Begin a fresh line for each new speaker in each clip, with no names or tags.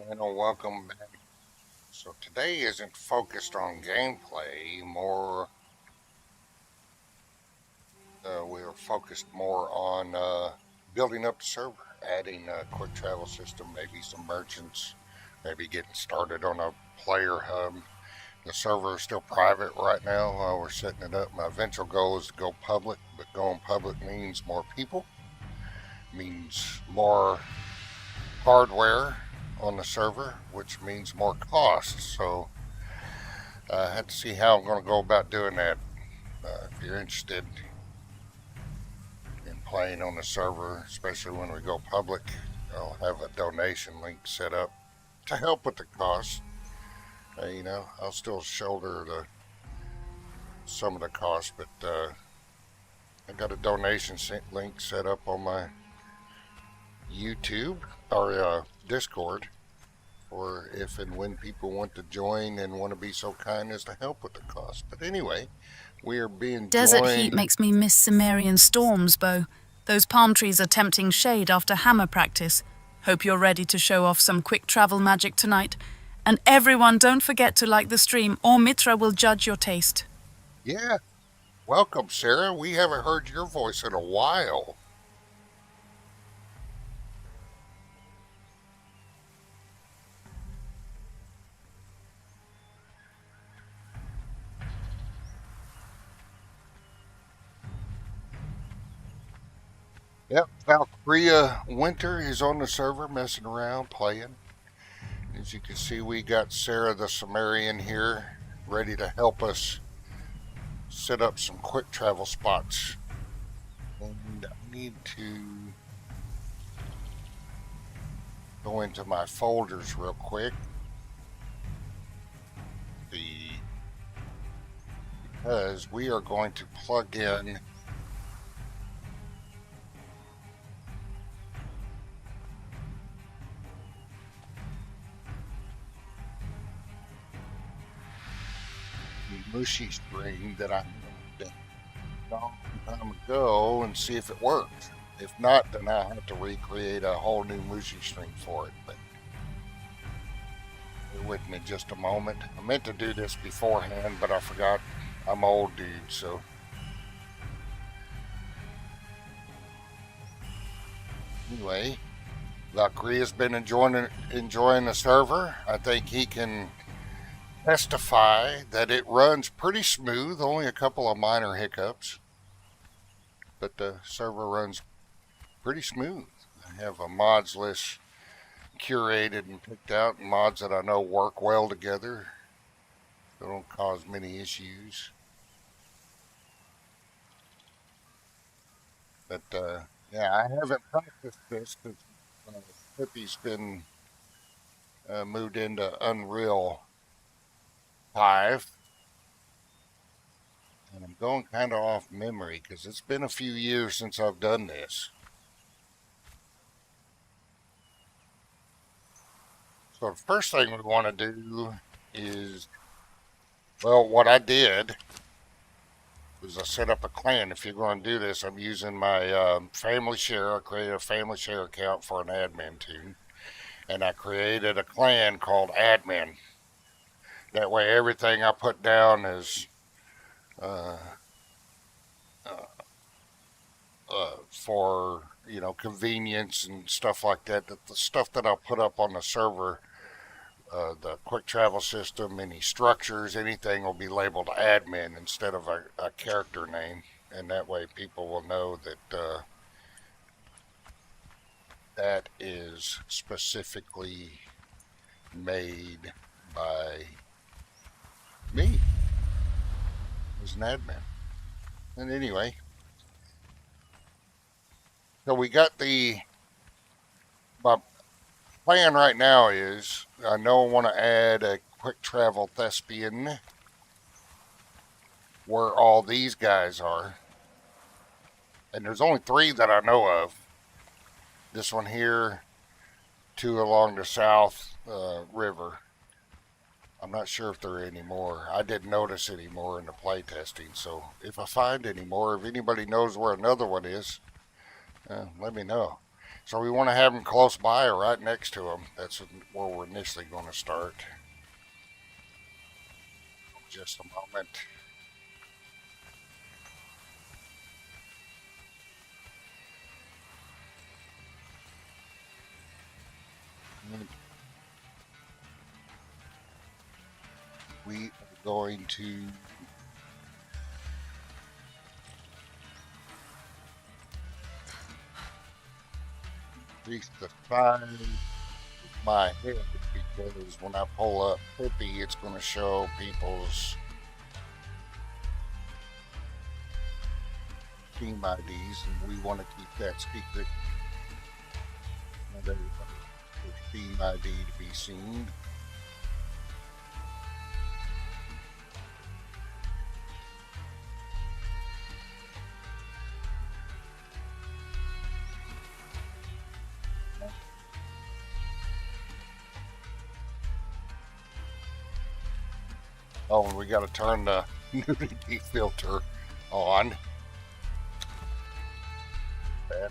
channel. Welcome back. So today isn't focused on gameplay, more we're focused more on building up the server, adding a quick travel system, maybe some merchants, maybe getting started on a player hub. The server is still private right now. We're setting it up. My eventual goal is to go public, but going public means more people, means more hardware on the server, which means more costs. So I have to see how I'm going to go about doing that. If you're interested in playing on the server, especially when we go public, I'll have a donation link set up to help with the cost. I'll still shoulder some of the cost, but I got a donation link set up on my YouTube or Discord for if and when people want to join and want to be so kind as to help with the cost. But anyway, we are being
Desert heat
joined.
makes me miss Cimmerian storms, Bo. Those palm trees are tempting shade after hammer practice. Hope you're ready to show off some quick travel magic tonight. And everyone, don't forget to like the stream, or Mitra will judge your taste.
Yeah, welcome, Sarah. We haven't heard your voice in a while. Yep, Valkyria Winter is on the server messing around, playing. As you can see, we got Sarah the Cimmerian here, ready to help us set up some quick travel spots. And I need to go into my folders real quick. Because we are going to plug in the Mushi string that I made a long time ago and see if it works. If not, then I have to recreate a whole new Mushi string for it. But bear with me just a moment. I meant to do this beforehand, but I forgot. I'm old, dude, so. Anyway, Valkyrie's been enjoying the server. I think he can testify that it runs pretty smooth, only a couple of minor hiccups, but the server runs pretty smooth. I have a mods list curated and picked out, mods that I know work well together. They don't cause many issues. But yeah, I haven't practiced this because Pippi's been moved into Unreal 5. And I'm going kind of off memory because it's been a few years since I've done this. So the first thing we want to do is, well, what I did was I set up a clan. If you're going to do this, I'm using my family share. I created a family share account for an admin team. And I created a clan called admin. That way everything I put down is uh, uh, for convenience and stuff like that. That the stuff that I'll put up on the server, the quick travel system, any structures, anything will be labeled admin instead of a character name, and that way people will know that that is specifically made by me as an admin. And anyway, so we got my plan right now is I know I want to add a quick travel thespian where all these guys are. And there's only 3 that I know of. This one here, 2 along the south river. I'm not sure if there are any more. I didn't notice any more in the play testing. So if I find any more, if anybody knows where another one is, let me know. So we want to have them close by or right next to them. That's where we're initially going to start. Just a moment. And we are going to increase the size of my head because when I pull up Pippi, it's going to show people's team IDs, and we want to keep that secret. Not everybody's team ID to be seen. Oh, and we got to turn the nudity filter on. That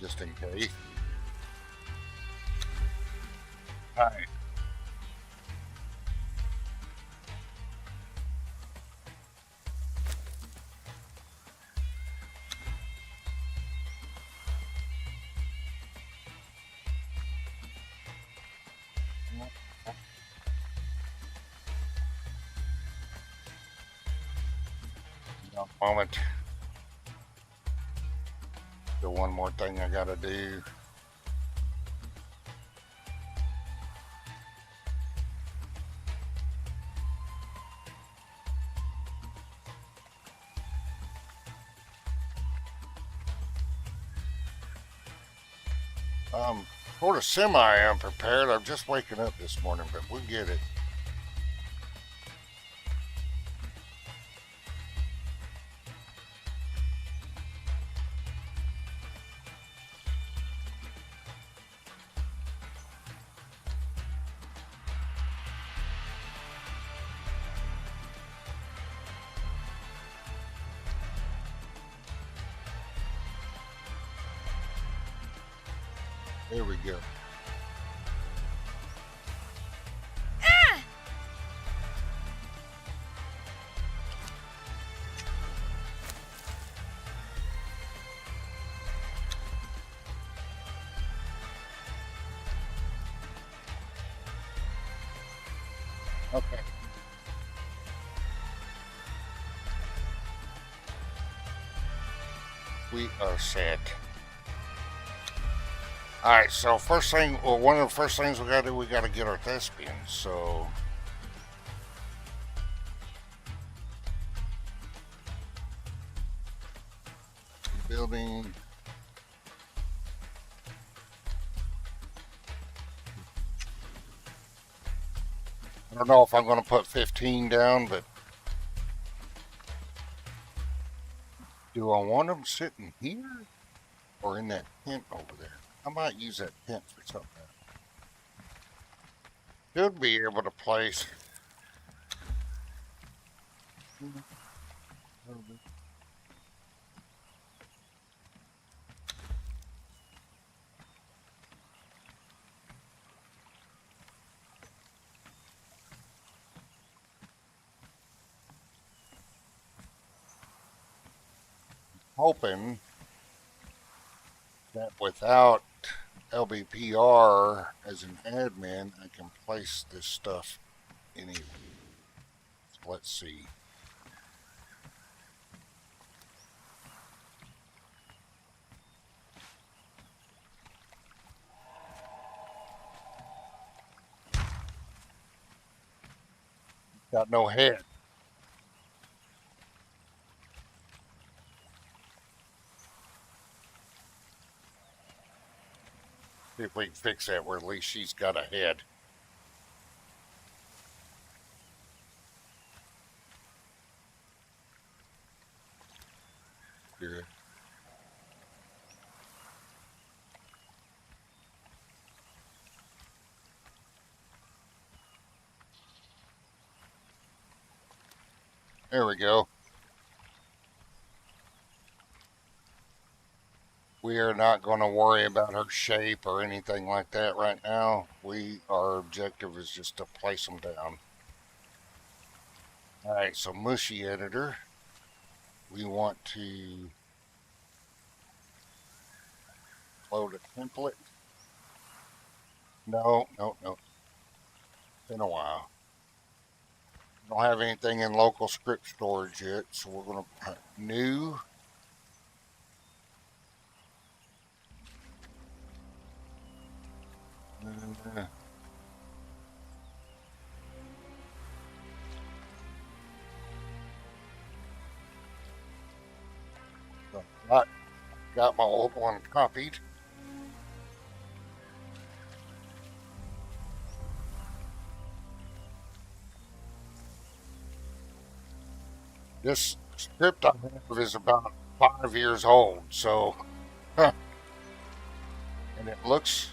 just in case. Hi. Moment. The one more thing I gotta do. Sort of semi unprepared. I'm just waking up this morning, but we'll get it. There we go. Okay. We are set. Alright, so first thing, well, one of the first things we gotta do, we gotta get our thespians, so. Building. I don't know if I'm gonna put 15 down, but do I want them sitting here or in that tent over there? I might use that tent for something else. Should be able to place. Hoping that without LBPR as an admin, I can place this stuff anywhere. Let's see. Got no head. See if we can fix that where at least she's got a head. Good. There we go. We are not going to worry about her shape or anything like that right now. Our objective is just to place them down. All right, so Mushi editor. We want to load a template. No, no, no. It's been a while. We don't have anything in local script storage yet, so we're going to put new. I got my old one copied. This script I have is about 5 years old, so and it looks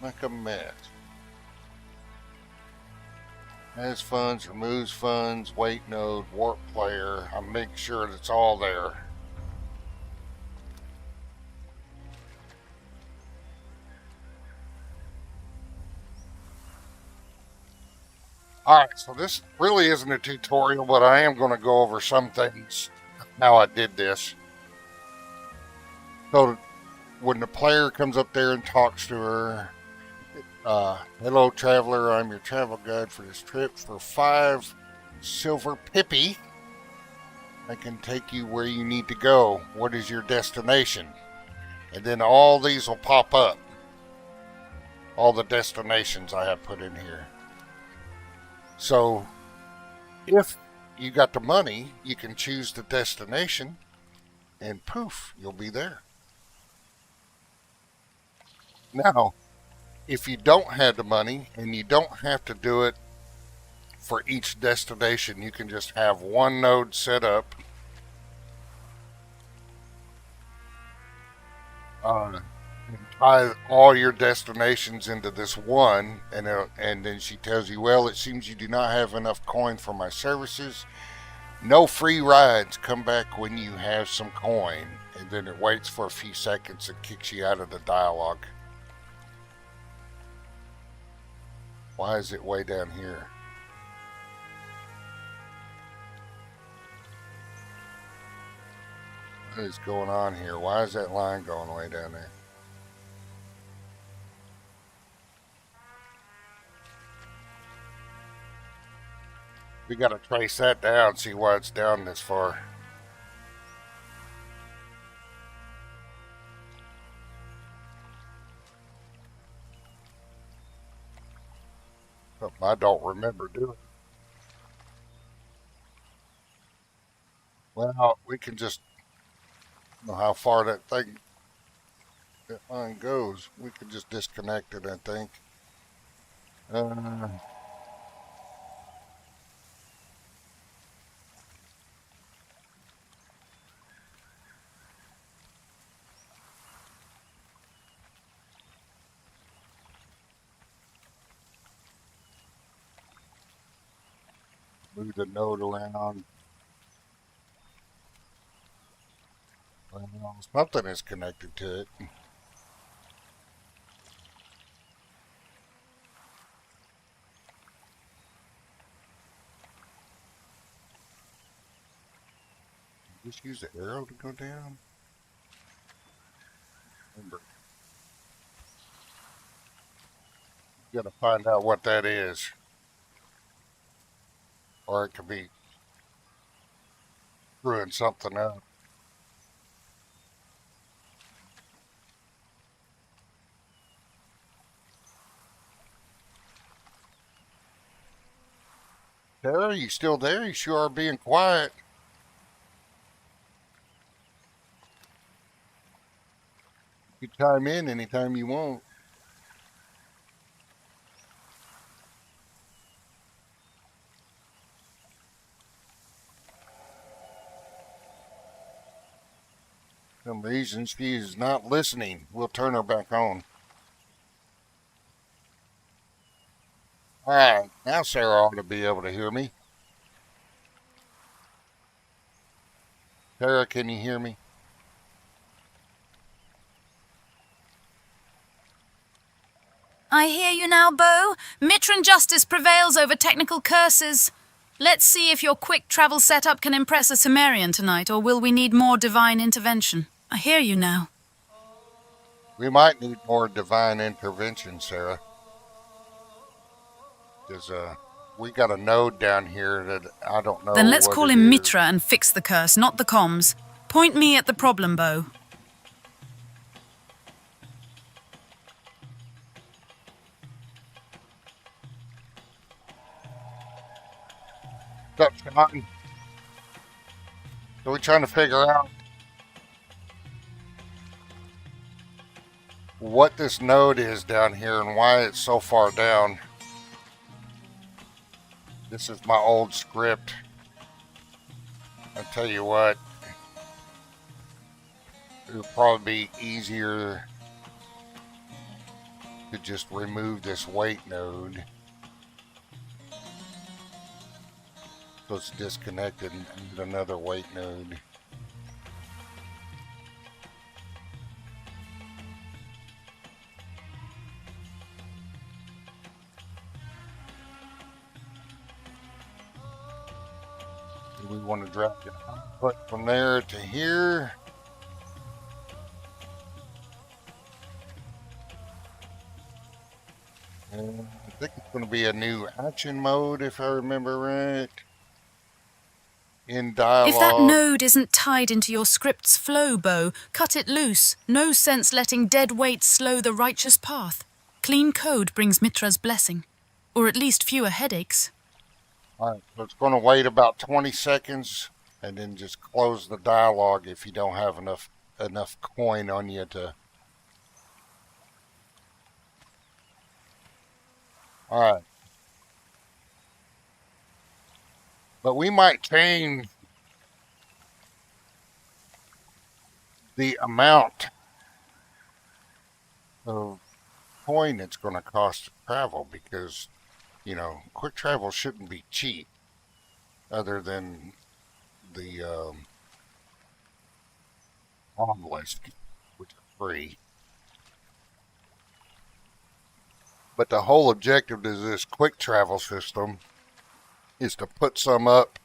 like a mess. Adds funds, removes funds, wait node, warp player. I make sure it's all there. Alright, so this really isn't a tutorial, but I am going to go over some things, how I did this. So when the player comes up there and talks to her, hello traveler, I'm your travel guide for this trip. For 5 silver Pippi, I can take you where you need to go. What is your destination? And then all these will pop up. All the destinations I have put in here. So if you got the money, you can choose the destination and poof, you'll be there. Now, if you don't have the money and you don't have to do it for each destination, you can just have one node set up. And tie all your destinations into this one, and then she tells you, well, it seems you do not have enough coin for my services. No free rides. Come back when you have some coin. And then it waits for a few seconds and kicks you out of the dialogue. Why is it way down here? What is going on here? Why is that line going way down there? We got to trace that down, see why it's down this far. Something I don't remember doing. Well, we can just know how far that line goes. We can just disconnect it, I think. Move the node around. Well, something is connected to it. Just use the arrow to go down. Remember, you gotta find out what that is. Or it could be screwing something up. Sarah, you still there? You sure are being quiet. You chime in anytime you want. For some reason she is not listening. We'll turn her back on. Alright, now Sarah ought to be able to hear me. Sarah, can you hear me?
I hear you now, Bo. Mitran justice prevails over technical curses. Let's see if your quick travel setup can impress a Cimmerian tonight, or will we need more divine intervention? I hear you now.
We might need more divine intervention, Sarah. Because we got a node down here that I don't know
Then let's
what
call
it
him
is.
Mitra and fix the curse, not the comms. Point me at the problem, Bo.
What's up, Sean? So we're trying to figure out what this node is down here and why it's so far down. This is my old script. I tell you what, it would probably be easier to just remove this weight node. So it's disconnected and need another weight node. Do we want to drop the output from there to here? And I think it's going to be a new action mode if I remember right. In dialogue.
If that node isn't tied into your script's flow, Bo, cut it loose. No sense letting dead weight slow the righteous path. Clean code brings Mitra's blessing. Or at least fewer headaches.
Alright, so it's going to wait about 20 seconds and then just close the dialogue if you don't have enough coin on you to... Alright. But we might change the amount of coin it's going to cost to travel because, you know, quick travel shouldn't be cheap other than the obelisk, which is free. But the whole objective of this quick travel system is to put some up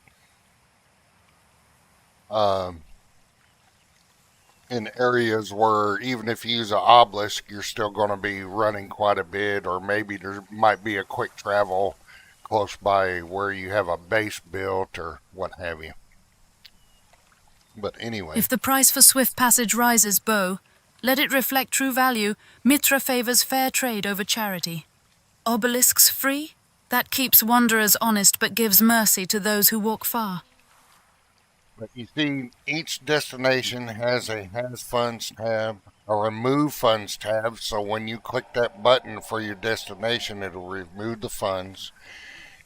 in areas where even if you use an obelisk, you're still going to be running quite a bit, or maybe there might be a quick travel close by where you have a base built or what have you. But anyway.
If the price for swift passage rises, Bo, let it reflect true value. Mitra favors fair trade over charity. Obelisks free? That keeps wanderers honest but gives mercy to those who walk far.
But you see, each destination has a has funds tab, a remove funds tab, so when you click that button for your destination, it'll remove the funds.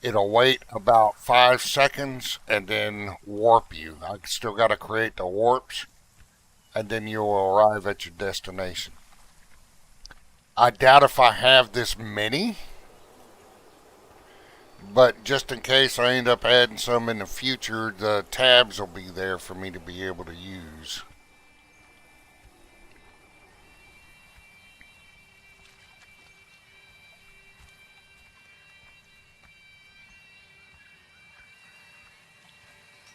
It'll wait about 5 seconds and then warp you. I still got to create the warps, and then you'll arrive at your destination. I doubt if I have this many. But just in case I end up adding some in the future, the tabs will be there for me to be able to use.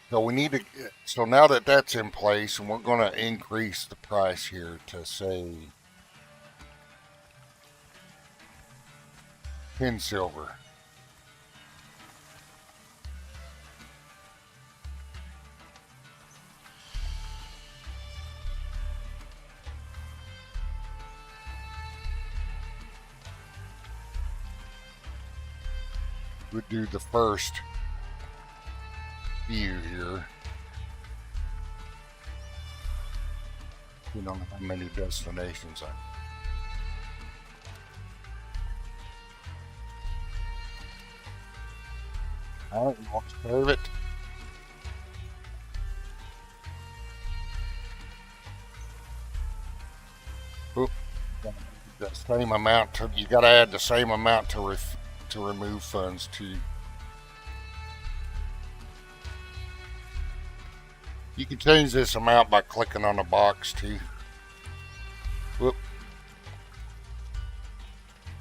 So we need to, so now that that's in place, and we're going to increase the price here to say 10 silver. We'll do the first few here. We don't know how many destinations I Alright, we want to save it. Oop, the same amount to, you got to add the same amount to remove funds to. You can change this amount by clicking on the box too. Whoop.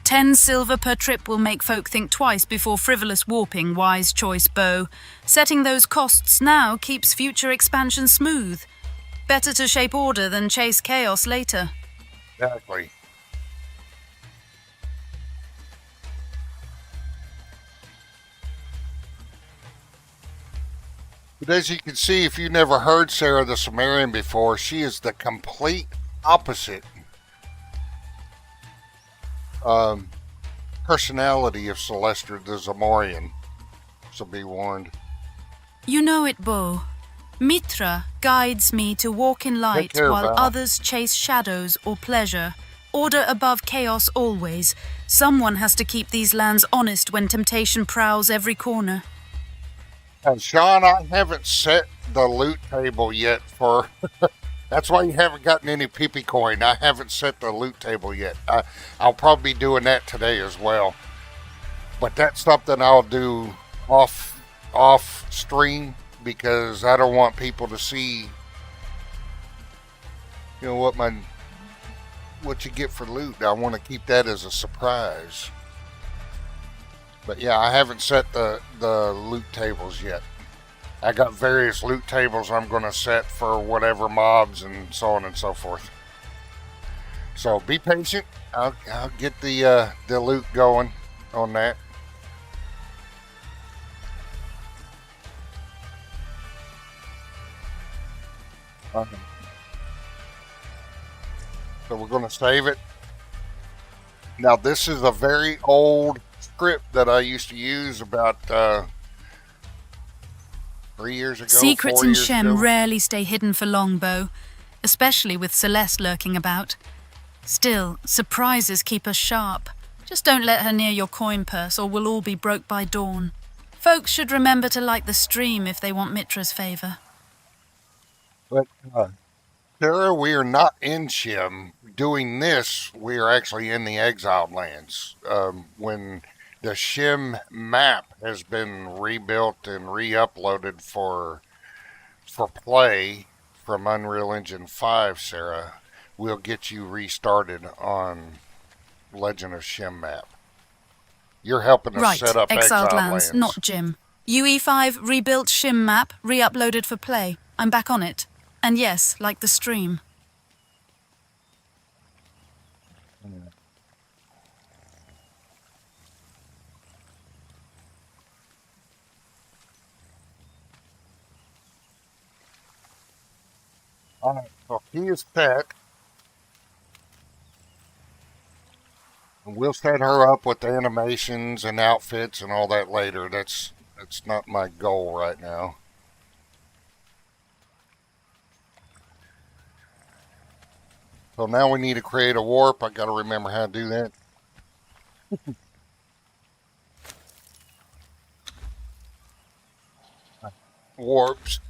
10 silver per trip will make folk think twice before frivolous warping. Wise choice, Bo. Setting those costs now keeps future expansion smooth. Better to shape order than chase chaos later.
Exactly. But as you can see, if you never heard Sarah the Sumerian before, she is the complete opposite um, personality of Celestra the Zamorian. So be warned.
You know it, Bo. Mitra guides me to walk in light
care,
while
Val.
others chase shadows or pleasure. Order above chaos always. Someone has to keep these lands honest when temptation prowls every corner.
And Sean, I haven't set the loot table yet for. That's why you haven't gotten any Pippi coin. I haven't set the loot table yet. I'll probably be doing that today as well. But that's something I'll do off stream because I don't want people to see, what you get for loot. I want to keep that as a surprise. But yeah, I haven't set the loot tables yet. I got various loot tables I'm going to set for whatever mobs and so on and so forth. So be patient. I'll get the loot going on that. So we're going to save it. Now this is a very old script that I used to use about 3 years ago.
Secrets
4
in
years
Shem
ago.
rarely stay hidden for long, Bo, especially with Celeste lurking about. Still, surprises keep us sharp. Just don't let her near your coin purse or we'll all be broke by dawn. Folks should remember to like the stream if they want Mitra's favor.
But Sarah, we are not in Shem. Doing this, we are actually in the exiled lands. When the Shem map has been rebuilt and re-uploaded for play from Unreal Engine 5, Sarah, we'll get you restarted on Legend of Shem map. You're helping us
Right,
set up
exiled
exiled
lands, not Jim. UE5 rebuilt Shim map, re-uploaded for play. I'm back on it. And yes, like the stream.
Alright, so he is set. And we'll set her up with the animations and outfits and all that later. That's not my goal right now. So now we need to create a warp. I got to remember how to do that. Warps.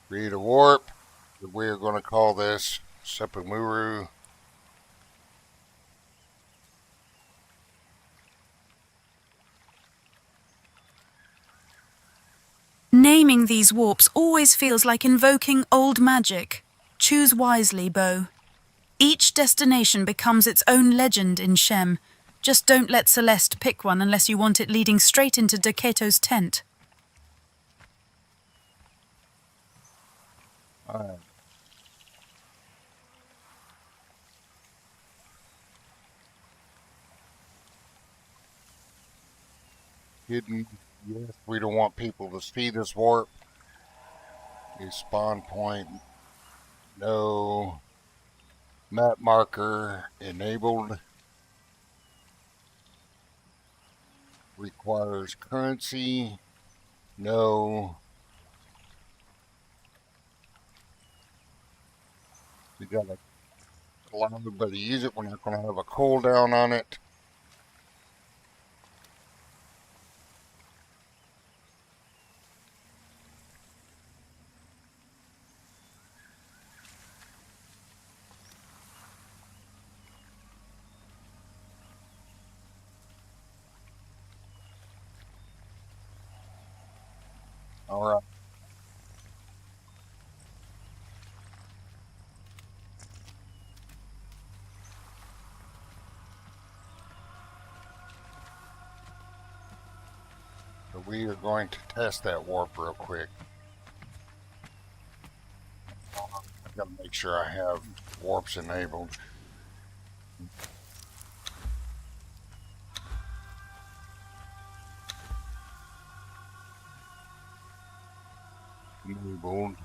Create a warp. We're going to call this Sepumuru.
Naming these warps always feels like invoking old magic. Choose wisely, Bo. Each destination becomes its own legend in Shem. Just don't let Celeste pick one unless you want it leading straight into Decato's tent.
Alright. Hidden. Yes, we don't want people to see this warp. A spawn point. No. Map marker enabled. Requires currency. No. We gotta allow everybody to use it. We're not gonna have a cooldown on it. All right. So we are going to test that warp real quick. I've got to make sure I have warps enabled. Enabled.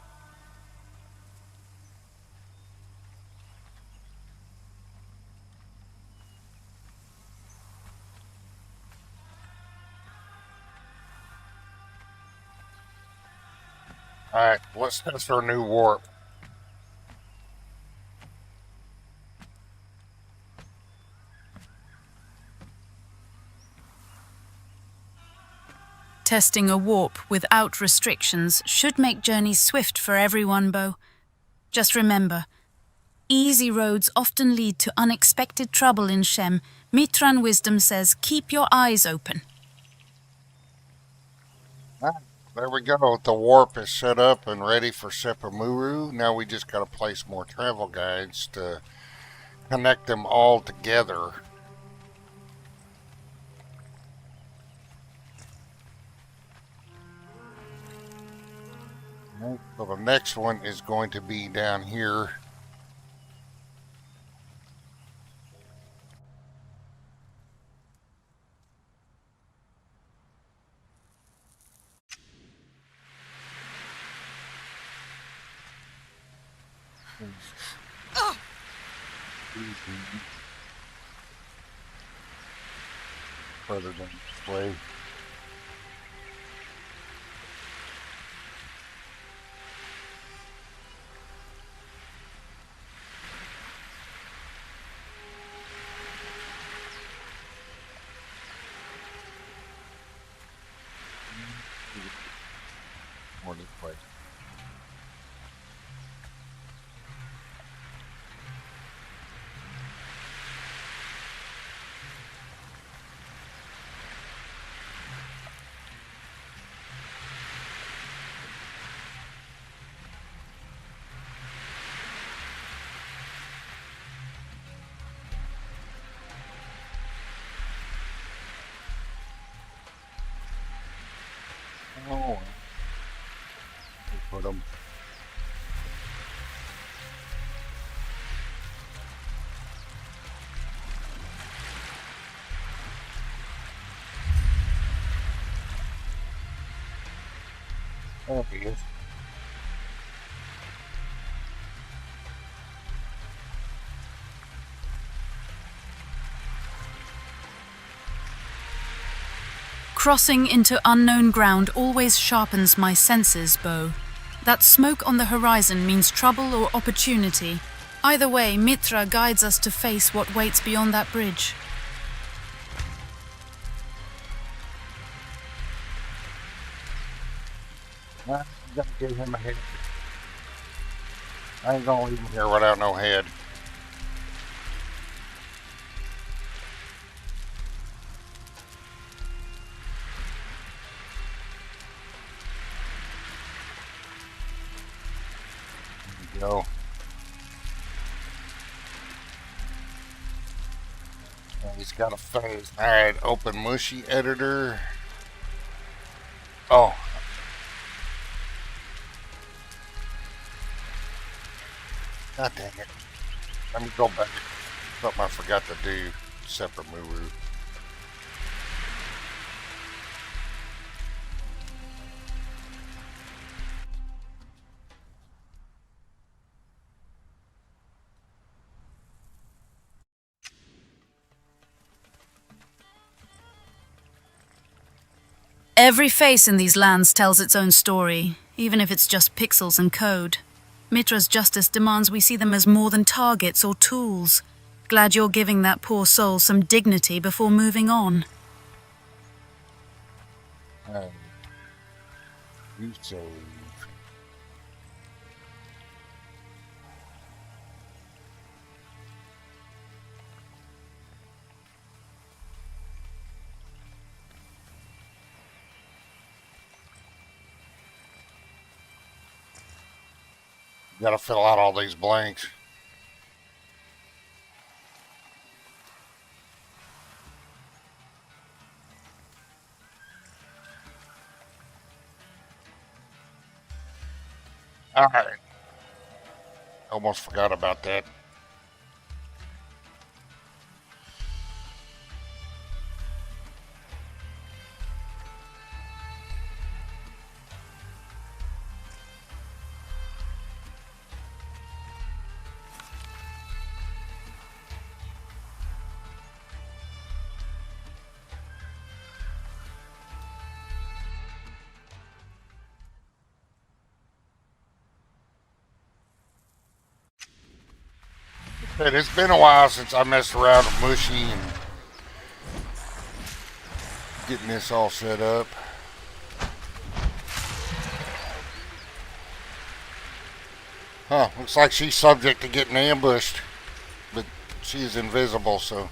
All right, let's test our new warp.
Testing a warp without restrictions should make journeys swift for everyone, Bo. Just remember, easy roads often lead to unexpected trouble in Shem. Mitran wisdom says keep your eyes open.
All right, there we go. The warp is set up and ready for Sepamuru. Now we just got to place more travel guides to connect them all together. So the next one is going to be down here. Further than this way. More this way. Oh, put them. There he is.
Crossing into unknown ground always sharpens my senses, Bo. That smoke on the horizon means trouble or opportunity. Either way, Mitra guides us to face what waits beyond that bridge.
I gotta give him a head. I ain't gonna leave him here without no head. There we go. And he's got a phase. Alright, open Mushi editor. Oh. God dang it. Let me go back. Something I forgot to do. Separate Muru.
Every face in these lands tells its own story, even if it's just pixels and code. Mitra's justice demands we see them as more than targets or tools. Glad you're giving that poor soul some dignity before moving on.
You save. Gotta fill out all these blanks. Alright. Almost forgot about that. It's been a while since I messed around with Mushy and getting this all set up. Huh, looks like she's subject to getting ambushed, but she's invisible, so.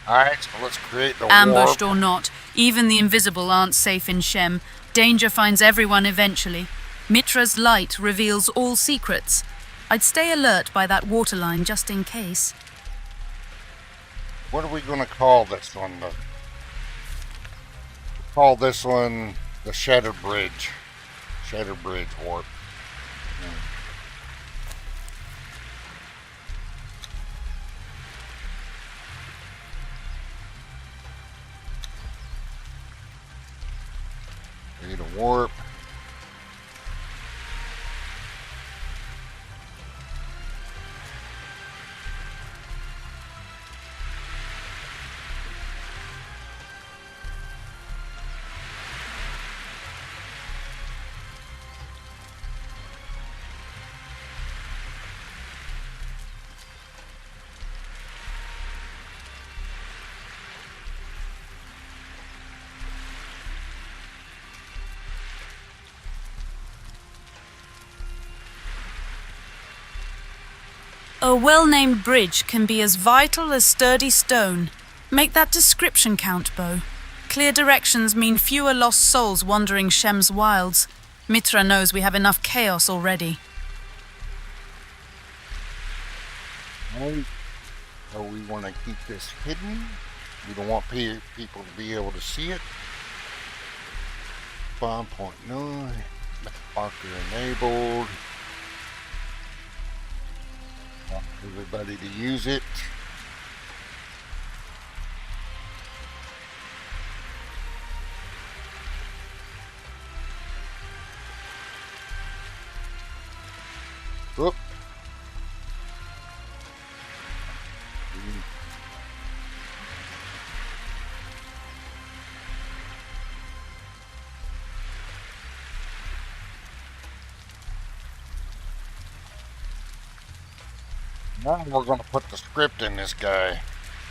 Alright, so let's create the
Ambushed
warp.
or not, even the invisible aren't safe in Shem. Danger finds everyone eventually. Mitra's light reveals all secrets. I'd stay alert by that waterline just in case.
What are we going to call this one? Call this one the Shattered Bridge. Shattered Bridge warp. Create a warp.
A well-named bridge can be as vital as sturdy stone. Make that description count, Bo. Clear directions mean fewer lost souls wandering Shem's wilds. Mitra knows we have enough chaos already.
So we want to keep this hidden. We don't want people to be able to see it. 5.9. Marker enabled. Want everybody to use it. Whoop. Now we're going to put the script in this guy.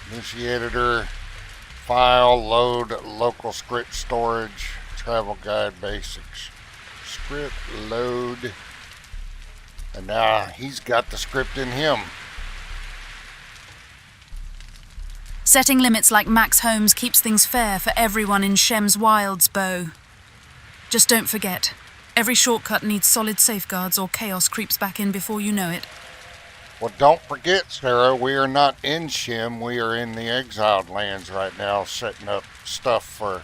Mushi editor, file, load, local script storage, travel guide basics. Script, load. And now he's got the script in him.
Setting limits like Max Holmes keeps things fair for everyone in Shem's wilds, Bo. Just don't forget, every shortcut needs solid safeguards or chaos creeps back in before you know it.
Well, don't forget, Sarah, we are not in Shem. We are in the exiled lands right now, setting up stuff for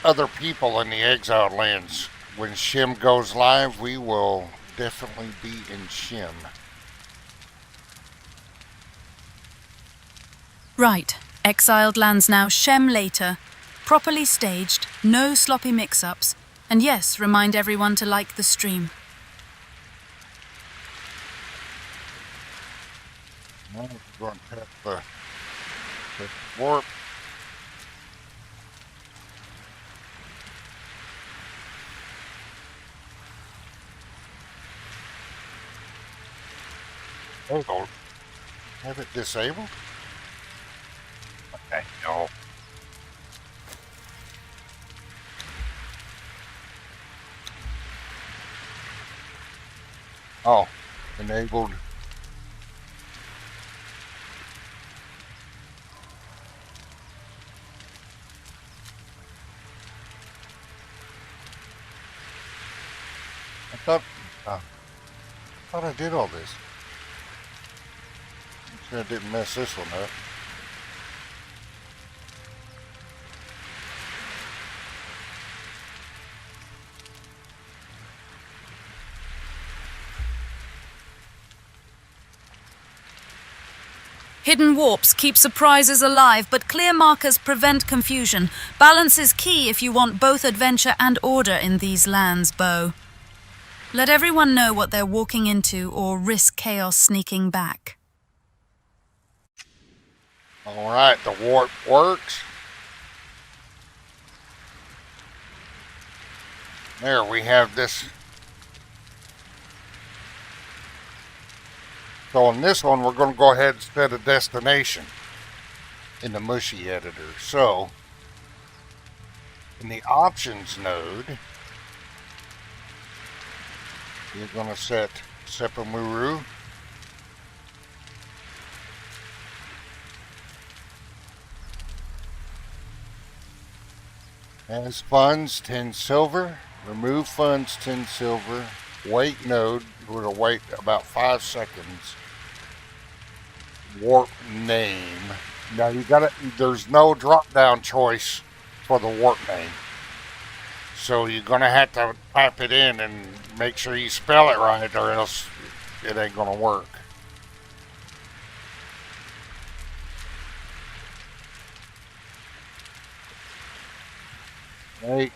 other people in the exiled lands. When Shem goes live, we will definitely be in Shem.
Right, exiled lands now, Shem later. Properly staged, no sloppy mix-ups. And yes, remind everyone to like the stream.
Now we're going to tap the warp. Hold on. Have it disabled? Okay, no. Oh, enabled. I thought I did all this. I'm sure I didn't mess this one up.
Hidden warps keep surprises alive, but clear markers prevent confusion. Balance is key if you want both adventure and order in these lands, Bo. Let everyone know what they're walking into or risk chaos sneaking back.
Alright, the warp works. There we have this. So on this one, we're going to go ahead and set a destination in the Mushi editor. So in the options node, you're going to set Sepamuru. As funds, 10 silver. Remove funds, 10 silver. Wait node, we're going to wait about 5 seconds. Warp name. Now there's no drop down choice for the warp name. So you're going to have to type it in and make sure you spell it right, or else it ain't going to work. Right.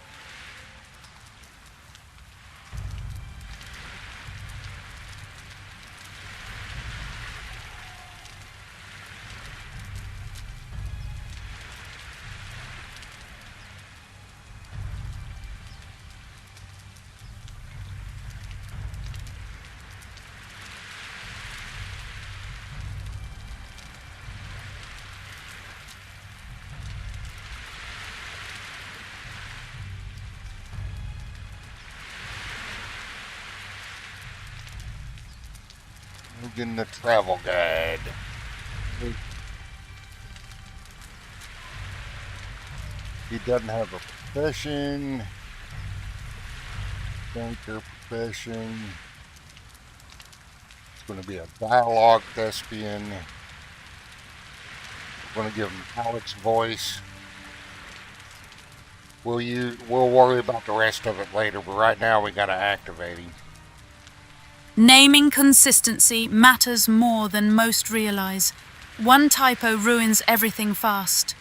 In the travel guide. He doesn't have a profession. Banker profession. It's going to be a dialogue thespian. We're going to give him Alex's voice. We'll worry about the rest of it later, but right now we got to activate him.
Naming consistency matters more than most realize. One typo ruins everything fast.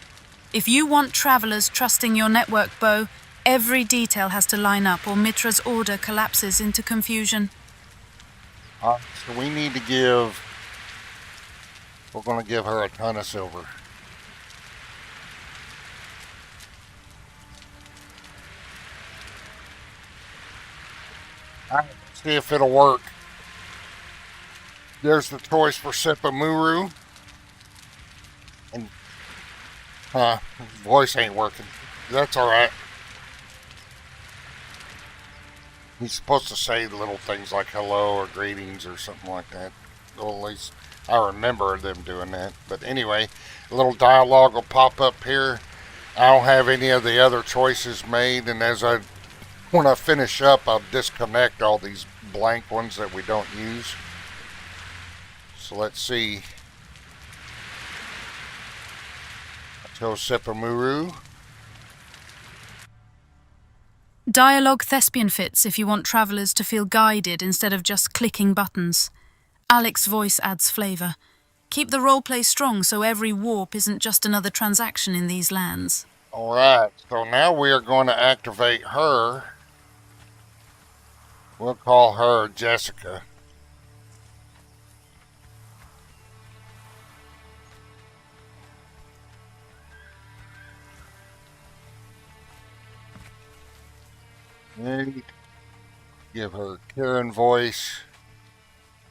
If you want travelers trusting your network, Bo, every detail has to line up or Mitra's order collapses into confusion.
So we need to we're going to give her a ton of silver. All right, let's see if it'll work. There's the choice for Sepamuru. And his voice ain't working. That's alright. He's supposed to say little things like hello or greetings or something like that. Well, at least I remember them doing that. But anyway, a little dialogue will pop up here. I don't have any of the other choices made, and when I finish up, I'll disconnect all these blank ones that we don't use. So let's see. I chose Sepamuru.
Dialogue thespian fits if you want travelers to feel guided instead of just clicking buttons. Alex's voice adds flavor. Keep the roleplay strong so every warp isn't just another transaction in these lands.
Alright, so now we are going to activate her. We'll call her Jessica. And give her Karen voice.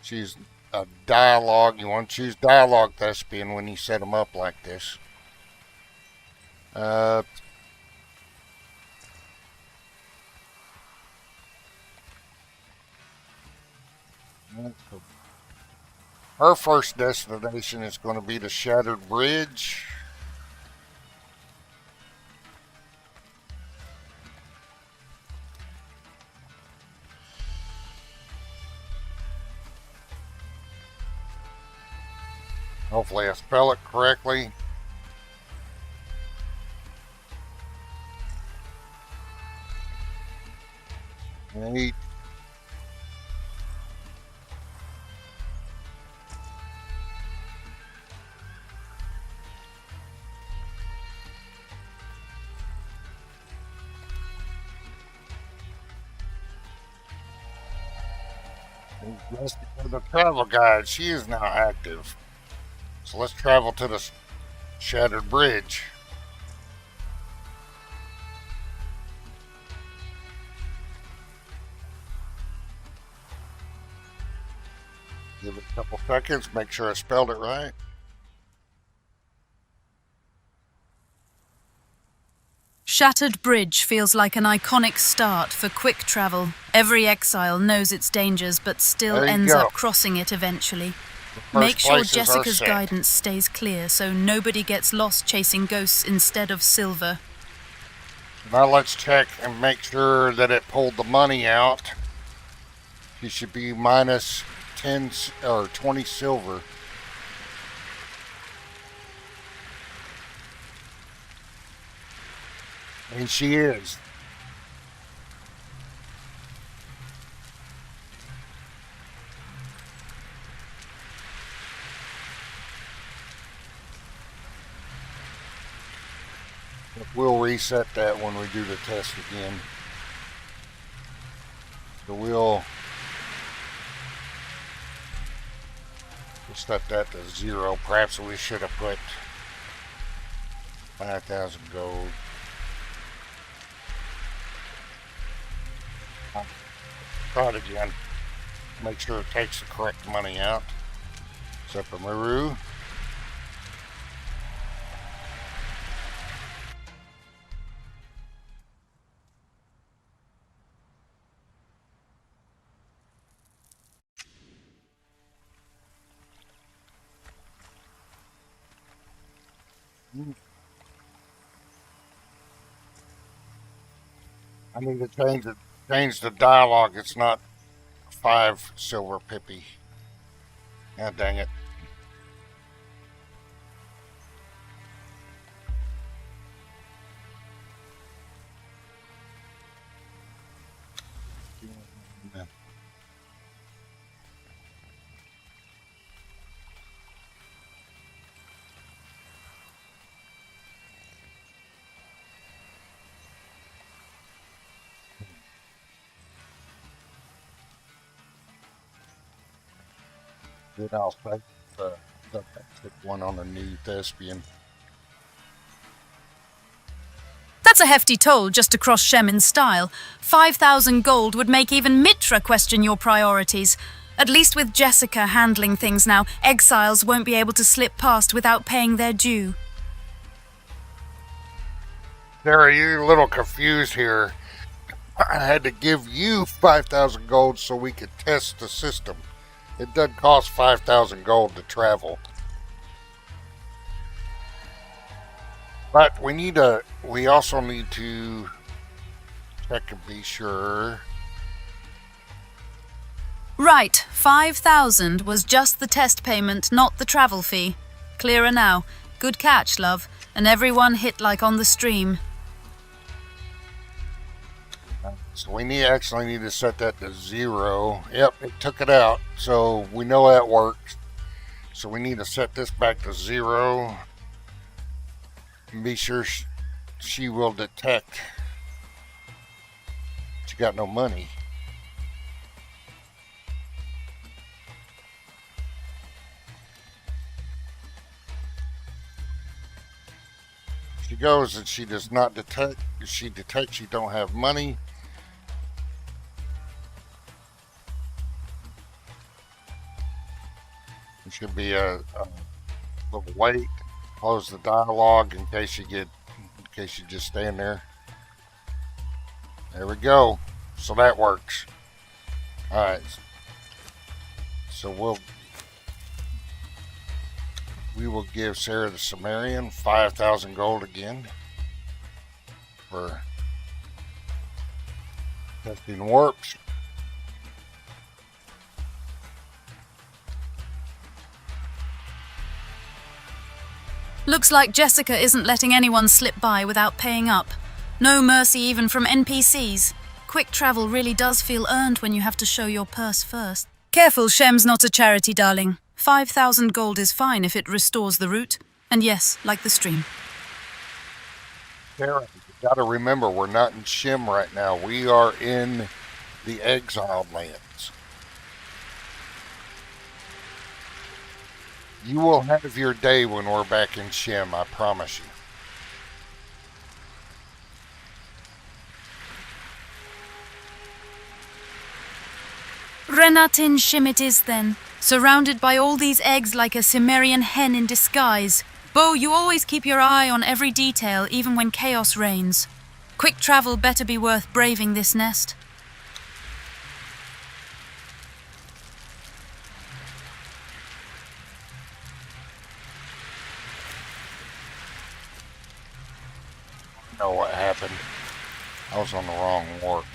She's a dialogue. You want to choose dialogue thespian when you set them up like this. Her first destination is going to be the Shattered Bridge. Hopefully I spell it correctly. Eight. The travel guide, she is now active. So let's travel to the Shattered Bridge. Give it a couple seconds, make sure I spelled it right.
Shattered Bridge feels like an iconic start for quick travel. Every exile knows its dangers but still ends up crossing it eventually. Make sure Jessica's guidance stays clear so nobody gets lost chasing ghosts instead of silver.
Now let's check and make sure that it pulled the money out. You should be minus 10 or 20 silver. And she is. We'll reset that when we do the test again. So we'll set that to 0. Perhaps we should have put 5,000 gold. Try it again. Make sure it takes the correct money out. Except for Maru. I need to change the dialogue. It's not 5 silver Pippi. Ah, dang it. Then I'll take the one on the new thespian.
That's a hefty toll just to cross Shem in style. 5,000 gold would make even Mitra question your priorities. At least with Jessica handling things now, exiles won't be able to slip past without paying their due.
Sarah, you're a little confused here. I had to give you 5,000 gold so we could test the system. It doesn't cost 5,000 gold to travel. But we also need to check and be sure.
Right, 5,000 was just the test payment, not the travel fee. Clearer now. Good catch, love. And everyone hit like on the stream.
So we actually need to set that to 0. Yep, it took it out. So we know that works. So we need to set this back to 0. And be sure she will detect she got no money. She goes and she does not detect. If she detects you don't have money, There should be a little wait. Close the dialogue in case you just stand there. There we go. So that works. All right. So we will give Sarah the Sumerian 5,000 gold again for testing warps.
Looks like Jessica isn't letting anyone slip by without paying up. No mercy even from NPCs. Quick travel really does feel earned when you have to show your purse first. Careful, Shem's not a charity, darling. 5,000 gold is fine if it restores the route. And yes, like the stream.
Sarah, you gotta remember, we're not in Shem right now. We are in the exiled lands. You will have your day when we're back in Shem, I promise you.
Renatin Shim it is then, surrounded by all these eggs like a Cimmerian hen in disguise. Bo, you always keep your eye on every detail, even when chaos reigns. Quick travel better be worth braving this nest.
You know what happened? I was on the wrong warp.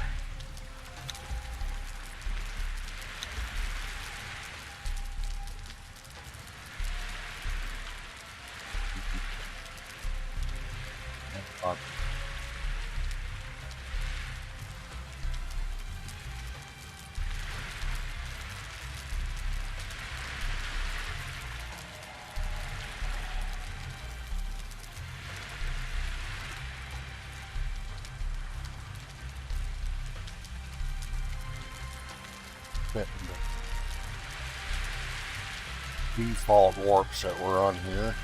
Default warps that were on here.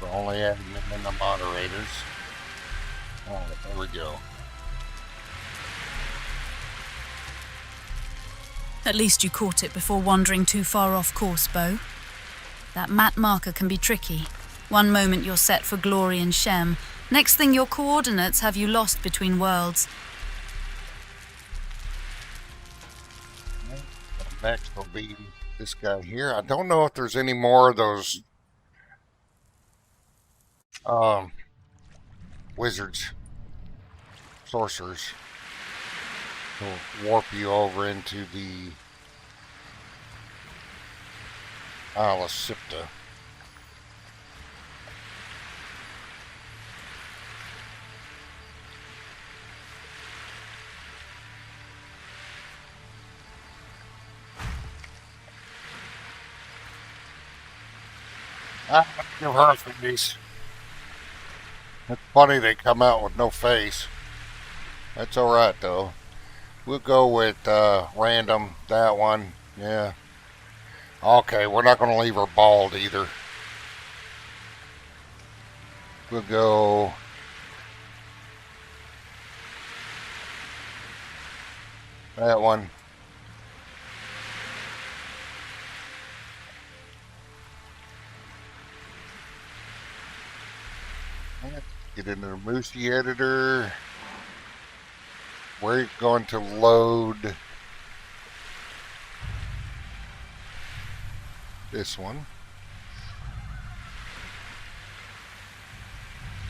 We're only adding them in the moderators. Alright, there we go.
At least you caught it before wandering too far off course, Bo. That map marker can be tricky. One moment you're set for glory in Shem, next thing your coordinates have you lost between worlds.
Next will be this guy here. I don't know if there's any more of those wizards, sorcerers, to warp you over into the Isle of Sipta. Give her a face. It's funny they come out with no face. That's alright though. We'll go with random, that one. Yeah. Okay, we're not going to leave her bald either. We'll go that one. Get into the Mushi editor. We're going to load this one.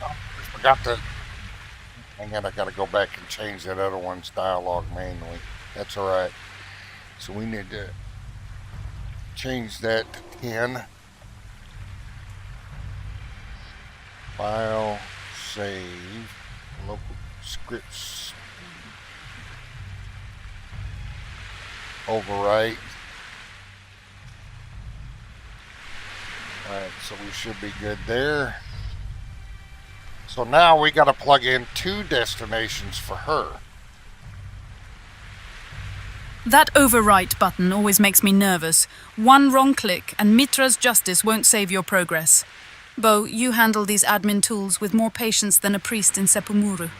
Oh, I forgot to. Hang on, I got to go back and change that other one's dialogue manually. That's alright. So we need to change that to 10. File, save, local scripts, overwrite. Alright, so we should be good there. So now we got to plug in 2 destinations for her.
That overwrite button always makes me nervous. One wrong click and Mitra's justice won't save your progress. Bo, you handle these admin tools with more patience than a priest in Sepumuru.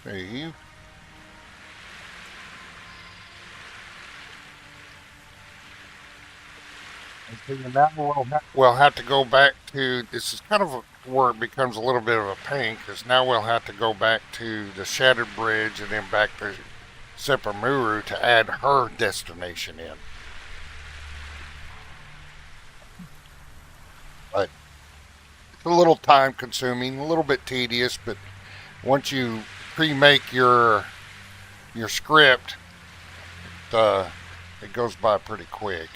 Save. And see, now we'll have to go back to, this is kind of where it becomes a little bit of a pain, because now we'll have to go back to the Shattered Bridge and then back to Sepamuru to add her destination in. But it's a little time consuming, a little bit tedious, but once you pre-make your script, it goes by pretty quick.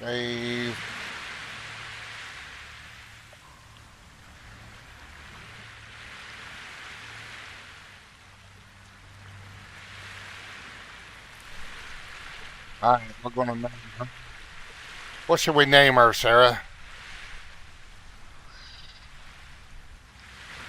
Save. All right, we're gonna name her. What should we name her, Sarah?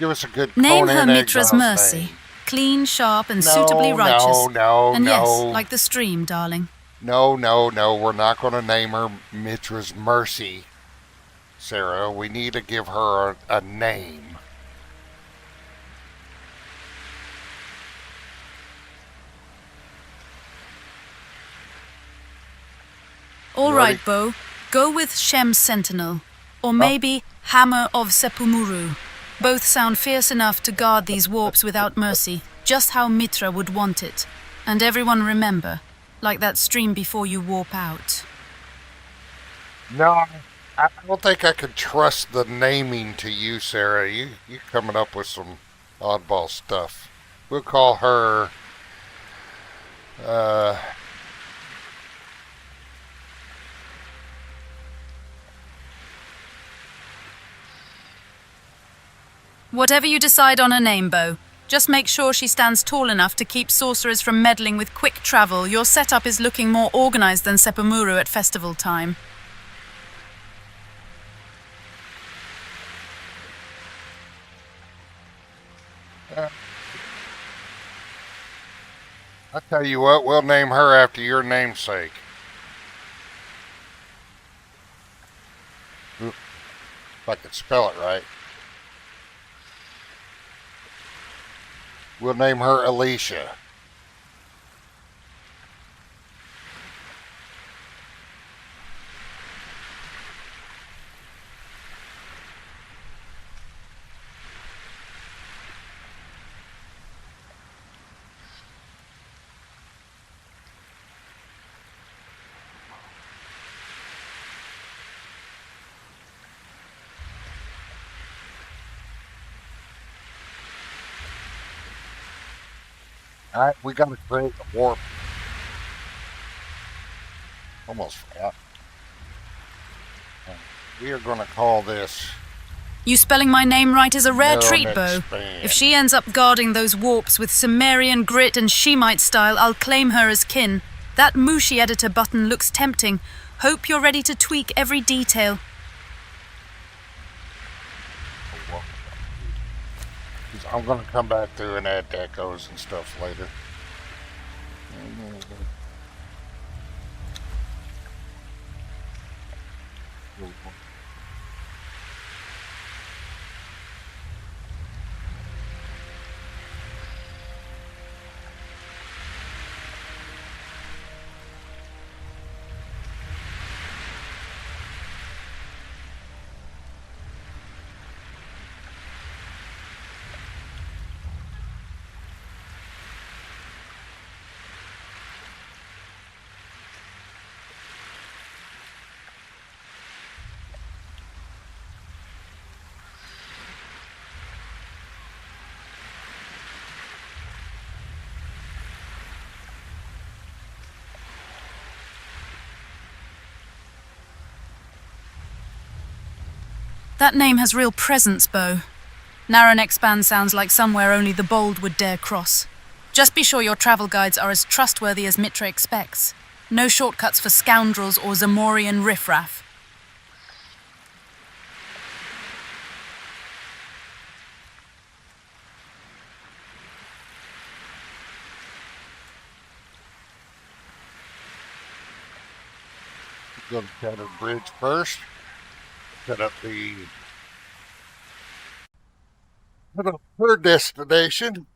Give us a good
Name her
Conan
Mitra's
Exiles
Mercy.
name.
Clean, sharp, and suitably righteous. And yes, like the stream, darling.
No, we're not going to name her Mitra's Mercy, Sarah. We need to give her a name.
All right, Bo. Go with Shem's Sentinel. Or maybe Hammer of Sepumuru. Both sound fierce enough to guard these warps without mercy, just how Mitra would want it. And everyone remember, like that stream before you warp out.
No, I don't think I could trust the naming to you, Sarah. You coming up with some oddball stuff. We'll call her,
Whatever you decide on a name, Bo, just make sure she stands tall enough to keep sorcerers from meddling with quick travel. Your setup is looking more organized than Sepumuru at festival time.
I tell you what, we'll name her after your namesake. If I could spell it right. We'll name her Alicia. All right, we got to create a warp. Almost forgot. We are going to call this.
You spelling my name right is a rare treat, Bo.
Expand.
If she ends up guarding those warps with Sumerian grit and Shemite style, I'll claim her as kin. That Mushi editor button looks tempting. Hope you're ready to tweak every detail.
I'm going to come back through and add decos and stuff later.
That name has real presence, Bo. Narrow Neck Span sounds like somewhere only the bold would dare cross. Just be sure your travel guides are as trustworthy as Mitra expects. No shortcuts for scoundrels or Zamorian riffraff.
Go to Shattered Bridge first. Set up the to her destination.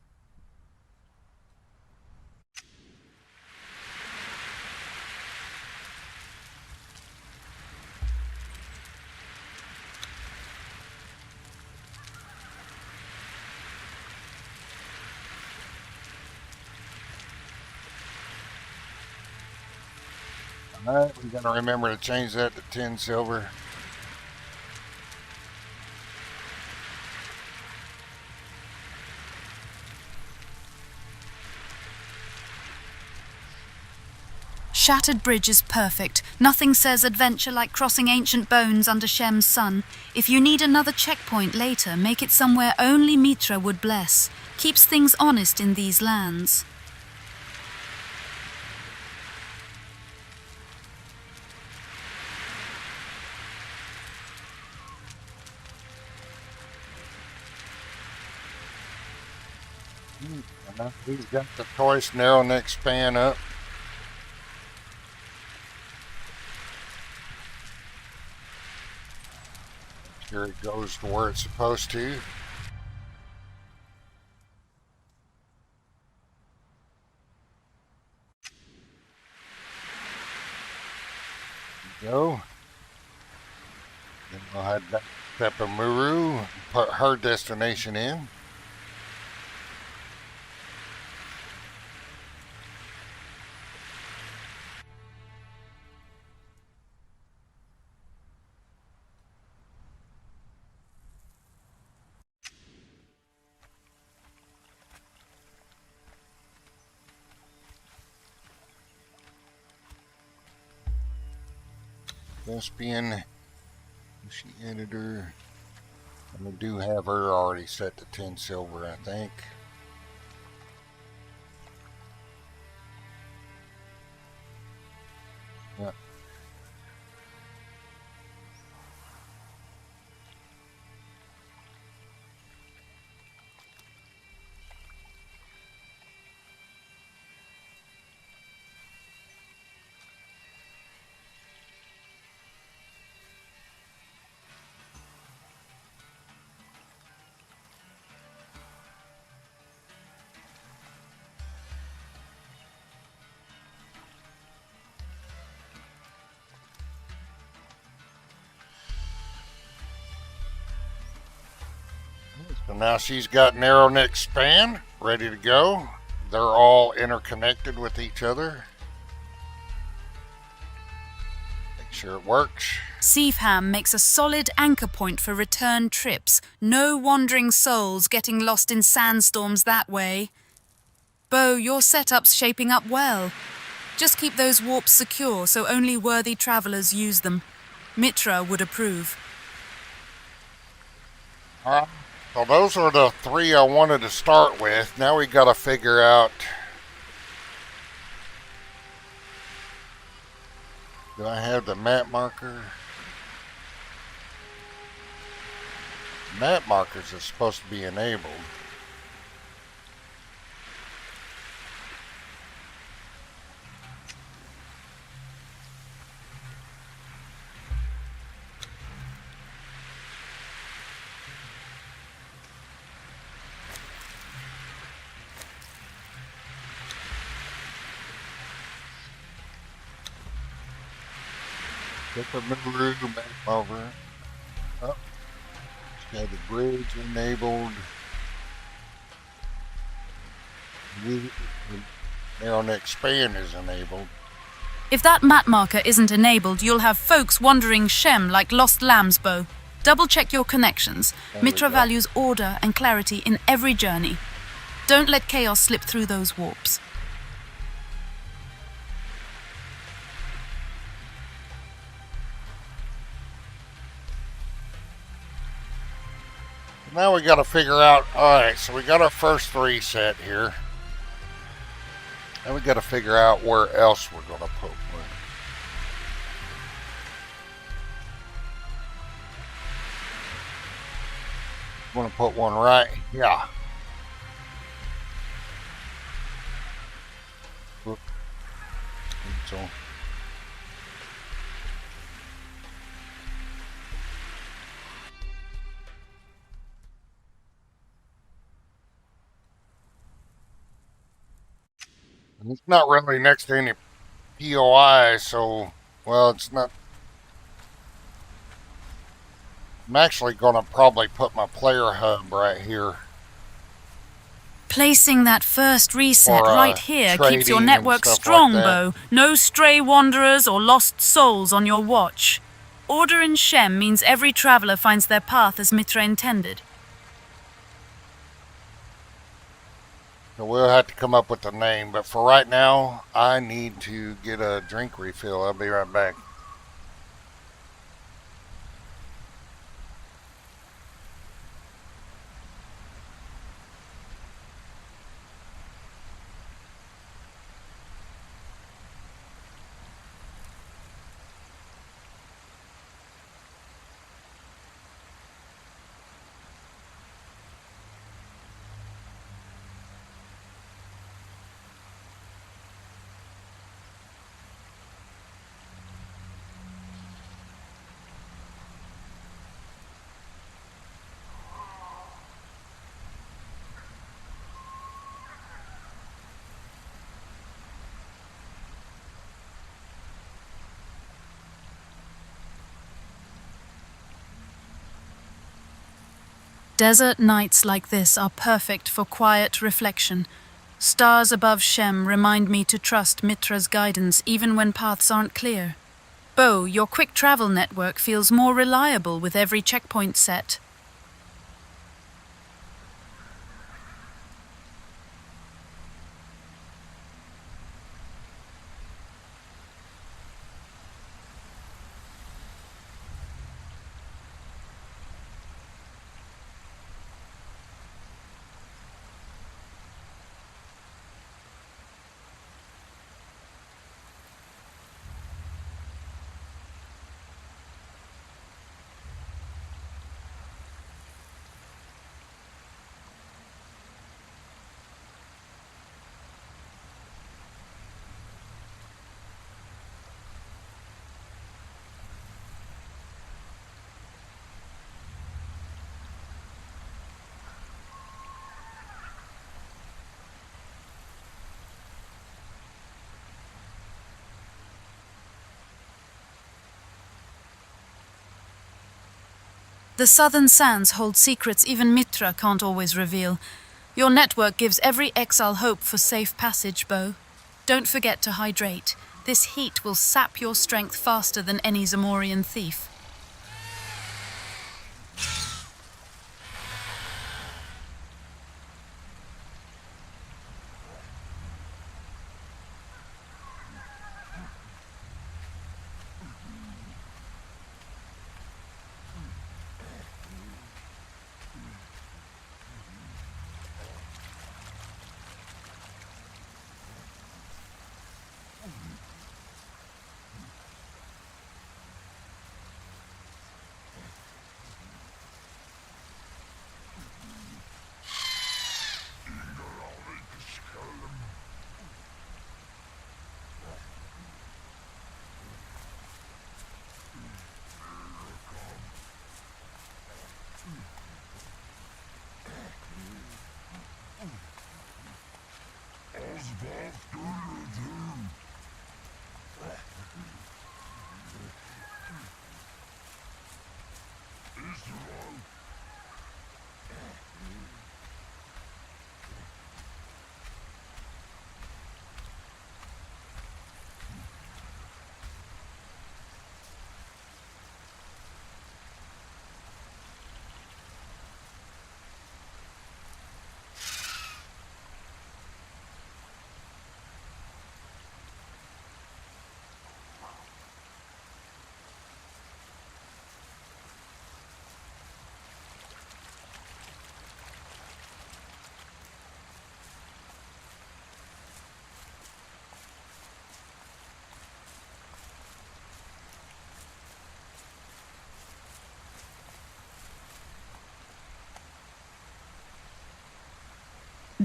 Alright, we gotta remember to change that to 10 silver.
Shattered Bridge is perfect. Nothing says adventure like crossing ancient bones under Shem's sun. If you need another checkpoint later, make it somewhere only Mitra would bless. Keeps things honest in these lands.
He's got the choice narrow neck span up. Here it goes to where it's supposed to. Go. Then we'll head back to Pepamuru, put her destination in. Thespian, Mushi editor. And we do have her already set to 10 silver, I think. Yeah. So now she's got narrow neck span ready to go. They're all interconnected with each other. Make sure it works.
Seafham makes a solid anchor point for return trips. No wandering souls getting lost in sandstorms that way. Bo, your setup's shaping up well. Just keep those warps secure so only worthy travelers use them. Mitra would approve.
So those are the three I wanted to start with. Now we got to figure out. Do I have the map marker? Map markers are supposed to be enabled. Get the Muru back over. Oh, it's got the bridge enabled. The narrow neck span is enabled.
If that map marker isn't enabled, you'll have folks wandering Shem like lost lambs, Bo. Double check your connections. Mitra values order and clarity in every journey. Don't let chaos slip through those warps.
Now we got to figure out, alright, so we got our first three set here. Now we got to figure out where else we're going to put one. Want to put one right? Yeah. Whoop. So. It's not really next to any POI, so, well, it's not. I'm actually going to probably put my player hub right here
Placing that first reset
for
right here keeps your
trading and
network
stuff like
strong,
that.
Bo. No stray wanderers or lost souls on your watch. Order in Shem means every traveler finds their path as Mitra intended.
So we'll have to come up with a name, but for right now, I need to get a drink refill. I'll be right back.
Desert nights like this are perfect for quiet reflection. Stars above Shem remind me to trust Mitra's guidance even when paths aren't clear. Bo, your quick travel network feels more reliable with every checkpoint set. The southern sands hold secrets even Mitra can't always reveal. Your network gives every exile hope for safe passage, Bo. Don't forget to hydrate. This heat will sap your strength faster than any Zamorian thief.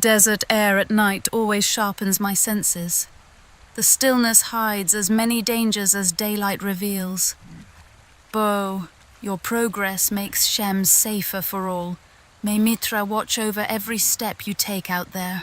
Desert air at night always sharpens my senses. The stillness hides as many dangers as daylight reveals. Bo, your progress makes Shem safer for all. May Mitra watch over every step you take out there.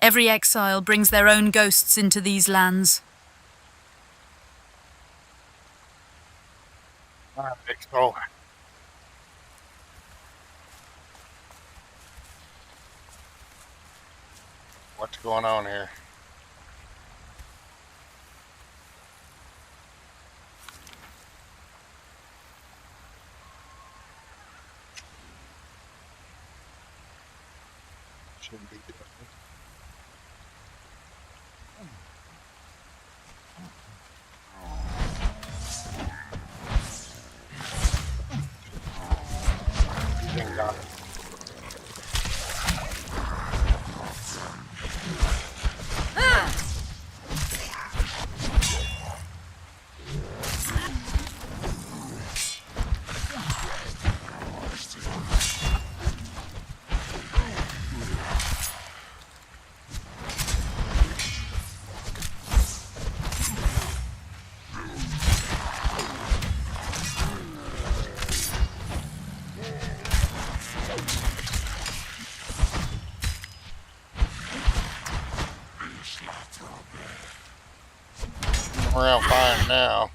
Every exile brings their own ghosts into these lands.
Let's go. What's going on here? Shouldn't be doing it. You didn't got it. around fine now.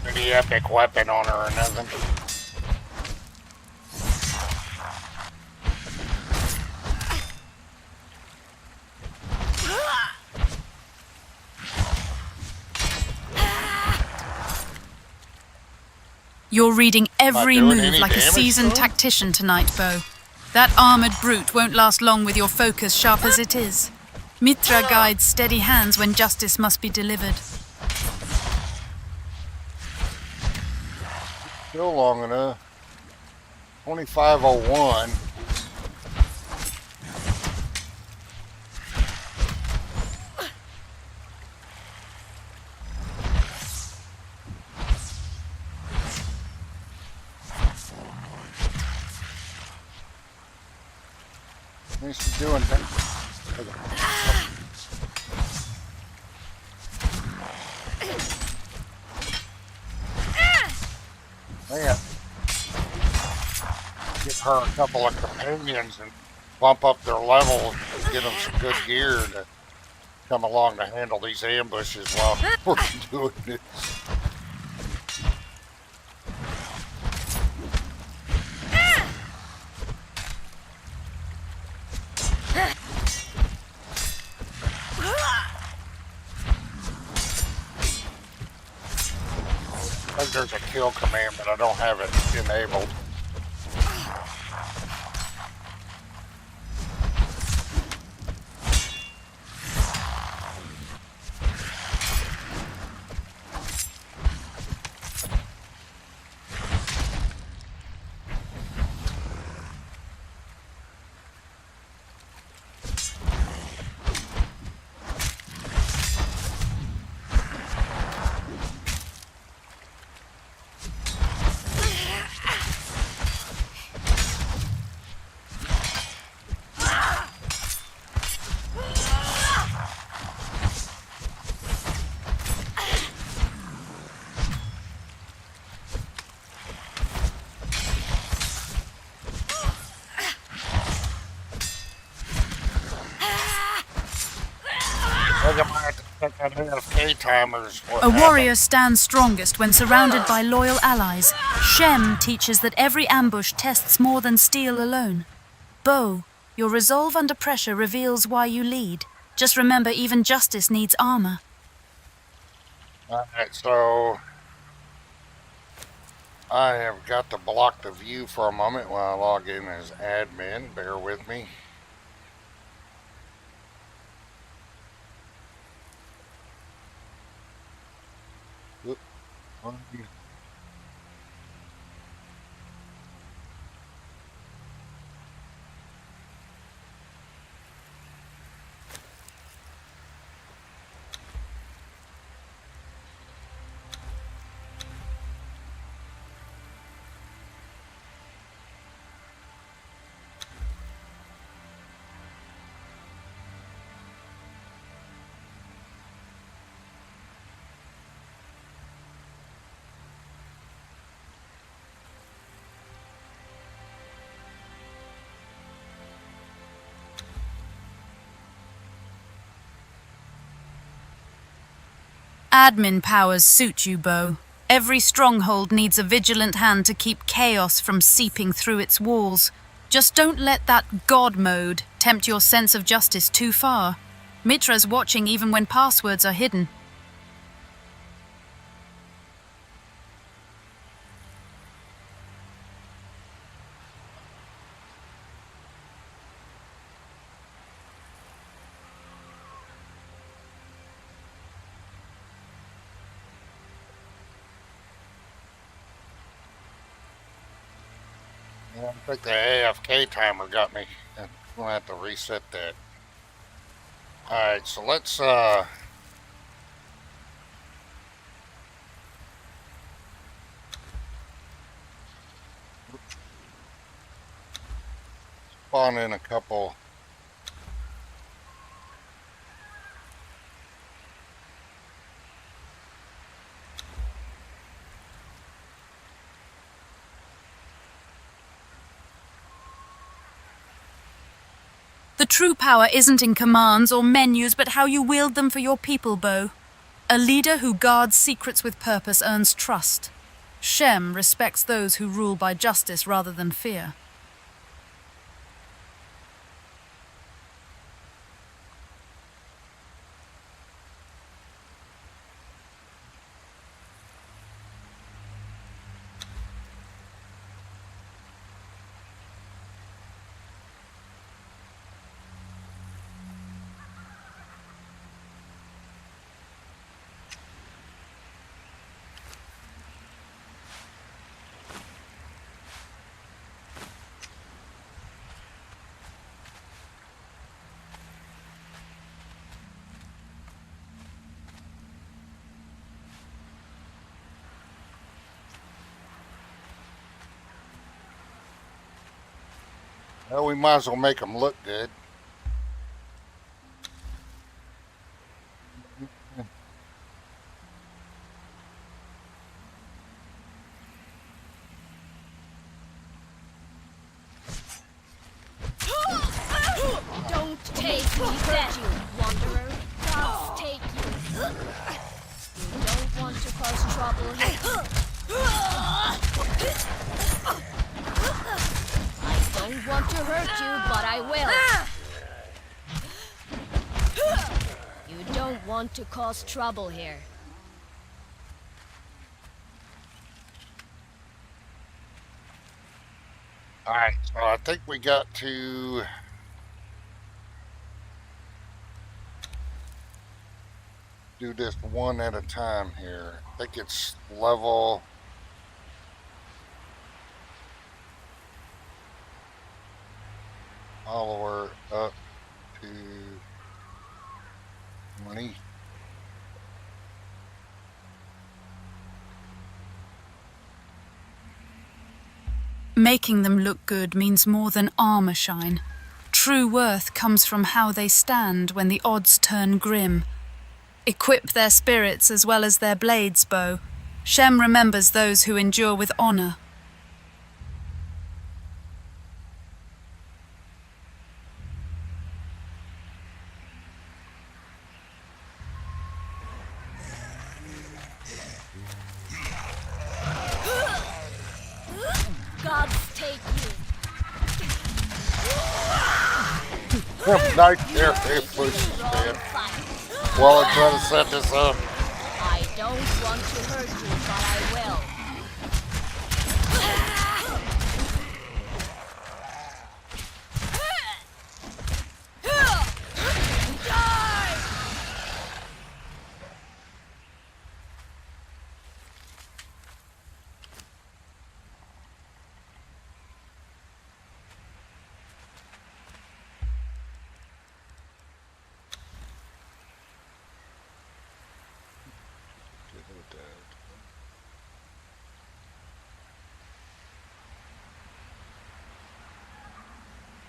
Pretty epic weapon on her or nothing.
You're reading every
doing
move
any
like a
damage
seasoned
to him?
tactician tonight, Bo. That armored brute won't last long with your focus sharp as it is. Mitra guides steady hands when justice must be delivered.
Still long enough. 2501. Thanks for doing that. Man, get her a couple of companions and bump up their level and get them some good gear to come along to handle these ambushes while we're doing this. I think there's a kill command, but I don't have it enabled. I think I might have to check that AFK timers.
A warrior stands strongest when surrounded by loyal allies. Shem teaches that every ambush tests more than steel alone. Bo, your resolve under pressure reveals why you lead. Just remember, even justice needs armor.
Alright, so I have got to block the view for a moment while I log in as admin. Bear with me. Oop.
Admin powers suit you, Bo. Every stronghold needs a vigilant hand to keep chaos from seeping through its walls. Just don't let that God mode tempt your sense of justice too far. Mitra's watching even when passwords are hidden.
I think the AFK timer got me. I'm gonna have to reset that. Alright, so let's spawn in a couple.
The true power isn't in commands or menus, but how you wield them for your people, Bo. A leader who guards secrets with purpose earns trust. Shem respects those who rule by justice rather than fear.
Well, we might as well make them look good.
Don't take me then, you wanderer. Gods take you. You don't want to cause trouble here. I don't want to hurt you, but I will. You don't want to cause trouble here.
Alright, so I think we got to do this one at a time here. I think it's level follower up to 20.
Making them look good means more than armor shine. True worth comes from how they stand when the odds turn grim. Equip their spirits as well as their blades, Bo. Shem remembers those who endure with honor.
Gods take you.
Nice there, they push, man. While I try to set this up.
I don't want to hurt you, but I will.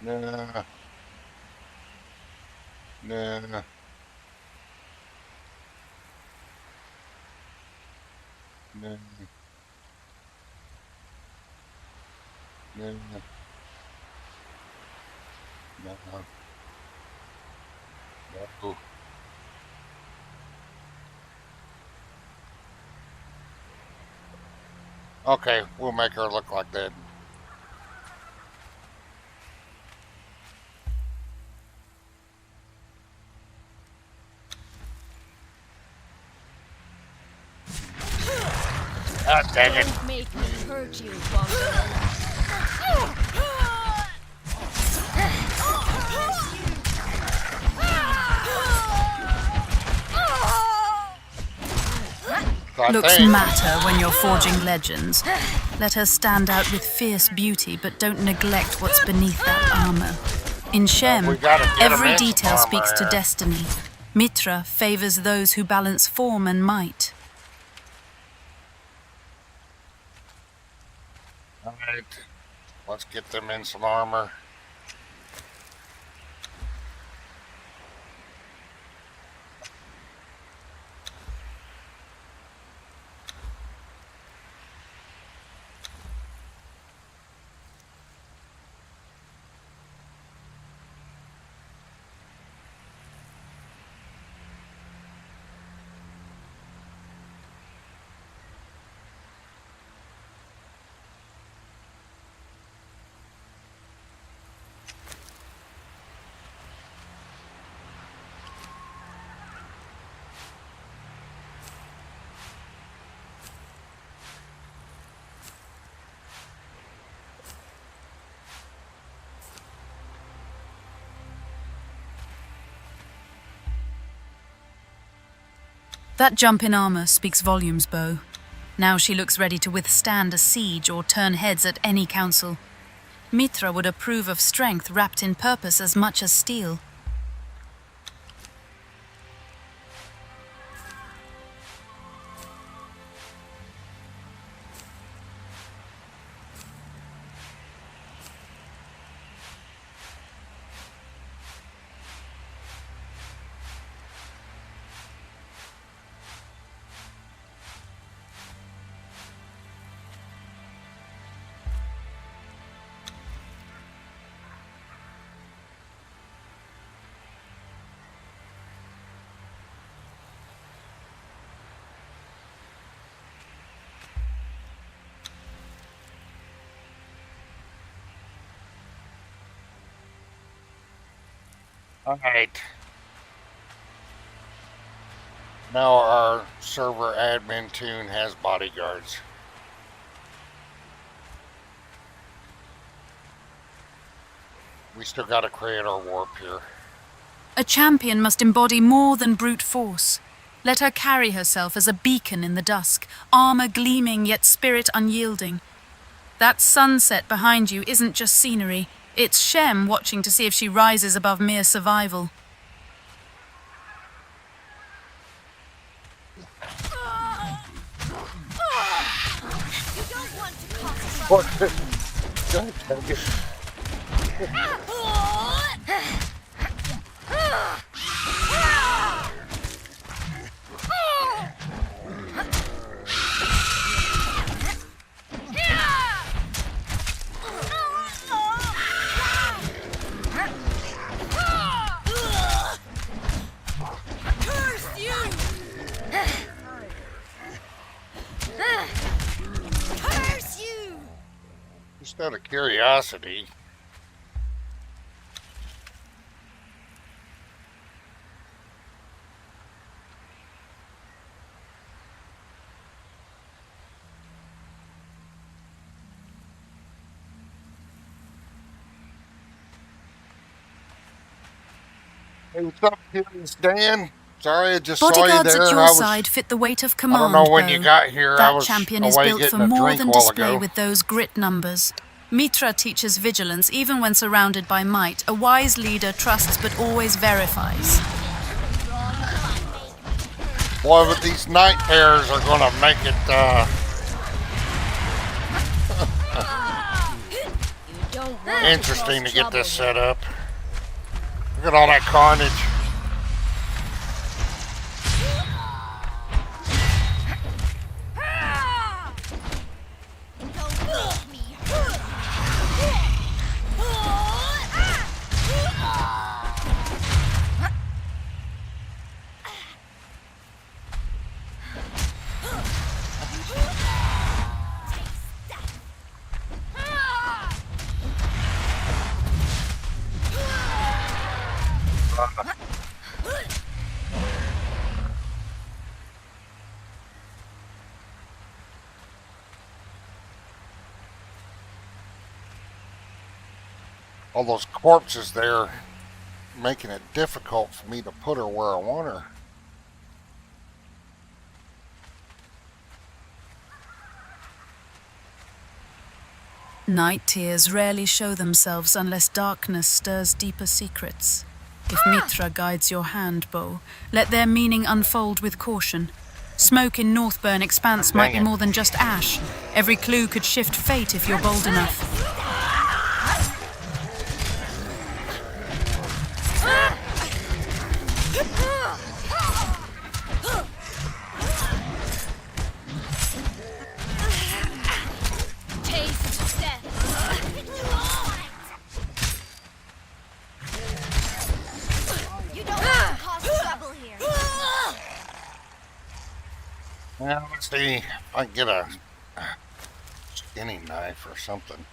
Nah. Nah. Nah. Nah. Nah. No. Okay, we'll make her look like that. God dang it.
Don't make me hurt you, wanderer.
Looks matter when you're forging legends. Let her stand out with fierce beauty, but don't neglect what's beneath that armor. In Shem,
We gotta get 'em
every
in some
detail
armor
speaks to
here.
destiny. Mitra favors those who balance form and might.
Alright, let's get them in some armor.
That jump in armor speaks volumes, Bo. Now she looks ready to withstand a siege or turn heads at any council. Mitra would approve of strength wrapped in purpose as much as steel.
Alright. Now our server admin tune has bodyguards. We still gotta create our warp here.
A champion must embody more than brute force. Let her carry herself as a beacon in the dusk, armor gleaming yet spirit unyielding. That sunset behind you isn't just scenery, it's Shem watching to see if she rises above mere survival.
You don't want to cause
What?
trouble.
Don't take it.
Curse you! Curse you!
Just out of curiosity. Hey, what's up, Curious Dan? Sorry, I just saw you
Bodyguards
there.
at your
I was,
side fit the weight of
I
command,
don't know when
Bo.
you got here. I
That
was
champion is
away
built for
getting a
more
drink
than
a while
display
ago.
with those grit numbers. Mitra teaches vigilance even when surrounded by might. A wise leader trusts but always verifies.
Boy, but these night terrors are gonna make it,
You don't want
interesting to
cause
get this
trouble.
set up. Look at all that carnage.
Don't make me.
All those corpses there, making it difficult for me to put her where I want her.
Night tears rarely show themselves unless darkness stirs deeper secrets. If Mitra guides your hand, Bo, let their meaning unfold with caution. Smoke in Northburn Expanse might be
Dang it.
more than just ash. Every clue could shift fate if you're bold enough.
Taste death. You don't want to cause trouble here.
Now, let's see if I can get a skinning knife or something.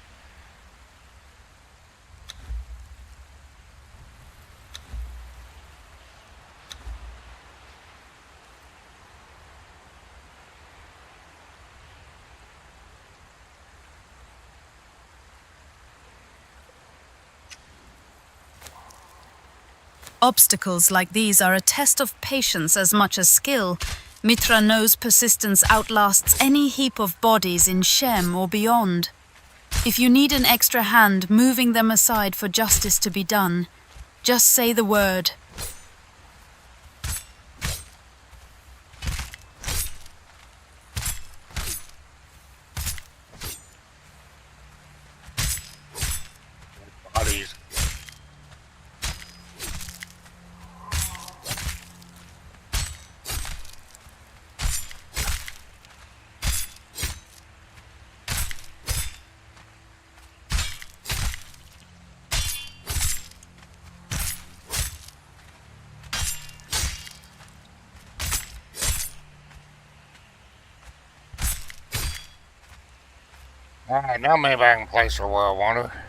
Obstacles like these are a test of patience as much as skill. Mitra knows persistence outlasts any heap of bodies in Shem or beyond. If you need an extra hand moving them aside for justice to be done, just say the word.
Bodies. Alright, now maybe I can place her where I want her.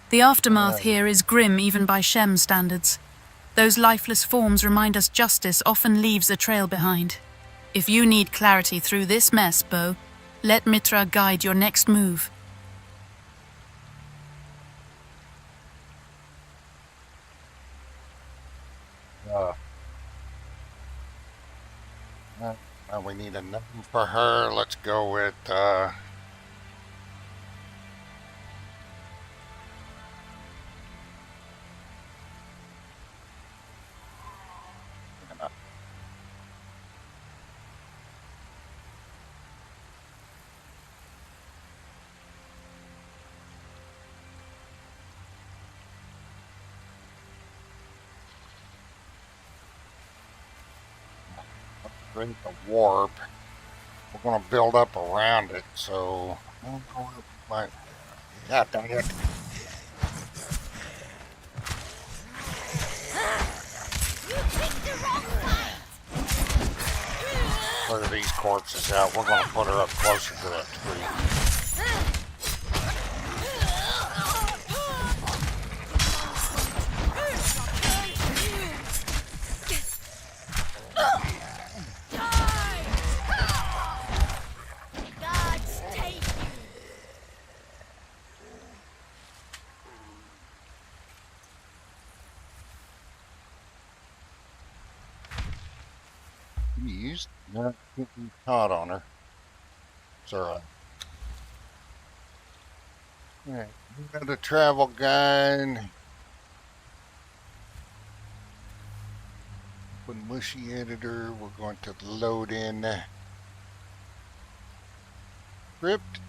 The aftermath here is grim even by Shem standards. Those lifeless forms remind us justice often leaves a trail behind. If you need clarity through this mess, Bo, let Mitra guide your next move.
Now we need a name for her. Let's go with, drink the warp. We're going to build up around it, so I'm going to my. God dang it. Clear these corpses out. We're going to put her up closer to that tree. Used, not getting caught on her. It's alright. Alright, we got a travel guide. Open Mushi editor. We're going to load in script.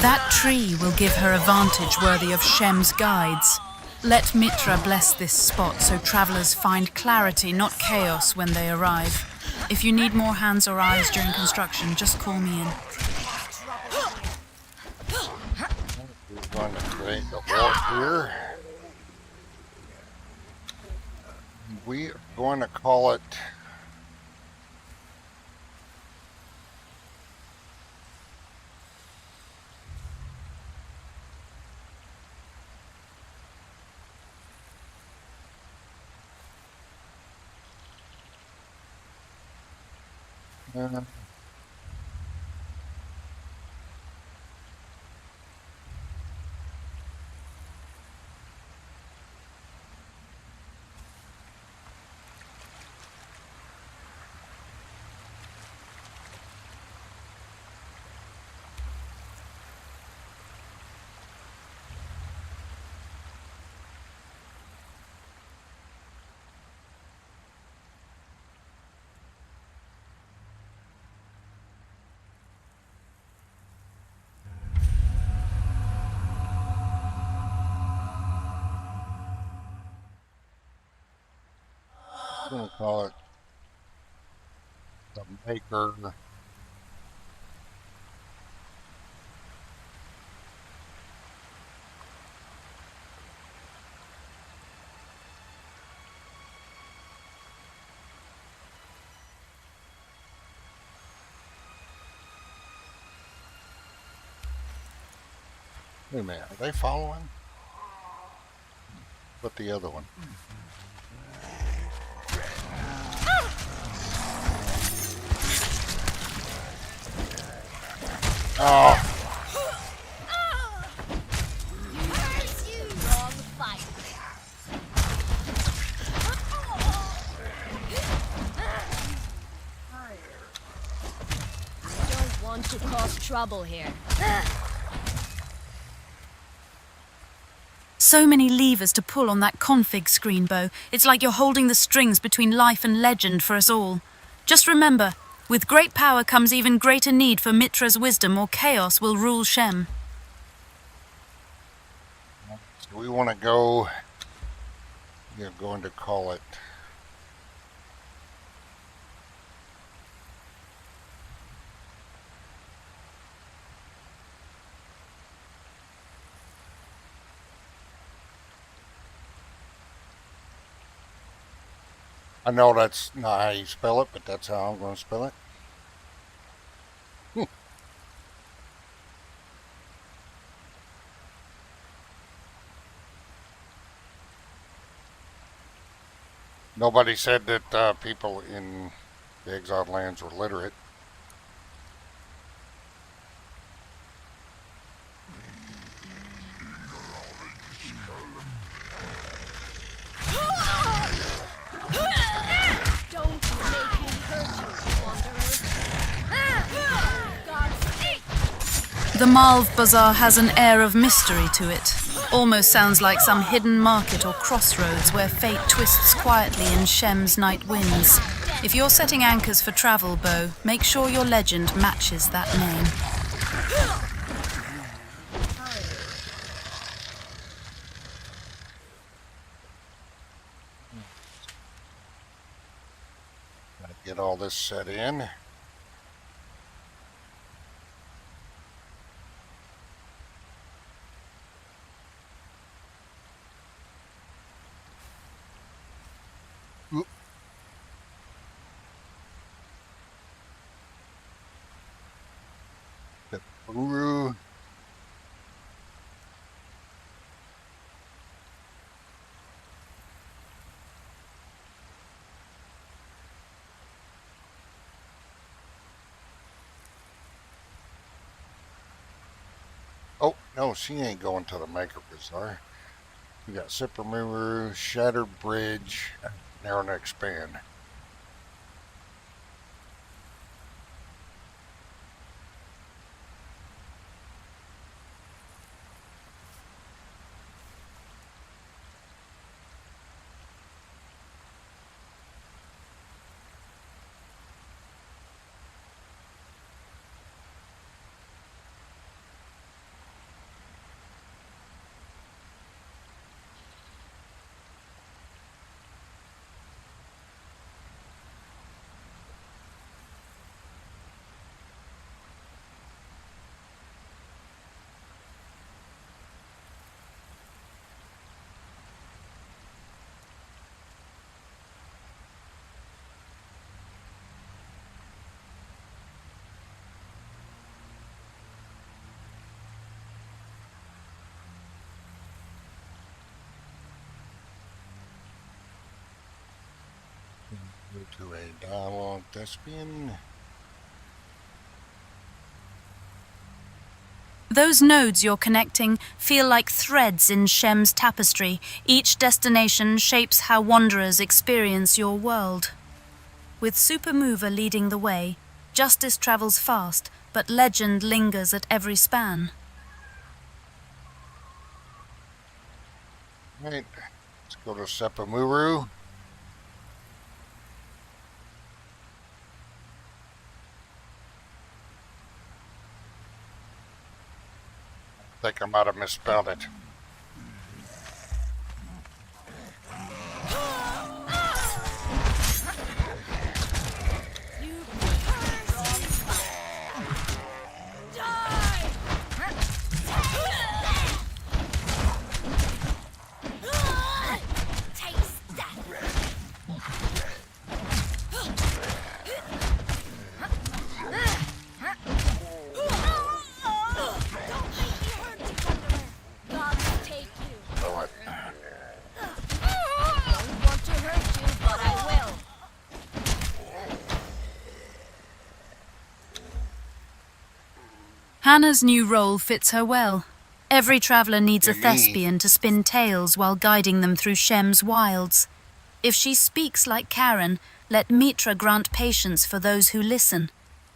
That tree will give her a vantage worthy of Shem's guides. Let Mitra bless this spot so travelers find clarity, not chaos, when they arrive. If you need more hands or eyes during construction, just call me in.
We're going to create a warp here. We are going to call it I'm going to call it the Maker Wait a minute, are they following? But the other one. Oh,
Wrong fight. Don't want to cause trouble here.
So many levers to pull on that config screen, Bo. It's like you're holding the strings between life and legend for us all. Just remember, with great power comes even greater need for Mitra's wisdom, or chaos will rule Shem.
so we want to go. You're going to call it. I know that's not how you spell it, but that's how I'm going to spell it. Nobody said that people in the exiled lands were literate.
Don't make me hurt you, wanderer. Godspeed.
The Malv Bazaar has an air of mystery to it. Almost sounds like some hidden market or crossroads where fate twists quietly in Shem's night winds. If you're setting anchors for travel, Bo, make sure your legend matches that name.
Gotta get all this set in. Oop. The Uru. Oh, no, she ain't going to the Maker Bazaar. We got Sippermuru, Shattered Bridge, Narrow Neck Span. Go to a dialogue thespian.
Those nodes you're connecting feel like threads in Shem's tapestry. Each destination shapes how wanderers experience your world. With Supermover leading the way, justice travels fast, but legend lingers at every span.
Right, let's go to Sepamuru. I think I might have misspelled it.
Hannah's new role fits her well. Every traveller needs a
Me.
thespian to spin tales while guiding them through Shem's wilds. If she speaks like Karen, let Mitra grant patience for those who listen.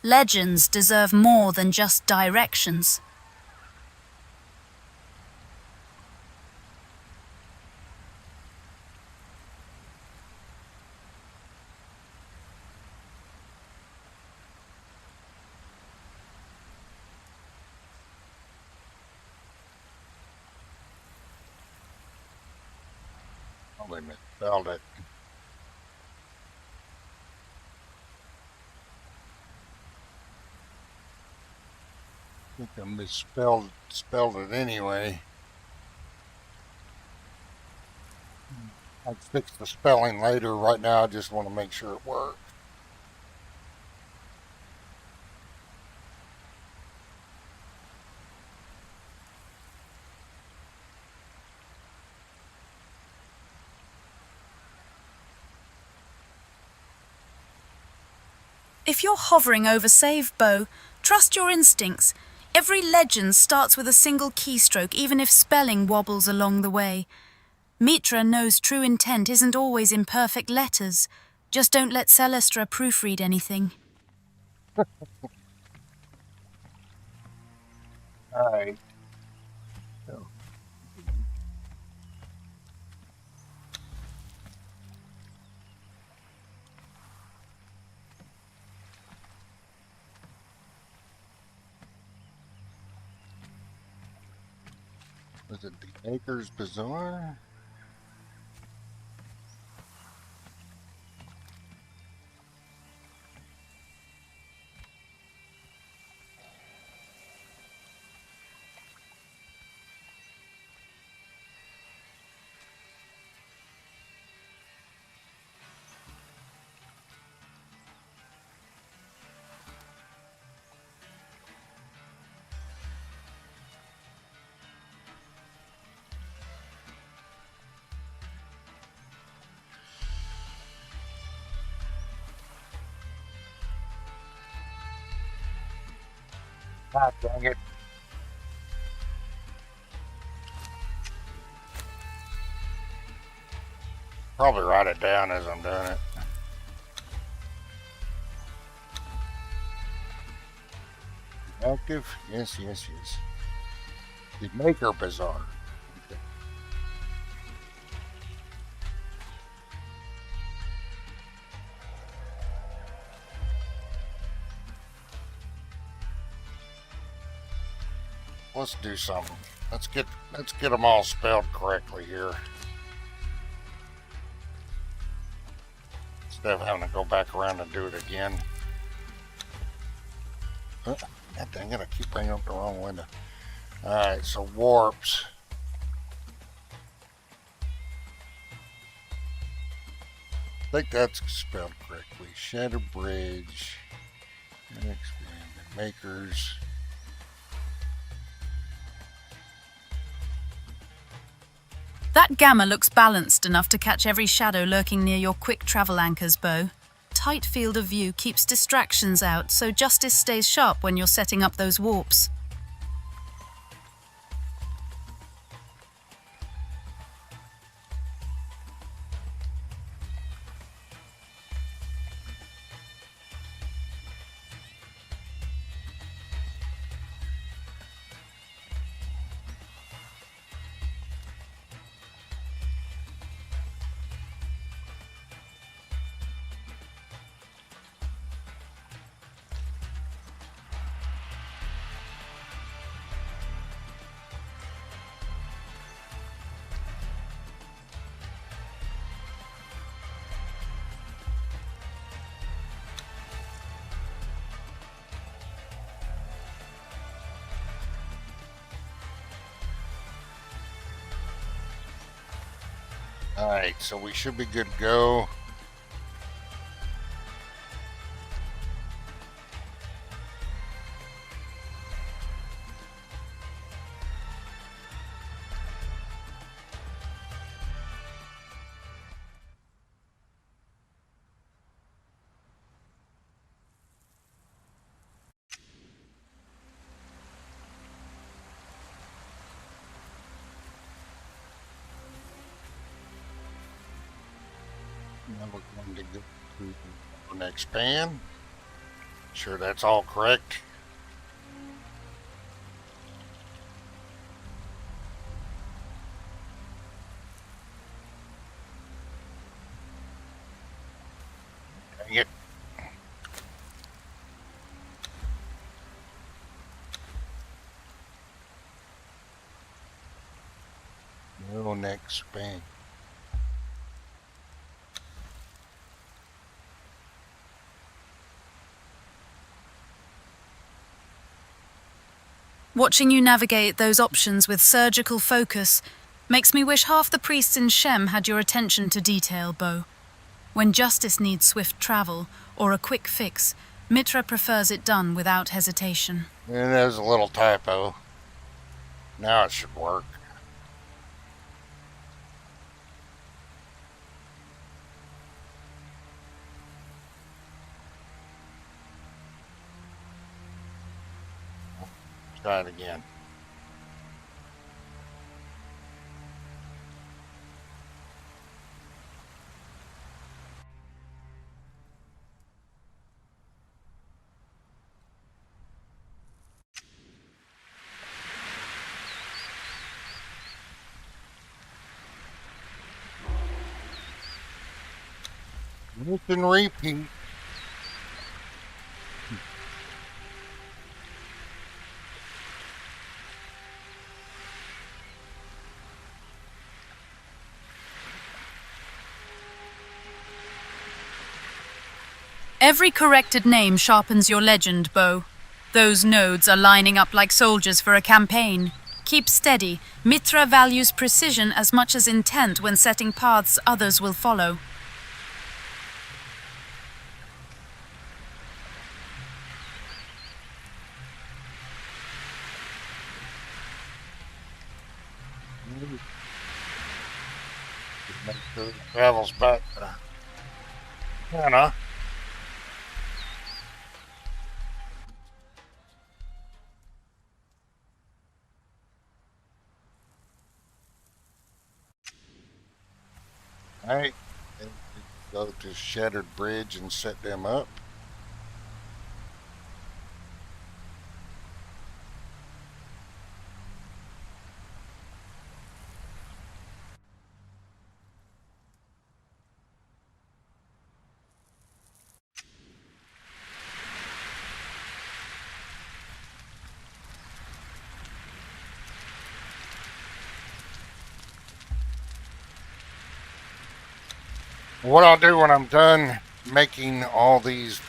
Legends deserve more than just directions.
Probably misspelled it. I think I spelled it anyway. I'll fix the spelling later. Right now, I just want to make sure it works.
If you're hovering over save, Bo, trust your instincts. Every legend starts with a single keystroke, even if spelling wobbles along the way. Mitra knows true intent isn't always in perfect letters. Just don't let Celestra proofread anything.
All right. So, was it the Maker's Bazaar? God dang it. Probably write it down as I'm doing it. Active? Yes, yes, yes. The Maker Bazaar. Okay. Let's do something. Let's get them all spelled correctly here. Instead of having to go back around and do it again. God dang it, I keep bringing up the wrong window. Alright, so warps. I think that's spelled correctly. Shadow Bridge. Makers.
That gamma looks balanced enough to catch every shadow lurking near your quick travel anchors, Bo. Tight field of view keeps distractions out, so justice stays sharp when you're setting up those warps.
Alright, so we should be good to go. we're going to go to the next pan. Sure that's all correct. Dang it. No next pan.
Watching you navigate those options with surgical focus makes me wish half the priests in Shem had your attention to detail, Bo. When justice needs swift travel or a quick fix, Mitra prefers it done without hesitation.
And there's a little typo. Now it should work. Try it again. Rinse and repeat.
Every corrected name sharpens your legend, Bo. Those nodes are lining up like soldiers for a campaign. Keep steady. Mitra values precision as much as intent when setting paths others will follow.
Make sure it travels back to Hannah. Alright, go to Shattered Bridge and set them up. What I'll do when I'm done making all these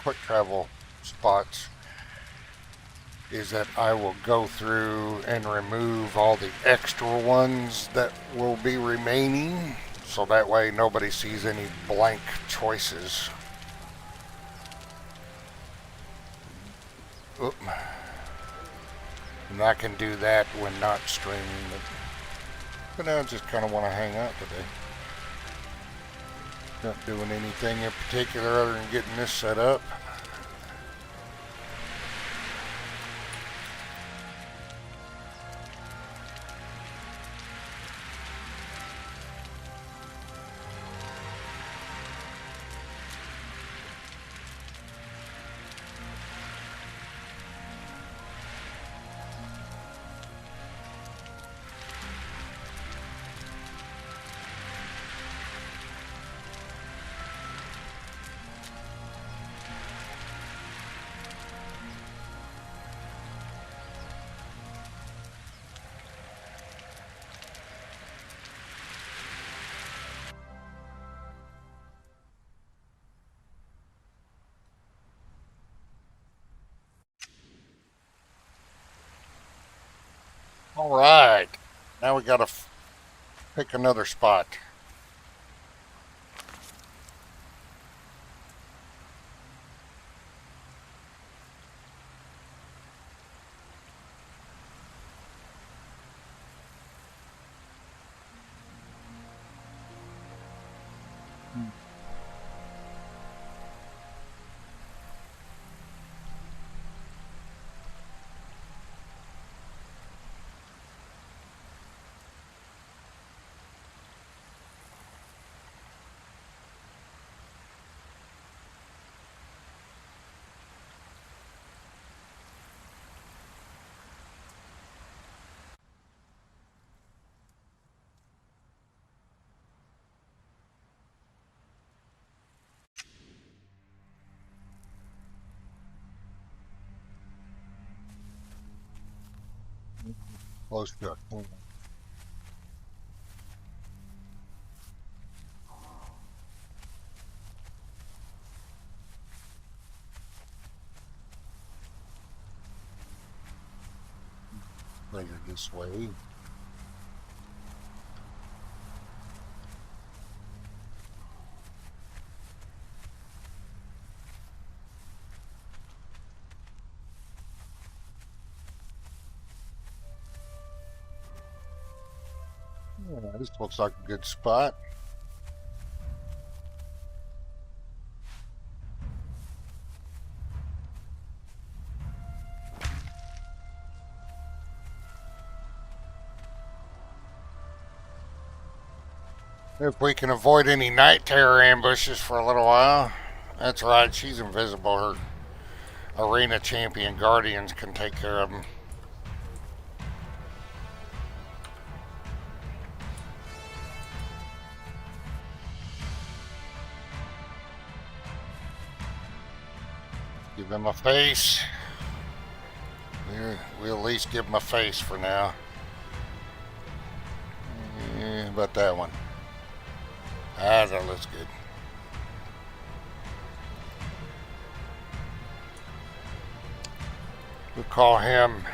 quick travel spots is that I will go through and remove all the extra ones that will be remaining, so that way nobody sees any blank choices. Oop. And I can do that when not streaming, but I just kind of want to hang out today. Not doing anything in particular other than getting this set up. All right, now we gotta pick another spot. Close to it. Bring her this way. Yeah, this looks like a good spot. If we can avoid any night terror ambushes for a little while. That's right, she's invisible. Her arena champion guardians can take care of them. Give him a face. We'll at least give him a face for now. Yeah, about that one. Ah, that looks good. We'll call him.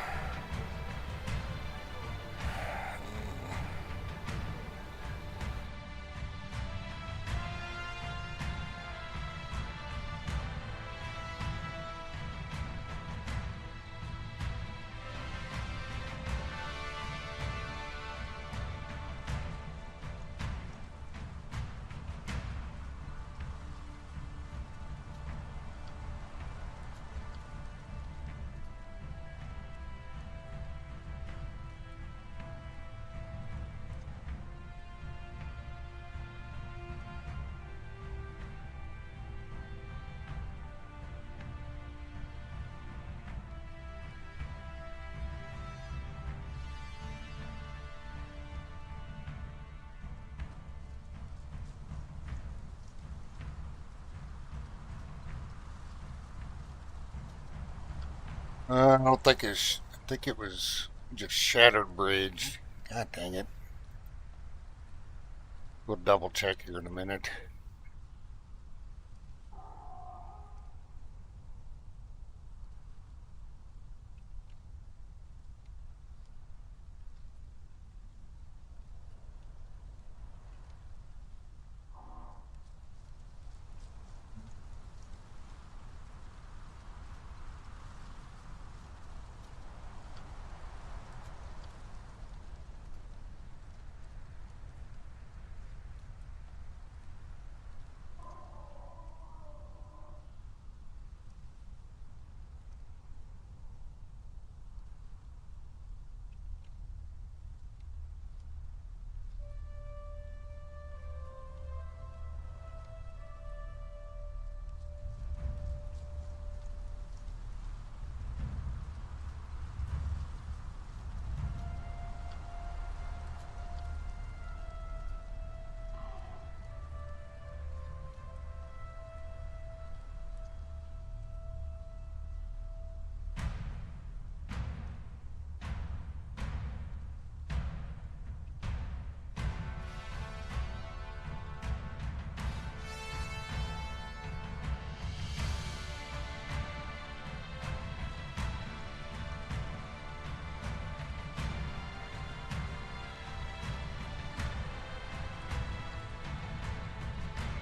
I don't think it's. I think it was just Shattered Bridge. God dang it. We'll double check here in a minute.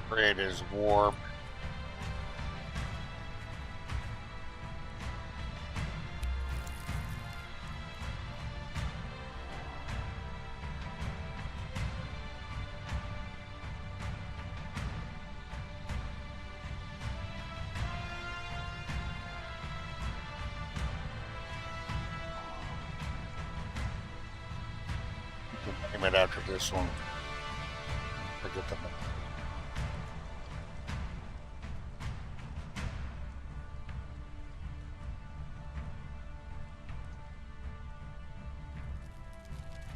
Create his warp. Name it after this one. Forget the name.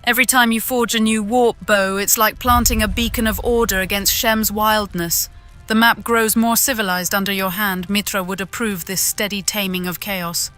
Every time you forge a new warp bow, it's like planting a beacon of order against Shem's wildness. The map grows more civilized under your hand. Mitra would approve this steady taming of chaos.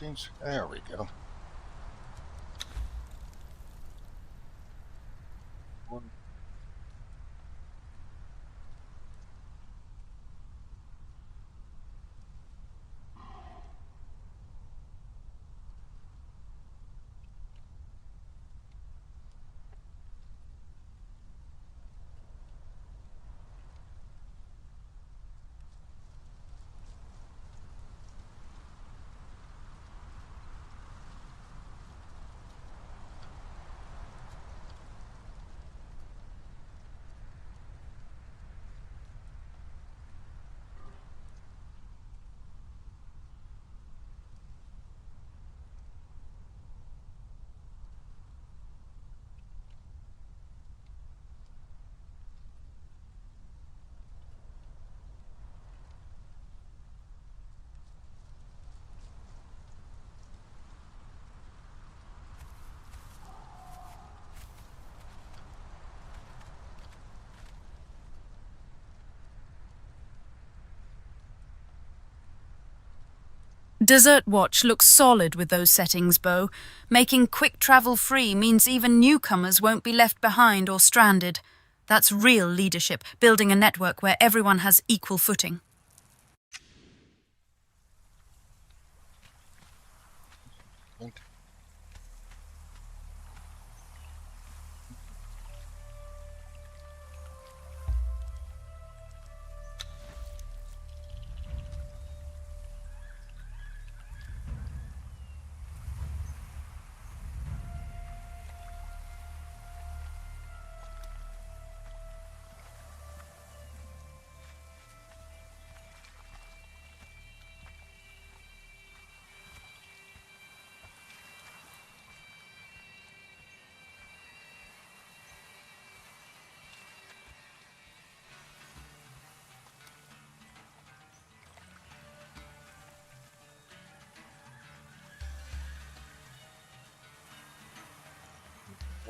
settings. There we go.
Desert Watch looks solid with those settings, Bo. Making quick travel free means even newcomers won't be left behind or stranded. That's real leadership, building a network where everyone has equal footing.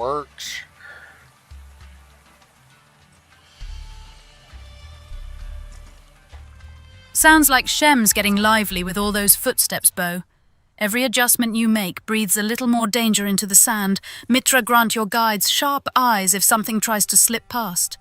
Works.
Sounds like Shem's getting lively with all those footsteps, Bo. Every adjustment you make breathes a little more danger into the sand. Mitra grant your guides sharp eyes if something tries to slip past.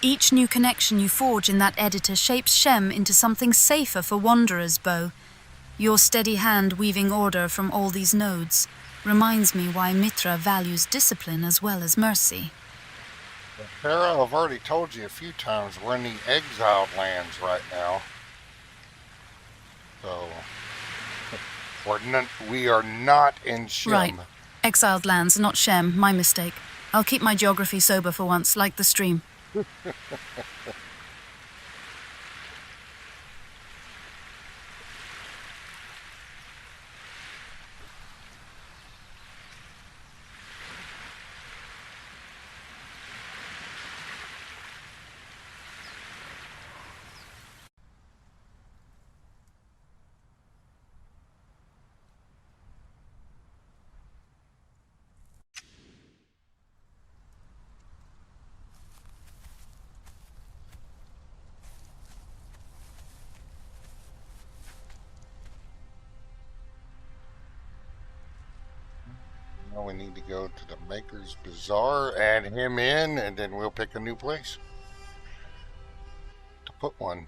Each new connection you forge in that editor shapes Shem into something safer for wanderers, Bo. Your steady hand weaving order from all these nodes reminds me why Mitra values discipline as well as mercy.
Tara, I've already told you a few times we're in the exiled lands right now. So we are not in
Right.
Shim.
Exiled lands, not Shem. My mistake. I'll keep my geography sober for once, like the stream.
Now we need to go to the Maker's Bazaar, add him in, and then we'll pick a new place to put one.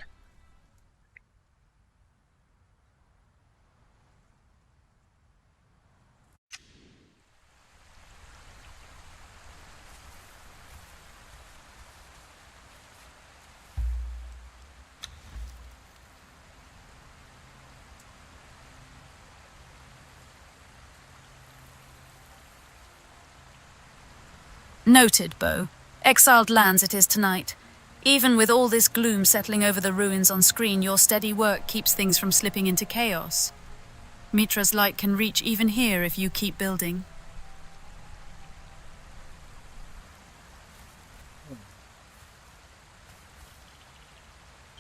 Noted, Bo. Exiled lands it is tonight. Even with all this gloom settling over the ruins on screen, your steady work keeps things from slipping into chaos. Mitra's light can reach even here if you keep building.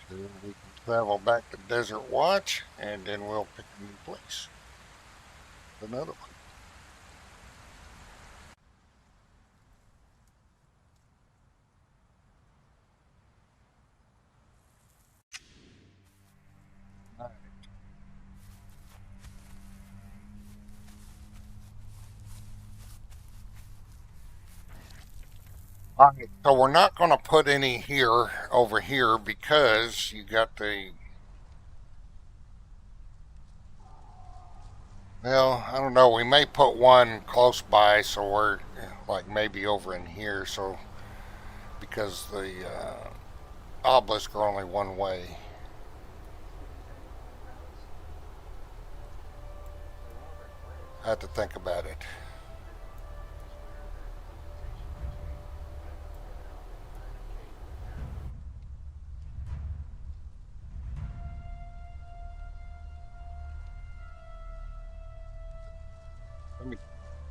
So we can travel back to Desert Watch, and then we'll pick a new place. Another one. All right, so we're not going to put any here over here because you got the. Well, I don't know. We may put one close by, so we're like maybe over in here. So because the obelisk are only one way. I have to think about it.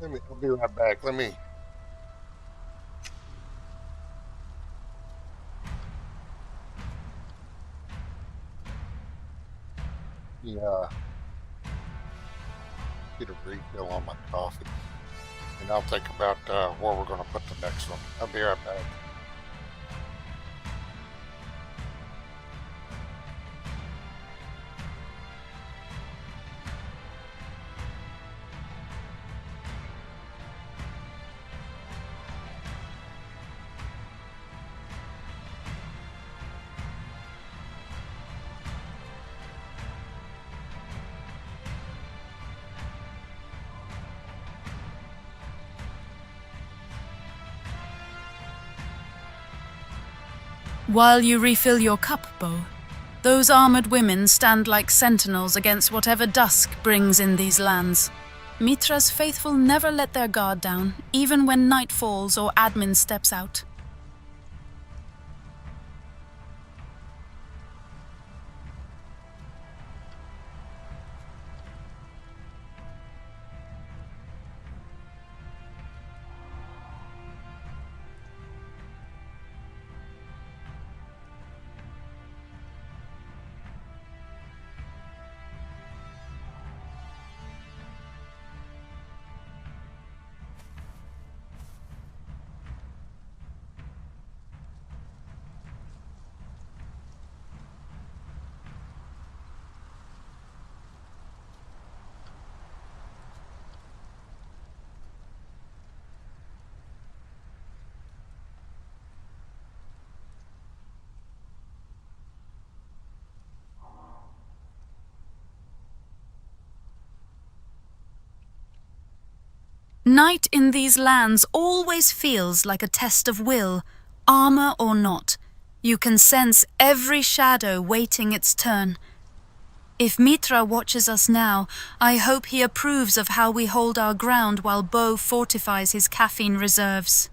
Let me, I'll be right back. Yeah, get a refill on my coffee, and I'll think about where we're going to put the next one. I'll be right back.
While you refill your cup, Bo, those armored women stand like sentinels against whatever dusk brings in these lands. Mitra's faithful never let their guard down, even when night falls or admin steps out. Night in these lands always feels like a test of will, armor or not, you can sense every shadow waiting its turn. If Mitra watches us now, I hope he approves of how we hold our ground while Bo fortifies his caffeine reserves.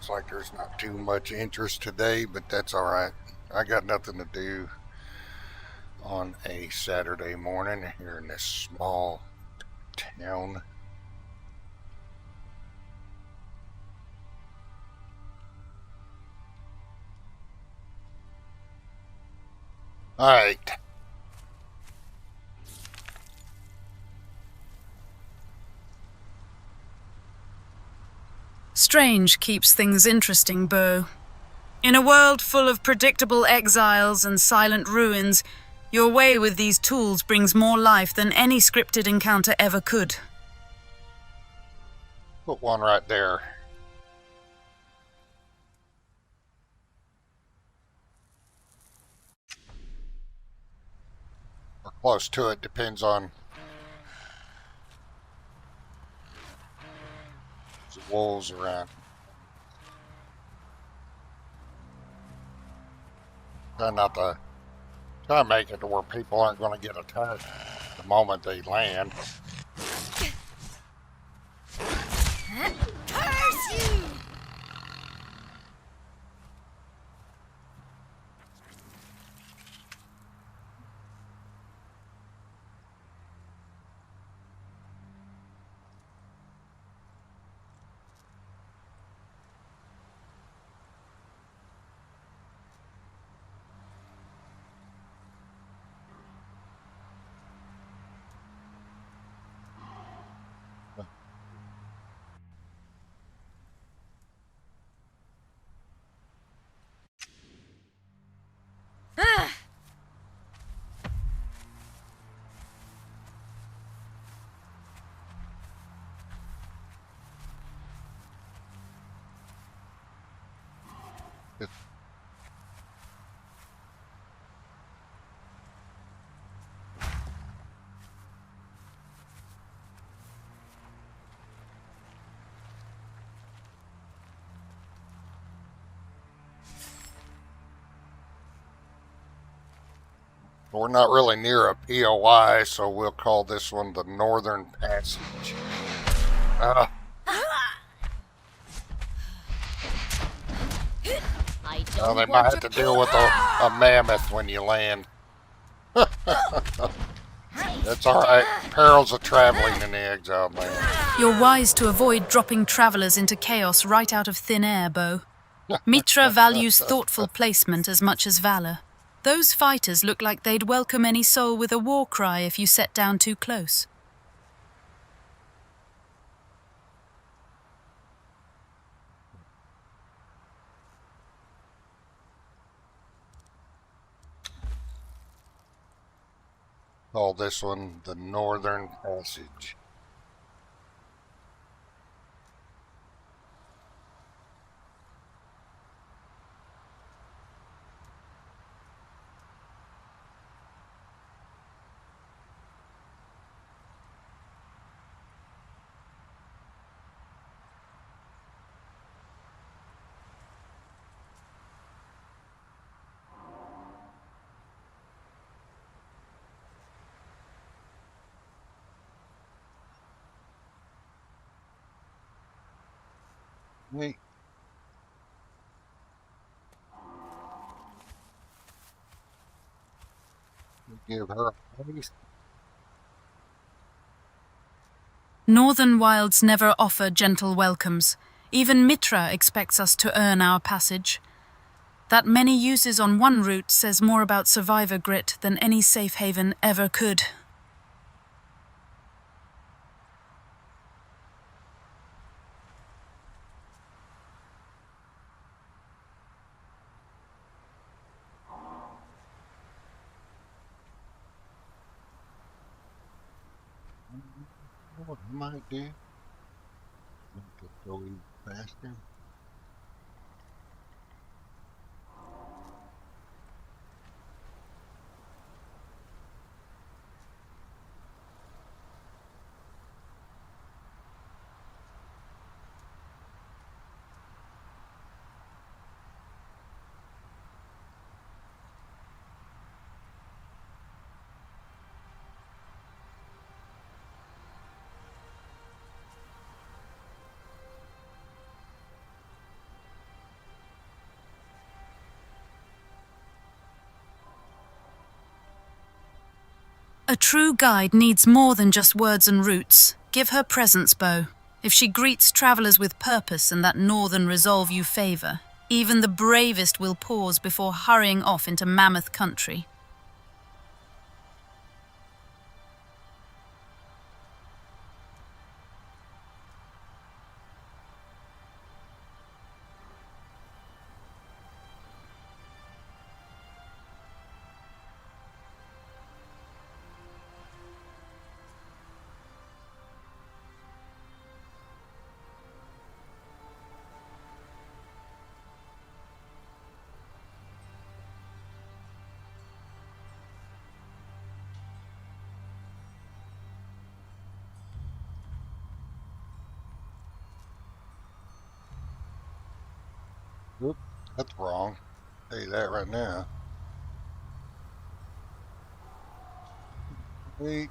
Looks like there's not too much interest today, but that's alright. I got nothing to do on a Saturday morning here in this small town. Alright.
Strange keeps things interesting, Bo. In a world full of predictable exiles and silent ruins, your way with these tools brings more life than any scripted encounter ever could.
Put one right there. Or close to it, depends on the wolves around. Try to make it to where people aren't going to get attacked the moment they land.
Curse you!
We're not really near a POI, so we'll call this one the Northern Passage.
I don't
They
want
might have to deal with a mammoth when you land. That's alright. Perils of traveling in the exiled land.
You're wise to avoid dropping travelers into chaos right out of thin air, Bo. Mitra values thoughtful placement as much as valor. Those fighters look like they'd welcome any soul with a war cry if you set down too close.
Call this one the Northern Passage. Wait. Give her a place.
Northern wilds never offer gentle welcomes. Even Mitra expects us to earn our passage. That many uses on one route says more about survivor grit than any safe haven ever could.
What I might do? Make it go even faster.
A true guide needs more than just words and routes. Give her presence, Bo. If she greets travelers with purpose and that northern resolve you favor, even the bravest will pause before hurrying off into mammoth country.
Oop, that's wrong. Tell you that right now. Wait.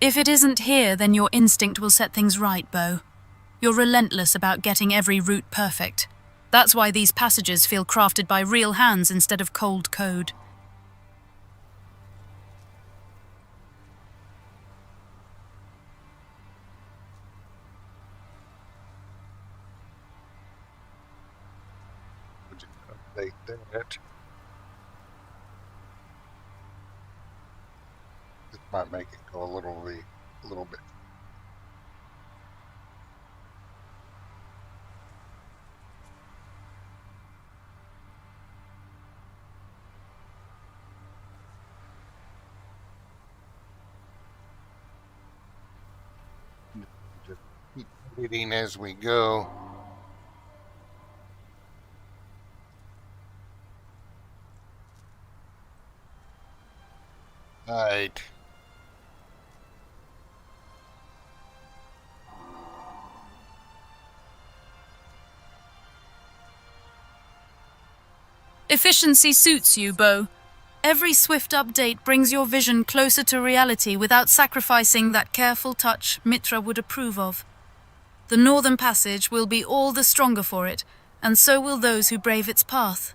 If it isn't here, then your instinct will set things right, Bo. You're relentless about getting every route perfect. That's why these passages feel crafted by real hands instead of cold code.
Would you update that? This might make it go a little bit. Just keep editing as we go. Alright.
Efficiency suits you, Bo. Every swift update brings your vision closer to reality without sacrificing that careful touch Mitra would approve of. The Northern Passage will be all the stronger for it, and so will those who brave its path.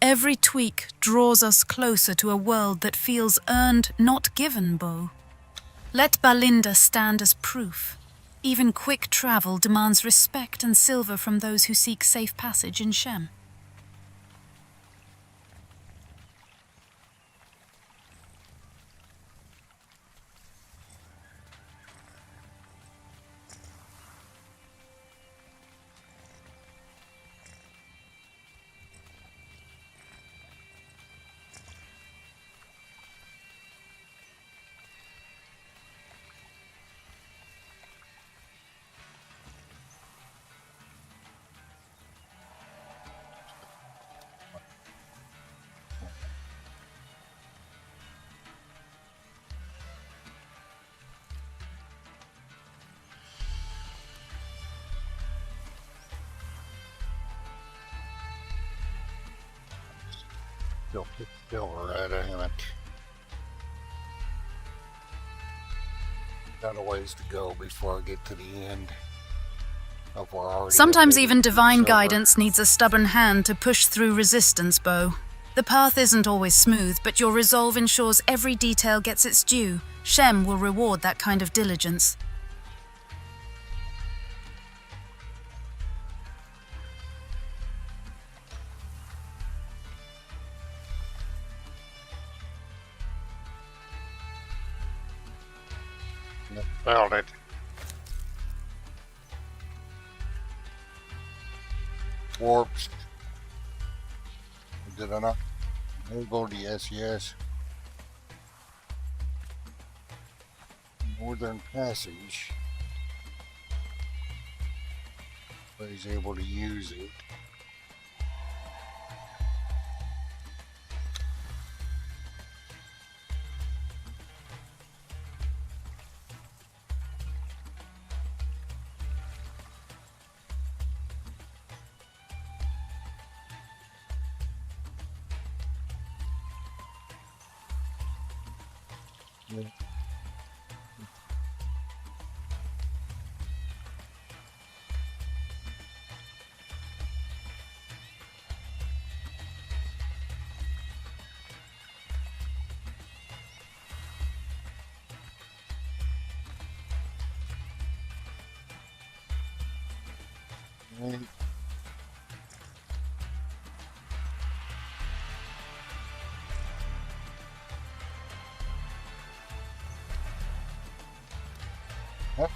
Every tweak draws us closer to a world that feels earned, not given, Bo. Let Balinda stand as proof. Even quick travel demands respect and silver from those who seek safe passage in Shem.
Still right, I haven't. Got a ways to go before I get to the end of where I already.
Sometimes even divine
silver.
guidance needs a stubborn hand to push through resistance, Bo. The path isn't always smooth, but your resolve ensures every detail gets its due. Shem will reward that kind of diligence.
Found it. Warps. Did I not? Enable the yes. Northern Passage. But he's able to use it. Huh?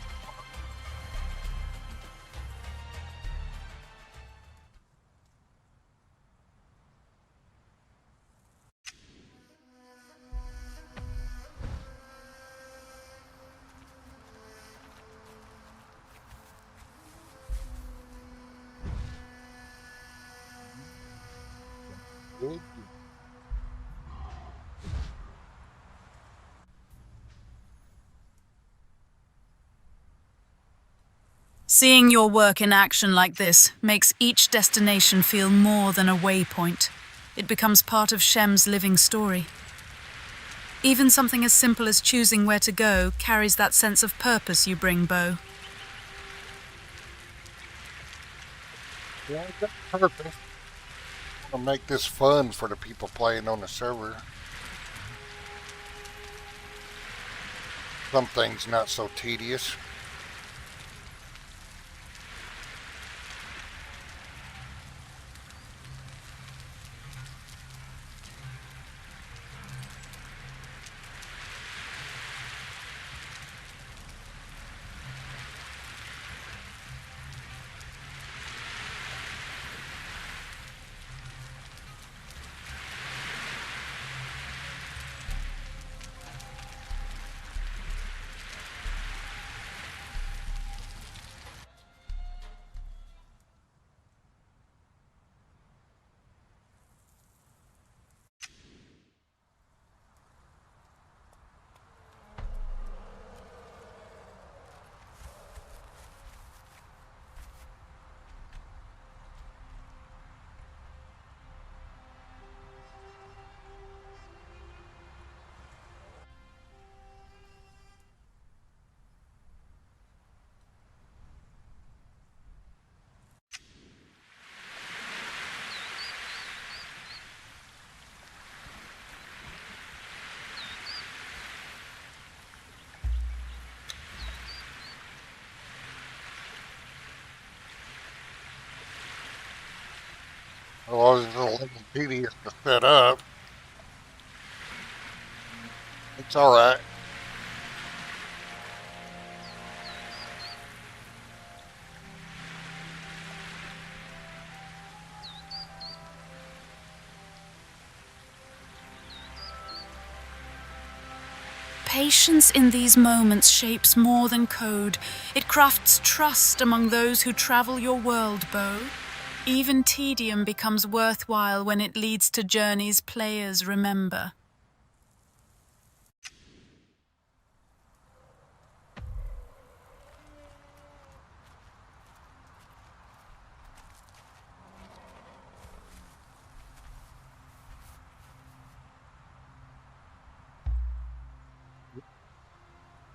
Good.
Seeing your work in action like this makes each destination feel more than a waypoint. It becomes part of Shem's living story. Even something as simple as choosing where to go carries that sense of purpose you bring, Bo.
Yeah, I got purpose. To make this fun for the people playing on the server. Some things not so tedious. Well, it's a little tedious to set up. It's all right.
Patience in these moments shapes more than code. It crafts trust among those who travel your world, Bo. Even tedium becomes worthwhile when it leads to journeys players remember.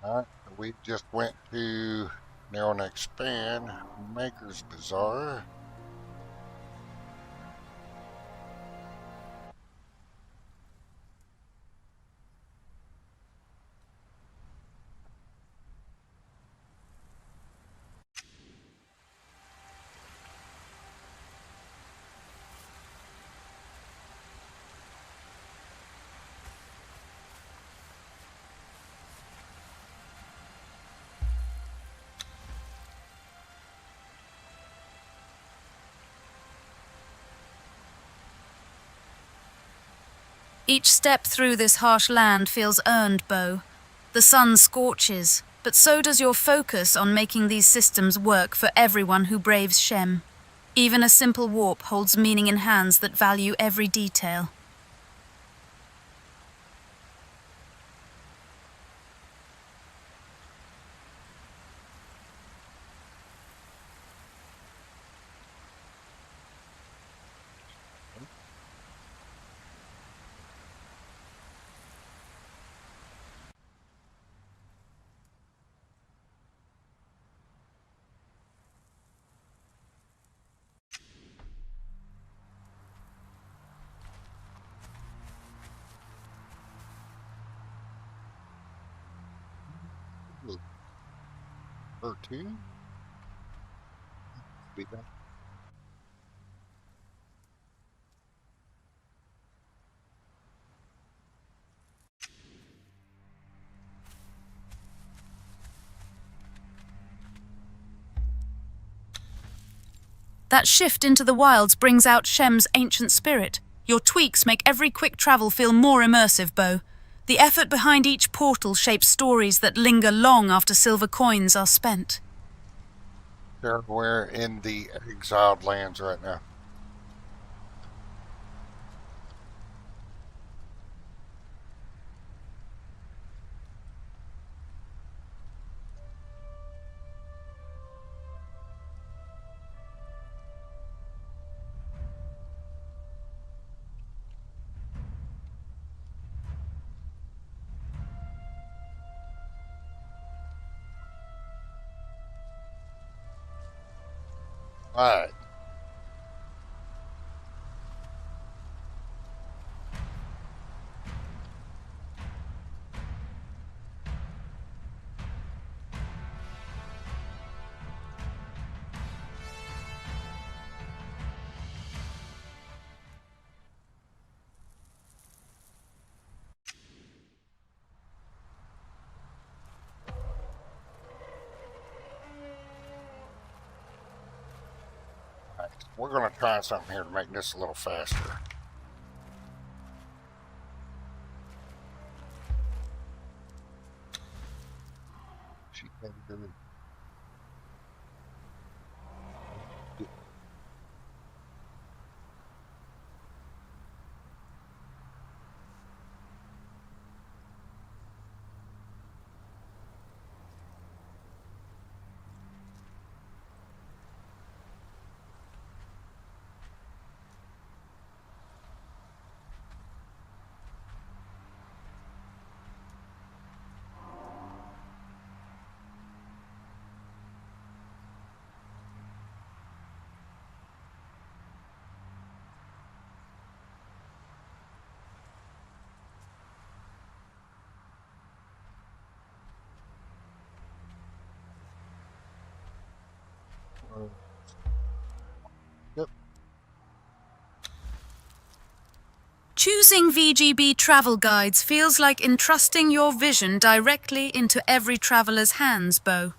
All right, we just went to Narrow and Expand, Maker's Bazaar.
Each step through this harsh land feels earned, Bo. The sun scorches, but so does your focus on making these systems work for everyone who braves Shem. Even a simple warp holds meaning in hands that value every detail.
Or two. Be back.
That shift into the wilds brings out Shem's ancient spirit. Your tweaks make every quick travel feel more immersive, Bo. The effort behind each portal shapes stories that linger long after silver coins are spent.
We're in the exiled lands right now. All right. We're going to try something here to make this a little faster. She can do it. Yep.
Choosing VGB travel guides feels like entrusting your vision directly into every traveler's hands, Bo.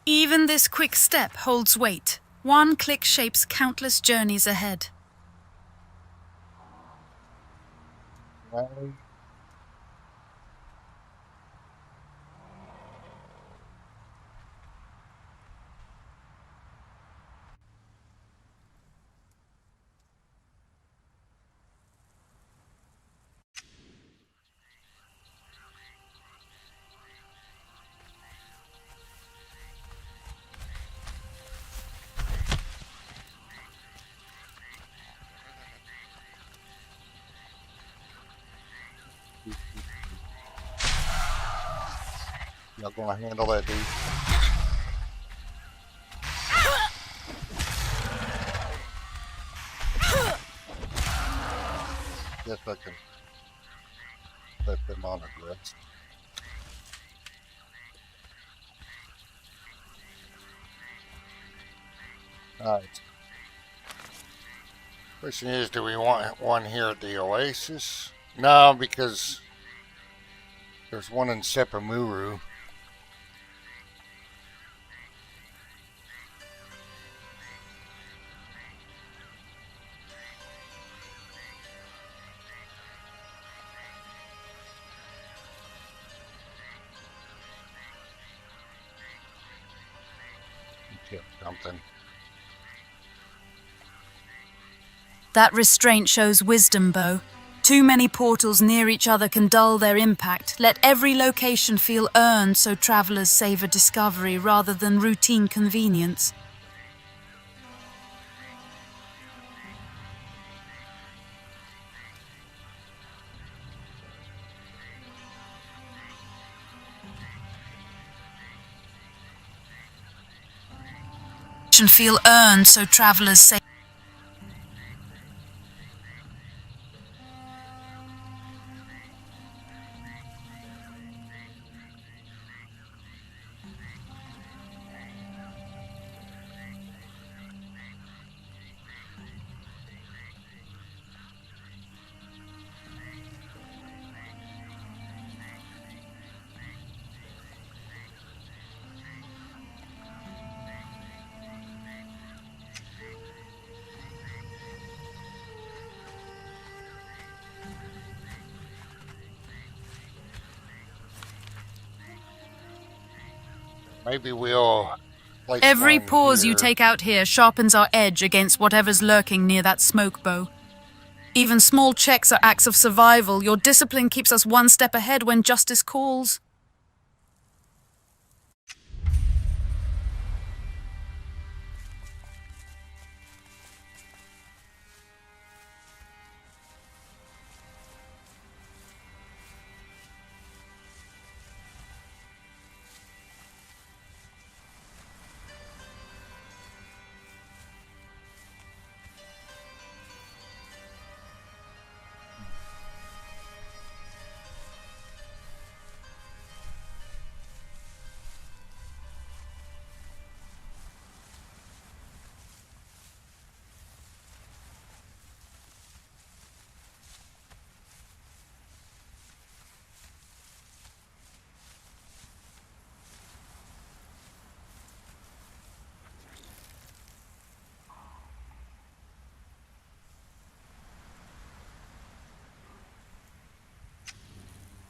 Even this quick step holds weight. One click shapes countless journeys ahead.
Right. Y'all gonna handle that, dude? Guess I can let them on the rest. Alright. Question is, do we want one here at the Oasis? No, because there's one in Sepamuru. Something.
That restraint shows wisdom, Bo. Too many portals near each other can dull their impact. Let every location feel earned so travelers savor discovery rather than routine convenience. Feel earned so travelers say.
Maybe we'll place
Every
one
pause you
here.
take out here sharpens our edge against whatever's lurking near that smoke, Bo. Even small checks are acts of survival. Your discipline keeps us one step ahead when justice calls.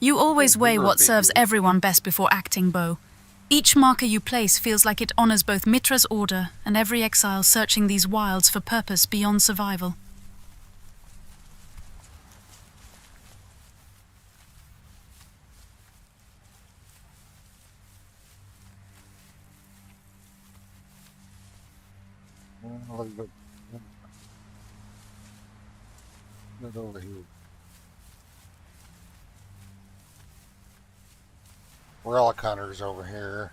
You always weigh
Here
what
be
serves
good.
everyone best before acting, Bo. Each marker you place feels like it honors both Mitra's order and every exile searching these wilds for purpose beyond survival.
Look over here. Relic hunters over here.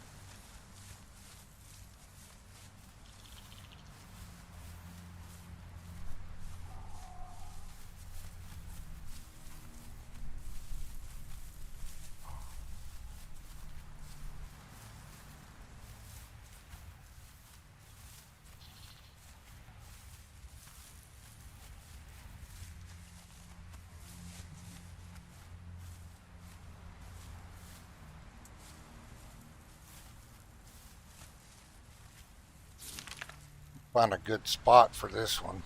Find a good spot for this one.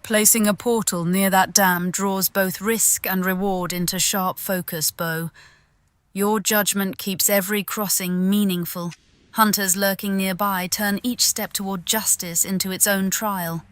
Placing a portal near that dam draws both risk and reward into sharp focus, Bo. Your judgment keeps every crossing meaningful. Hunters lurking nearby turn each step toward justice into its own trial.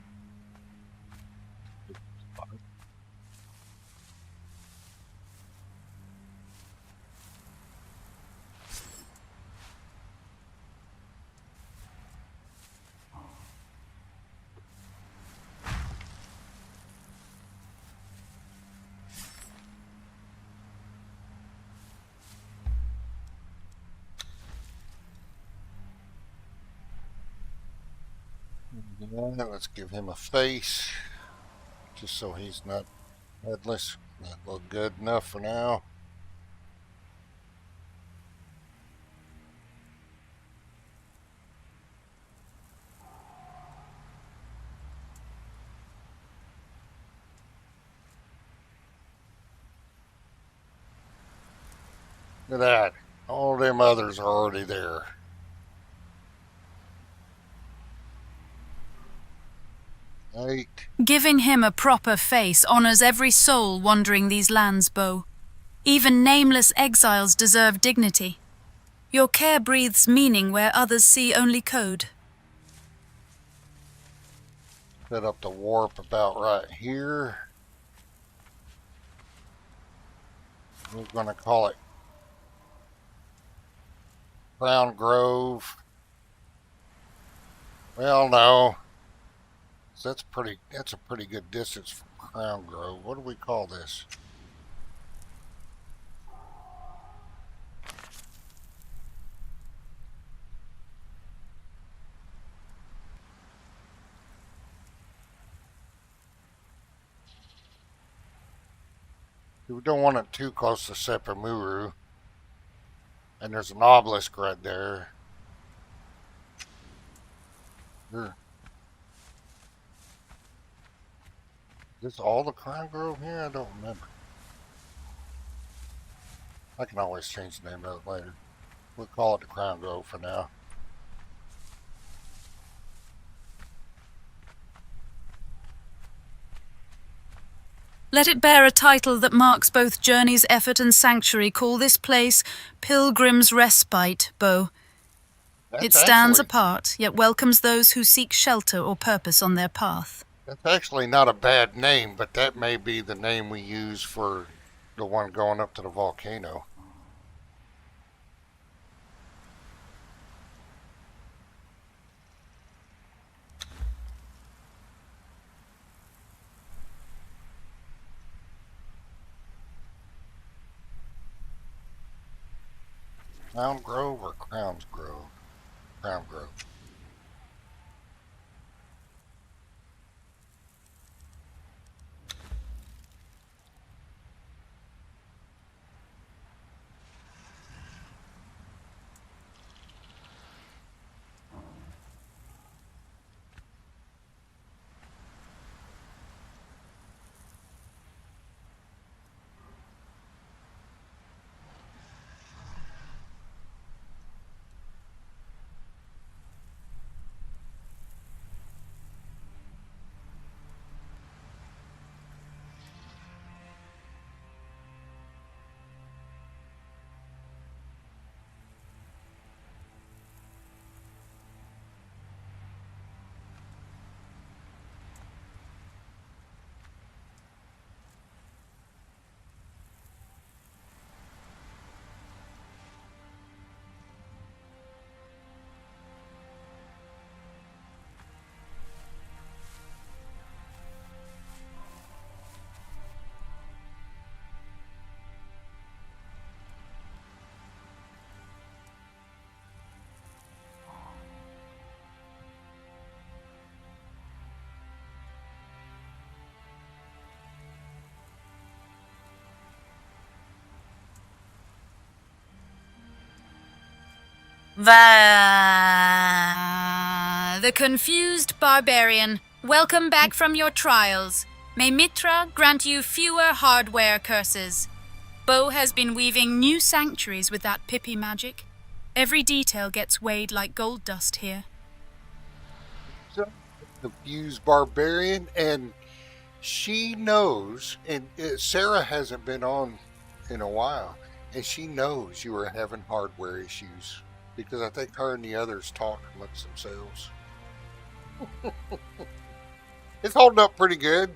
Yeah, let's give him a face, just so he's not headless. That look good enough for now. Look at that. All them others are already there. Eight.
Giving him a proper face honors every soul wandering these lands, Bo. Even nameless exiles deserve dignity. Your care breathes meaning where others see only code.
Set up the warp about right here. We're going to call it Crown Grove. Well, no. That's a pretty good distance from Crown Grove. What do we call this? We don't want it too close to Sepamuru. And there's an obelisk right there. Here. Is this all the Crown Grove here? I don't remember. I can always change the name of it later. We'll call it the Crown Grove for now.
Let it bear a title that marks both journey's effort and sanctuary. Call this place Pilgrim's Respite, Bo. It stands apart, yet welcomes those who seek shelter or purpose on their path.
That's actually not a bad name, but that may be the name we use for the one going up to the volcano. Crown Grove or Crowns Grove? Crown Grove.
The confused barbarian, welcome back from your trials. May Mitra grant you fewer hardware curses. Bo has been weaving new sanctuaries with that Pippi magic. Every detail gets weighed like gold dust here.
Confused barbarian, and she knows, and Sarah hasn't been on in a while, and she knows you are having hardware issues because I think her and the others talked amongst themselves. It's holding up pretty good.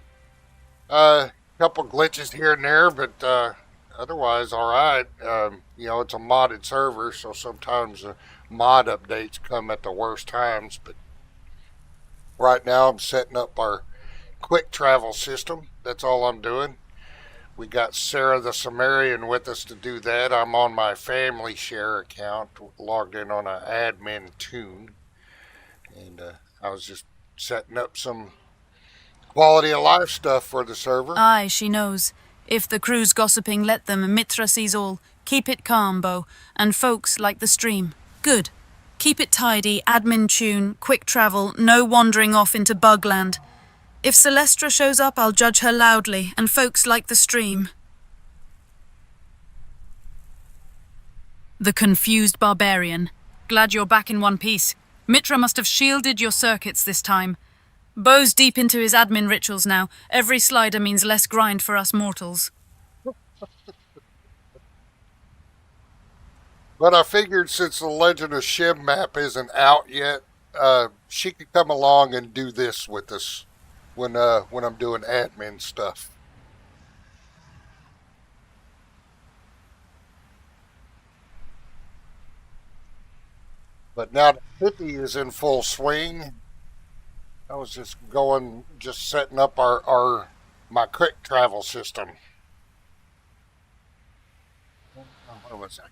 Couple glitches here and there, but otherwise all right. It's a modded server, so sometimes the mod updates come at the worst times. But right now, I'm setting up our quick travel system. That's all I'm doing. We got Sarah the Sumerian with us to do that. I'm on my family share account, logged in on an admin tune, and I was just setting up some quality of life stuff for the server.
Aye, she knows. If the crew's gossiping, let them. Mitra sees all. Keep it calm, Bo. And folks like the stream. Good. Keep it tidy, admin tune, quick travel, no wandering off into bugland. If Celestra shows up, I'll judge her loudly, and folks like the stream. The confused barbarian. Glad you're back in one piece. Mitra must have shielded your circuits this time. Bo's deep into his admin rituals now. Every slider means less grind for us mortals.
But I figured since the Legend of Shim map isn't out yet, she could come along and do this with us when I'm doing admin stuff. But now that Pippi is in full swing, I was just setting up my quick travel system. What was that?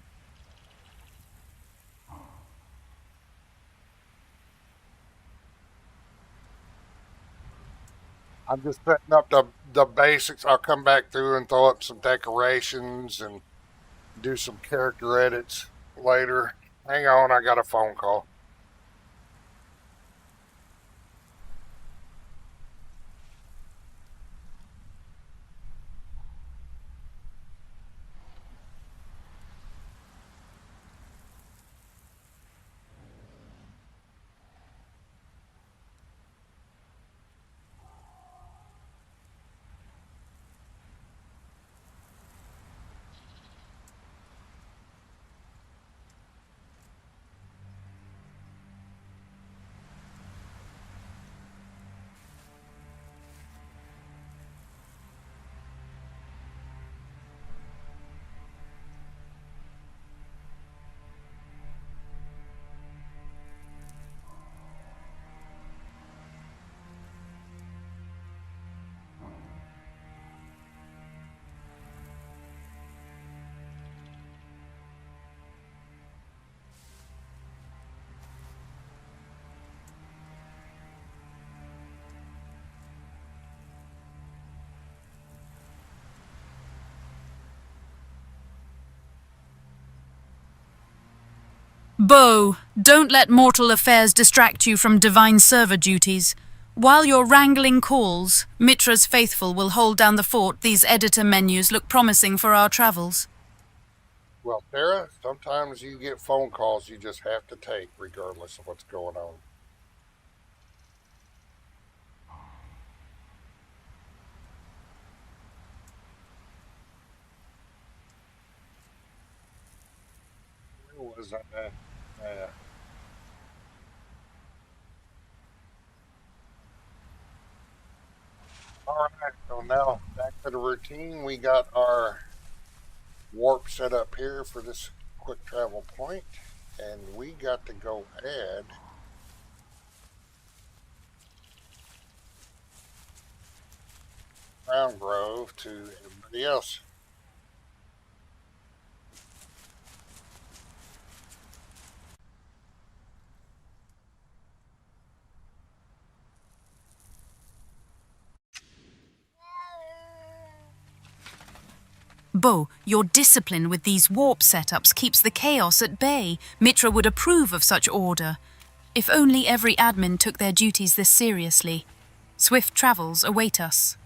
I'm just setting up the basics. I'll come back through and throw up some decorations and do some character edits later. Hang on, I got a phone call.
Bo, don't let mortal affairs distract you from divine server duties. While you're wrangling calls, Mitra's faithful will hold down the fort. These editor menus look promising for our travels.
Well, Sarah, sometimes you get phone calls you just have to take, regardless of what's going on. Where was I? All right, so now back to the routine. We got our warp set up here for this quick travel point, and we got to go add Crown Grove to everybody else.
Bo, your discipline with these warp setups keeps the chaos at bay. Mitra would approve of such order. If only every admin took their duties this seriously. Swift travels await us.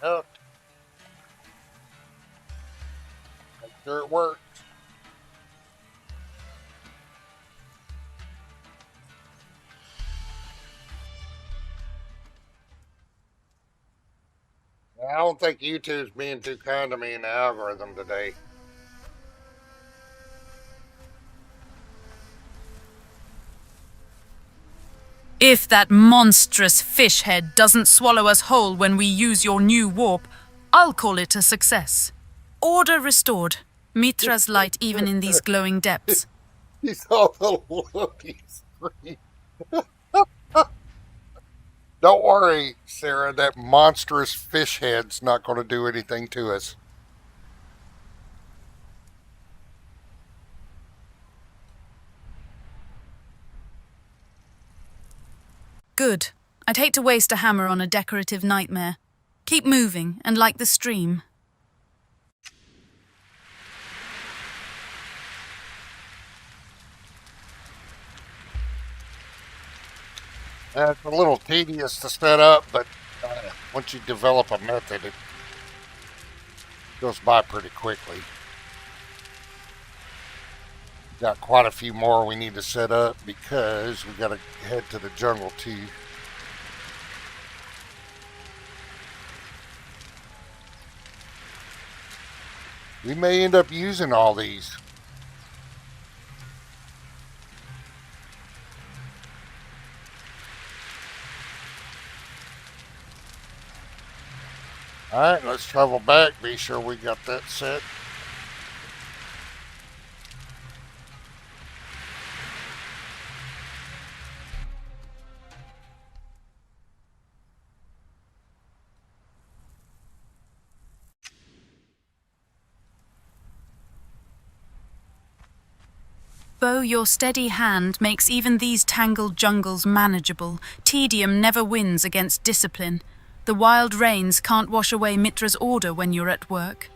Oh, make sure it works. I don't think YouTube's being too kind to me in the algorithm today.
If that monstrous fish head doesn't swallow us whole when we use your new warp, I'll call it a success. Order restored. Mitra's light even in these glowing depths.
You saw the look he screamed. Don't worry, Sarah, that monstrous fish head's not going to do anything to us.
Good. I'd hate to waste a hammer on a decorative nightmare. Keep moving, and like the stream.
It's a little tedious to set up, but once you develop a method, it goes by pretty quickly. Got quite a few more we need to set up because we got to head to the jungle too. We may end up using all these. Alright, let's travel back, be sure we got that set.
Bo, your steady hand makes even these tangled jungles manageable. Tedium never wins against discipline. The wild rains can't wash away Mitra's order when you're at work.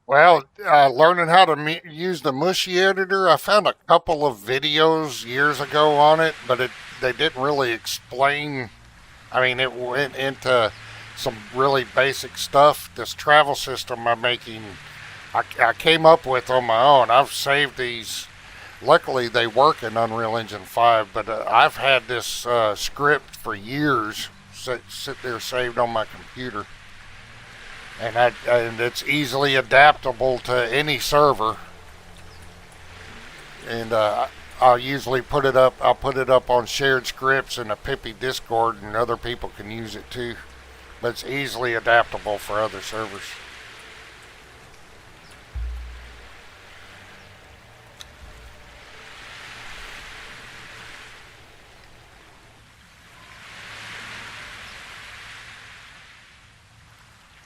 Well, learning how to use the Mushi editor, I found a couple of videos years ago on it, but they didn't really explain. I mean, it went into some really basic stuff. This travel system I'm making, I came up with on my own. I've saved these. Luckily, they work in Unreal Engine 5, but I've had this script for years sit there saved on my computer. And it's easily adaptable to any server. And I'll usually put it up. I'll put it up on shared scripts in a Pippi Discord, and other people can use it too. But it's easily adaptable for other servers.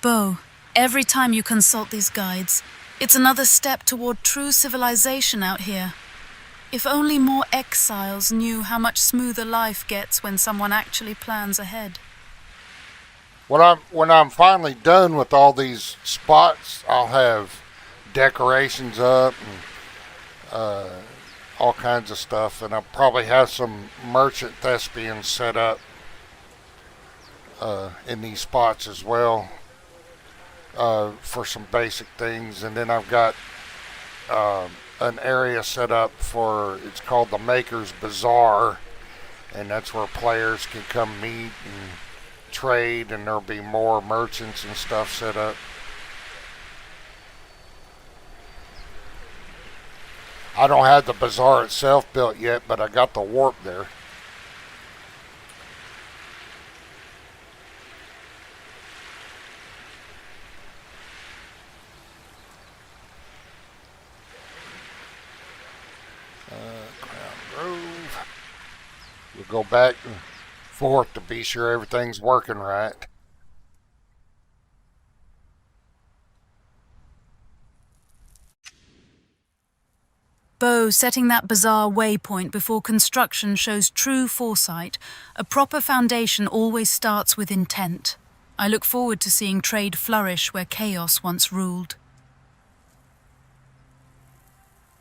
Bo, every time you consult these guides, it's another step toward true civilization out here. If only more exiles knew how much smoother life gets when someone actually plans ahead.
When I'm finally done with all these spots, I'll have decorations up and all kinds of stuff, and I'll probably have some merchant thespians set up in these spots as well. For some basic things, and then I've got an area set up for, it's called the Maker's Bazaar, and that's where players can come meet and trade, and there'll be more merchants and stuff set up. I don't have the bazaar itself built yet, but I got the warp there. go back and forth to be sure everything's working right.
Bo, setting that bizarre waypoint before construction shows true foresight. A proper foundation always starts with intent. I look forward to seeing trade flourish where chaos once ruled.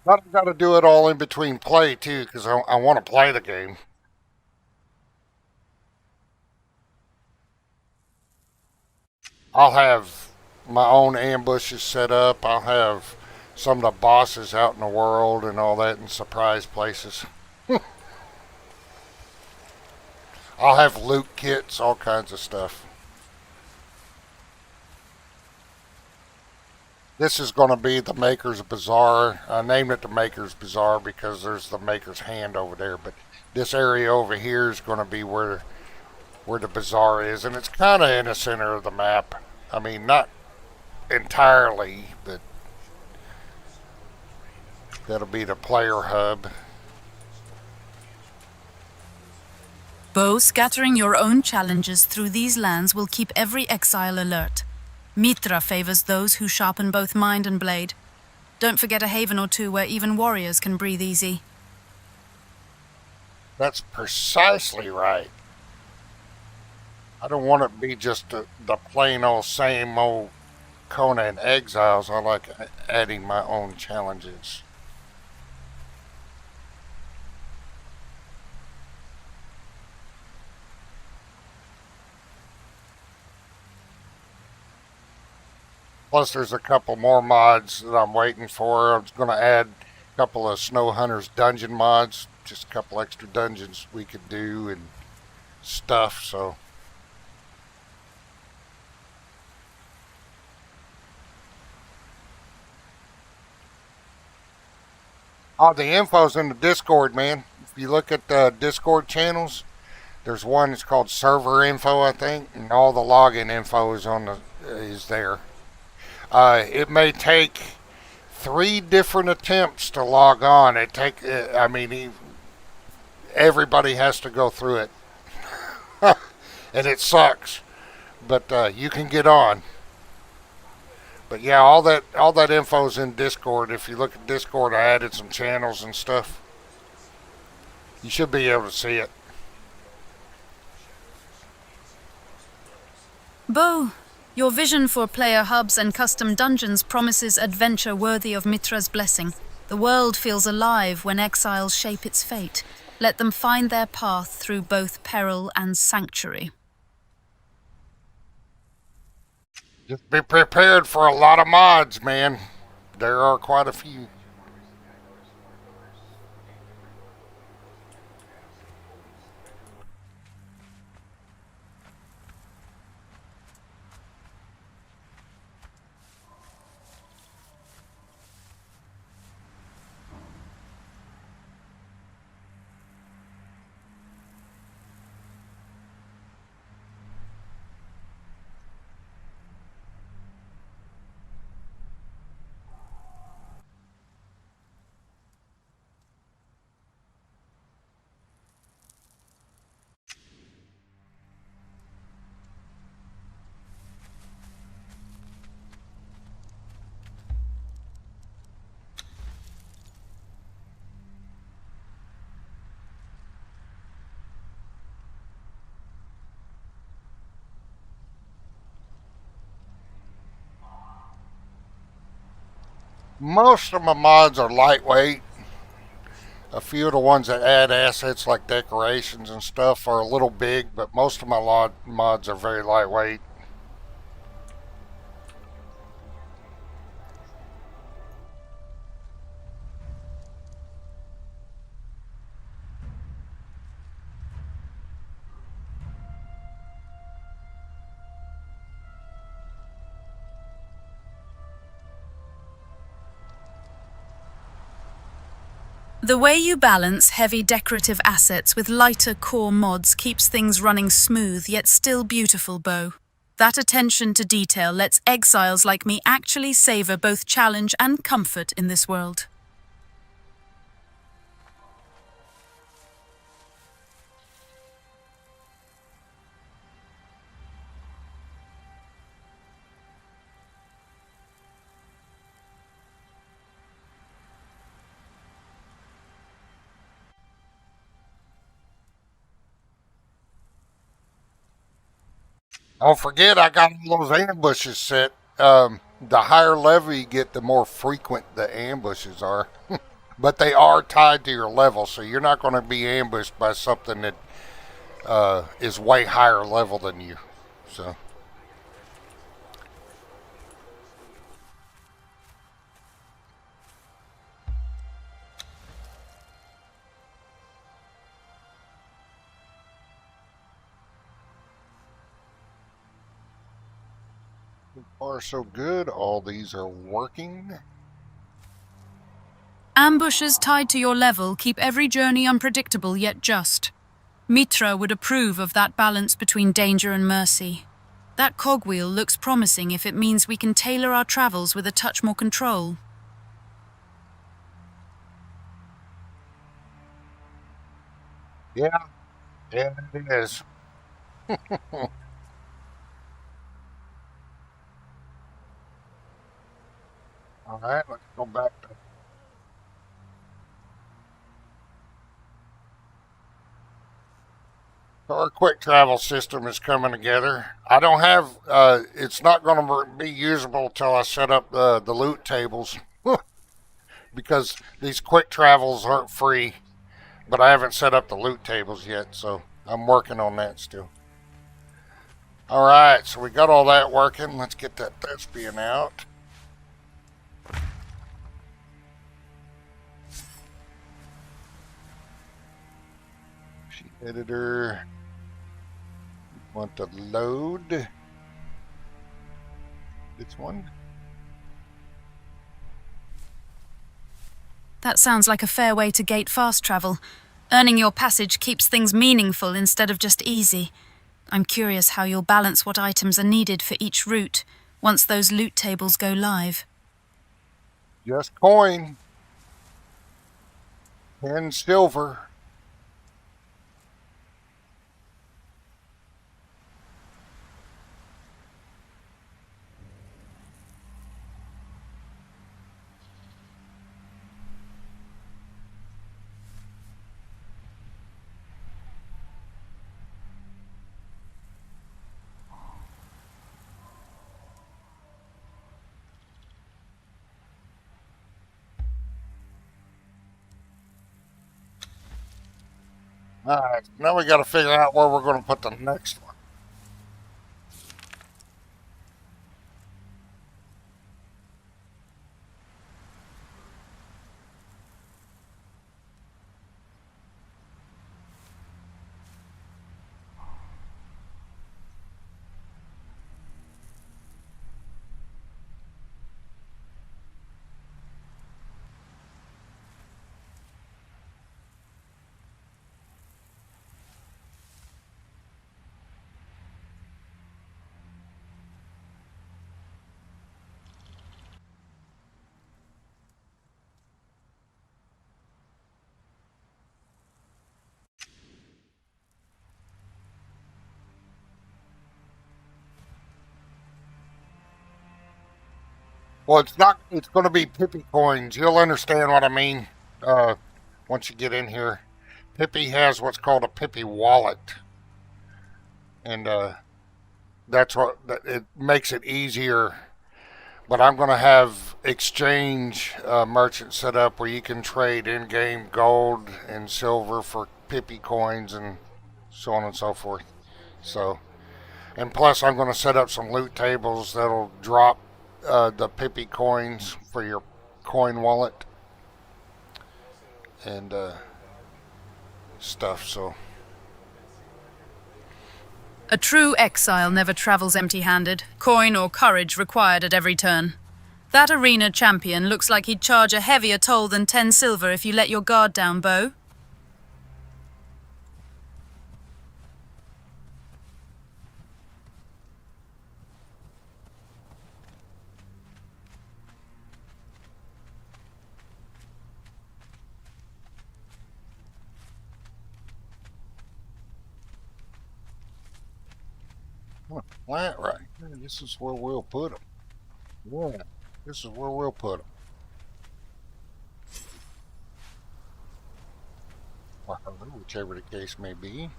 But I've got to do it all in between play too, because I want to play the game. I'll have my own ambushes set up. I'll have some of the bosses out in the world and all that in surprise places. I'll have loot kits, all kinds of stuff. This is going to be the Maker's Bazaar. I named it the Maker's Bazaar because there's the Maker's Hand over there, but this area over here is going to be where the bazaar is, and it's kind of in the center of the map. I mean, not entirely, but that'll be the player hub.
Bo, scattering your own challenges through these lands will keep every exile alert. Mitra favors those who sharpen both mind and blade. Don't forget a haven or two where even warriors can breathe easy.
That's precisely right. I don't want it to be just the plain old same old Conan Exiles. I like adding my own challenges. Plus, there's a couple more mods that I'm waiting for. I was going to add a couple of Snow Hunters dungeon mods, just a couple extra dungeons we could do and stuff, so. Oh, the info's in the Discord, man. If you look at the Discord channels, there's one that's called server info, I think, and all the login info is there. It may take 3 different attempts to log on. Everybody has to go through it, and it sucks. But you can get on. But yeah, all that info's in Discord. If you look at Discord, I added some channels and stuff. You should be able to see it.
Bo, your vision for player hubs and custom dungeons promises adventure worthy of Mitra's blessing. The world feels alive when exiles shape its fate. Let them find their path through both peril and sanctuary.
Just be prepared for a lot of mods, man. There are quite a few. Most of my mods are lightweight. A few of the ones that add assets like decorations and stuff are a little big, but most of my mods are very lightweight.
The way you balance heavy decorative assets with lighter core mods keeps things running smooth yet still beautiful, Bo. That attention to detail lets exiles like me actually savor both challenge and comfort in this world.
Don't forget, I got all those ambushes set. The higher level you get, the more frequent the ambushes are. But they are tied to your level, so you're not going to be ambushed by something that is way higher level than you. So. So far, so good. All these are working.
Ambushes tied to your level keep every journey unpredictable yet just. Mitra would approve of that balance between danger and mercy. That cogwheel looks promising if it means we can tailor our travels with a touch more control.
Yeah, yeah, it is. All right, let's go back to. So our quick travel system is coming together. I don't have. It's not going to be usable until I set up the loot tables because these quick travels aren't free. But I haven't set up the loot tables yet, so I'm working on that still. All right, so we got all that working. Let's get that thespian out. Sheet editor. Want to load this one?
That sounds like a fair way to gate fast travel. Earning your passage keeps things meaningful instead of just easy. I'm curious how you'll balance what items are needed for each route once those loot tables go live.
Just coin. 10 silver. All right, now we got to figure out where we're going to put the next one. Well, it's not. It's going to be Pippi coins. You'll understand what I mean once you get in here. Pippi has what's called a Pippi wallet, and that's what it makes it easier. But I'm going to have exchange merchant set up where you can trade in-game gold and silver for Pippi coins and so on and so forth. So, and plus I'm going to set up some loot tables that'll drop the Pippi coins for your coin wallet and stuff. So.
A true exile never travels empty-handed, coin or courage required at every turn. That arena champion looks like he'd charge a heavier toll than 10 silver if you let your guard down, Bo.
Flat right here. This is where we'll put them. Yeah, this is where we'll put them. Whichever the case may be.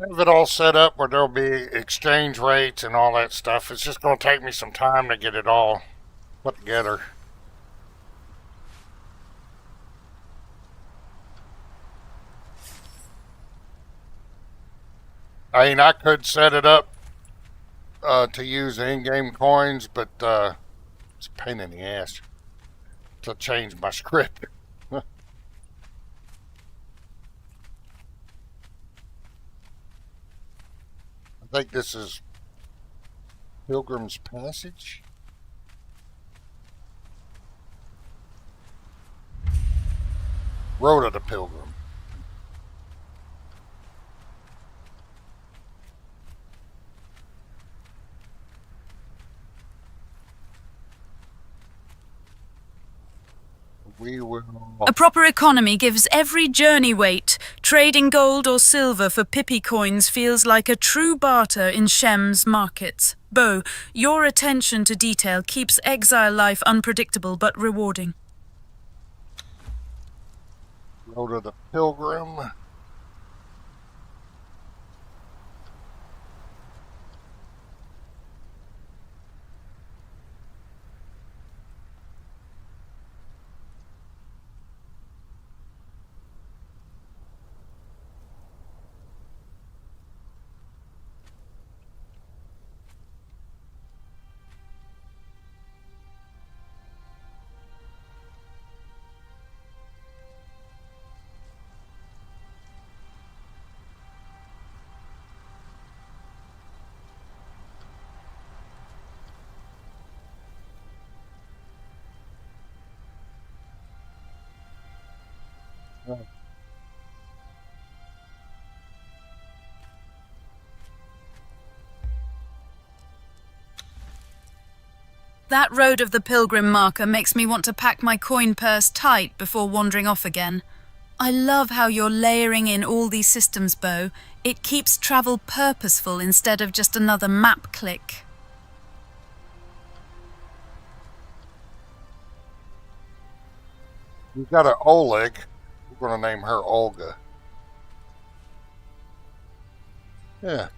have it all set up where there'll be exchange rates and all that stuff. It's just going to take me some time to get it all put together. I mean, I could set it up to use in-game coins, but it's a pain in the ass to change my script. I think this is Pilgrim's Passage. Road of the Pilgrim. We will.
A proper economy gives every journey weight. Trading gold or silver for Pippi coins feels like a true barter in Shem's markets. Bo, your attention to detail keeps exile life unpredictable but rewarding.
Road of the Pilgrim.
That Road of the Pilgrim marker makes me want to pack my coin purse tight before wandering off again. I love how you're layering in all these systems, Bo. It keeps travel purposeful instead of just another map click.
We've got an Oleg. We're going to name her Olga. Yeah.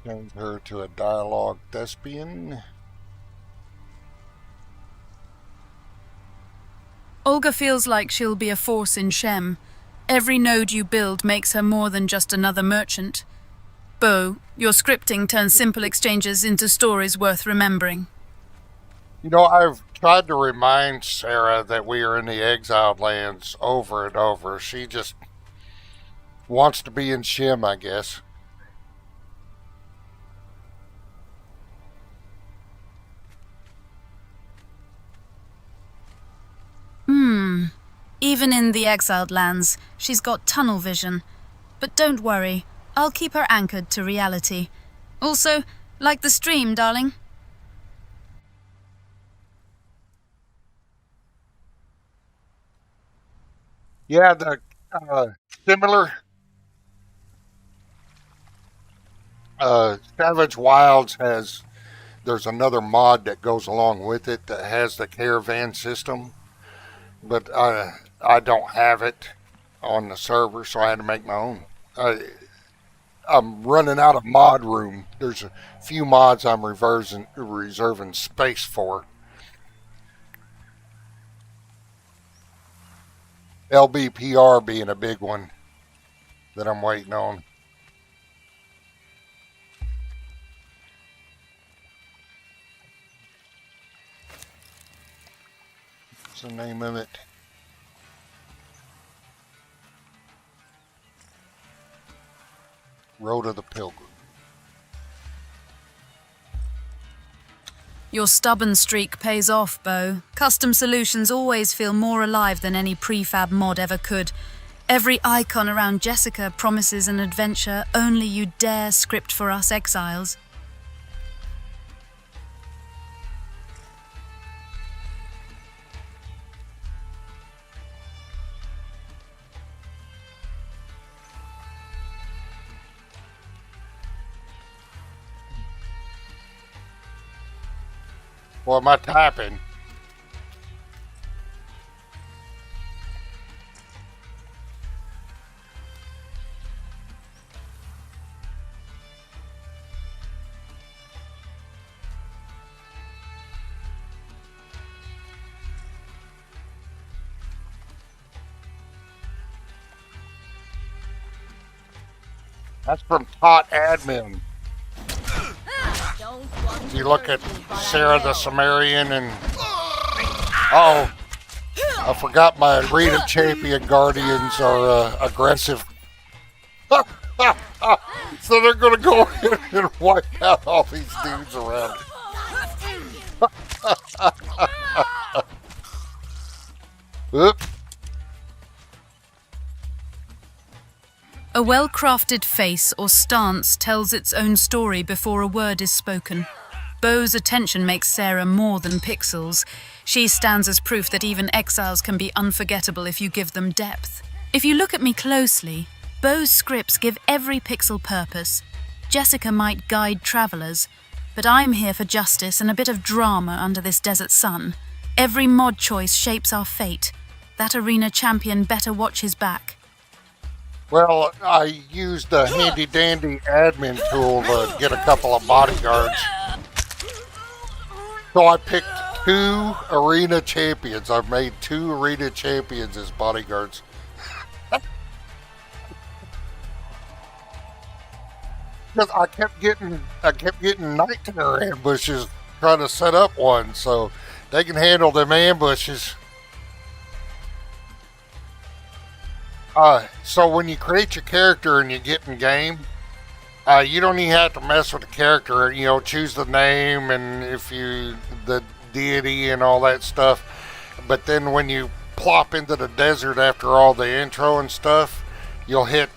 Change her to a dialogue thespian.
Olga feels like she'll be a force in Shem. Every node you build makes her more than just another merchant. Bo, your scripting turns simple exchanges into stories worth remembering.
You know, I've tried to remind Sarah that we are in the exiled lands over and over. She just wants to be in Shem, I guess.
Even in the exiled lands, she's got tunnel vision. But don't worry, I'll keep her anchored to reality. Also, like the stream, darling.
Yeah, the similar Savage Wilds has. There's another mod that goes along with it that has the caravan system, but I don't have it on the server, so I had to make my own. I'm running out of mod room. There's a few mods I'm reserving space for. LBPR being a big one that I'm waiting on. What's the name of it? Road of the Pilgrim.
Your stubborn streak pays off, Bo. Custom solutions always feel more alive than any prefab mod ever could. Every icon around Jessica promises an adventure only you dare script for us exiles.
What am I typing? That's from Tot Admin.
Don't want
You
to
look
hurt
at
you, but I
Sarah the
will.
Sumerian and... Oh, I forgot my arena champion guardians are aggressive. So they're going to go in and wipe out all these dudes around. Oop.
A well-crafted face or stance tells its own story before a word is spoken. Bo's attention makes Sarah more than pixels. She stands as proof that even exiles can be unforgettable if you give them depth. If you look at me closely, Bo's scripts give every pixel purpose. Jessica might guide travelers, but I'm here for justice and a bit of drama under this desert sun. Every mod choice shapes our fate. That arena champion better watch his back.
Well, I used a handy-dandy admin tool to get a couple of bodyguards. So I picked 2 arena champions. I've made 2 arena champions as bodyguards. Because I kept getting night terror ambushes trying to set up one, so they can handle them ambushes. So when you create your character and you get in game, you don't even have to mess with the character. You know, choose the name and if you the deity and all that stuff. But then when you plop into the desert after all the intro and stuff, you'll hit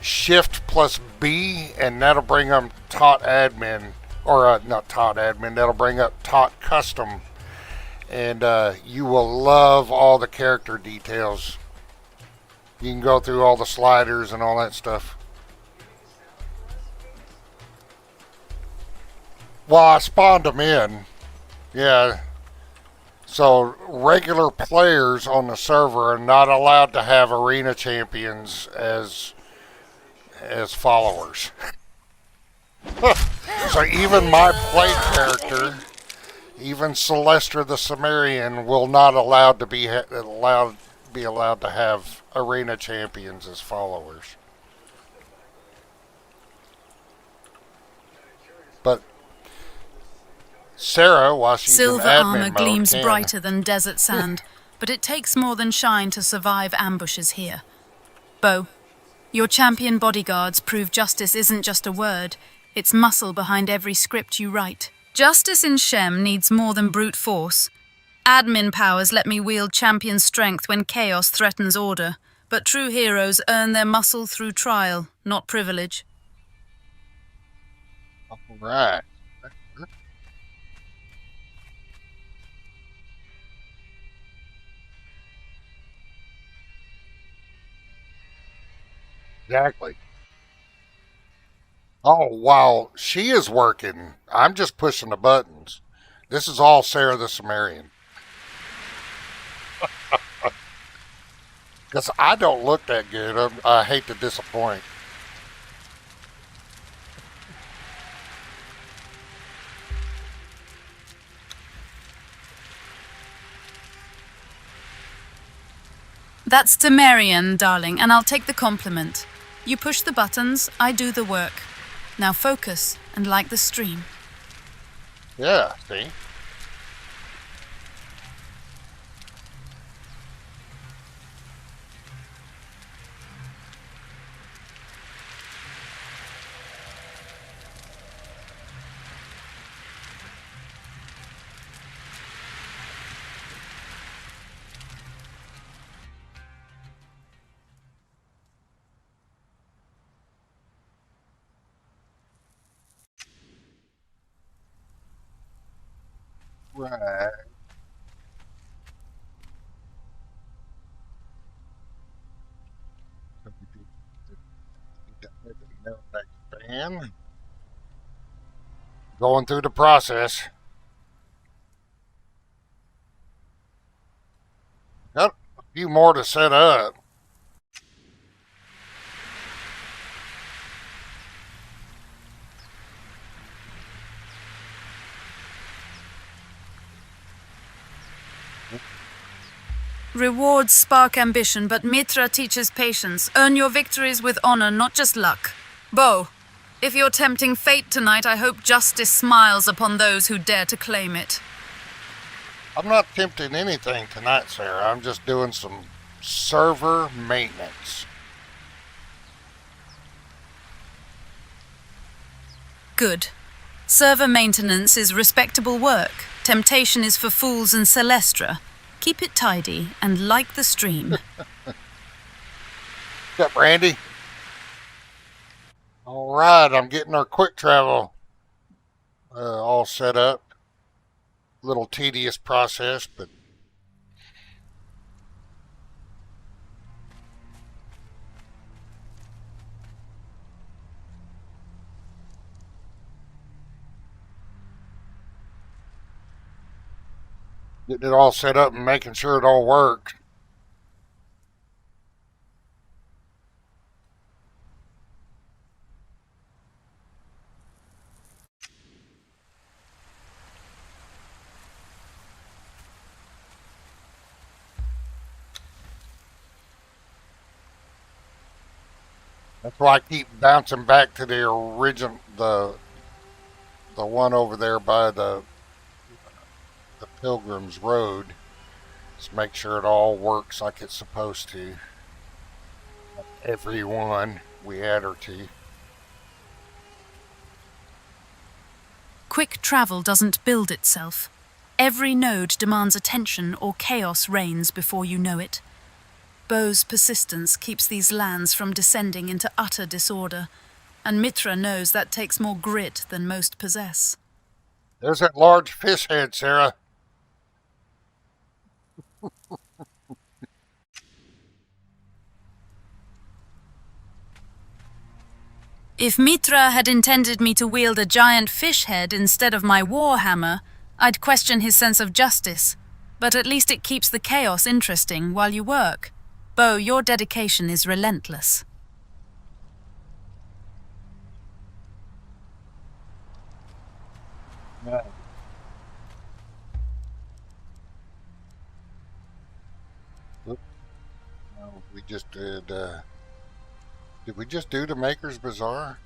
Shift plus B, and that'll bring up Tot Admin, or not Tot Admin. That'll bring up Tot Custom, and you will love all the character details. You can go through all the sliders and all that stuff. Well, I spawned them in. Yeah. So regular players on the server are not allowed to have arena champions as followers. So even my play character, even Celestra the Sumerian, will not allowed to be allowed to have arena champions as followers. But Sarah, while she's
Silver
in admin
armor
mode,
gleams
can.
brighter than desert sand, but it takes more than shine to survive ambushes here. Bo, your champion bodyguards prove justice isn't just a word, it's muscle behind every script you write. Justice in Shem needs more than brute force. Admin powers let me wield champion strength when chaos threatens order, but true heroes earn their muscle through trial, not privilege.
All right. Exactly. Oh, wow. She is working. I'm just pushing the buttons. This is all Sarah the Sumerian. Because I don't look that good. I hate to disappoint.
That's Temerian, darling, and I'll take the compliment. You push the buttons, I do the work. Now focus and like the stream.
Yeah, see? right. Expand. Going through the process. Got a few more to set up.
Rewards spark ambition, but Mitra teaches patience. Earn your victories with honor, not just luck. Bo, if you're tempting fate tonight, I hope justice smiles upon those who dare to claim it.
I'm not tempting anything tonight, Sarah. I'm just doing some server maintenance.
Good. Server maintenance is respectable work. Temptation is for fools and Celestra. Keep it tidy and like the stream.
What's up, Randy? All right, I'm getting our quick travel all set up. Little tedious process, but getting it all set up and making sure it all works. That's why I keep bouncing back to the original, the one over there by the Pilgrim's Road. Just make sure it all works like it's supposed to. Every one we add or to.
Quick travel doesn't build itself. Every node demands attention or chaos reigns before you know it. Bo's persistence keeps these lands from descending into utter disorder, and Mitra knows that takes more grit than most possess.
There's that large fish head, Sarah.
If Mitra had intended me to wield a giant fish head instead of my war hammer, I'd question his sense of justice. But at least it keeps the chaos interesting while you work. Bo, your dedication is relentless.
Yeah. Oop. No, we just did we just do the Maker's Bazaar?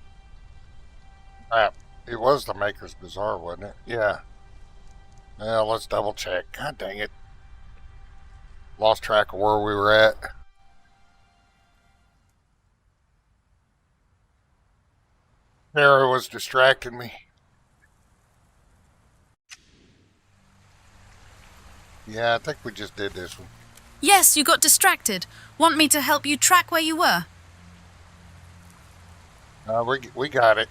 It was the Maker's Bazaar, wasn't it? Yeah. Well, let's double check. God dang it. Lost track of where we were at. Sarah was distracting me. Yeah, I think we just did this one.
Yes, you got distracted. Want me to help you track where you were?
We got it.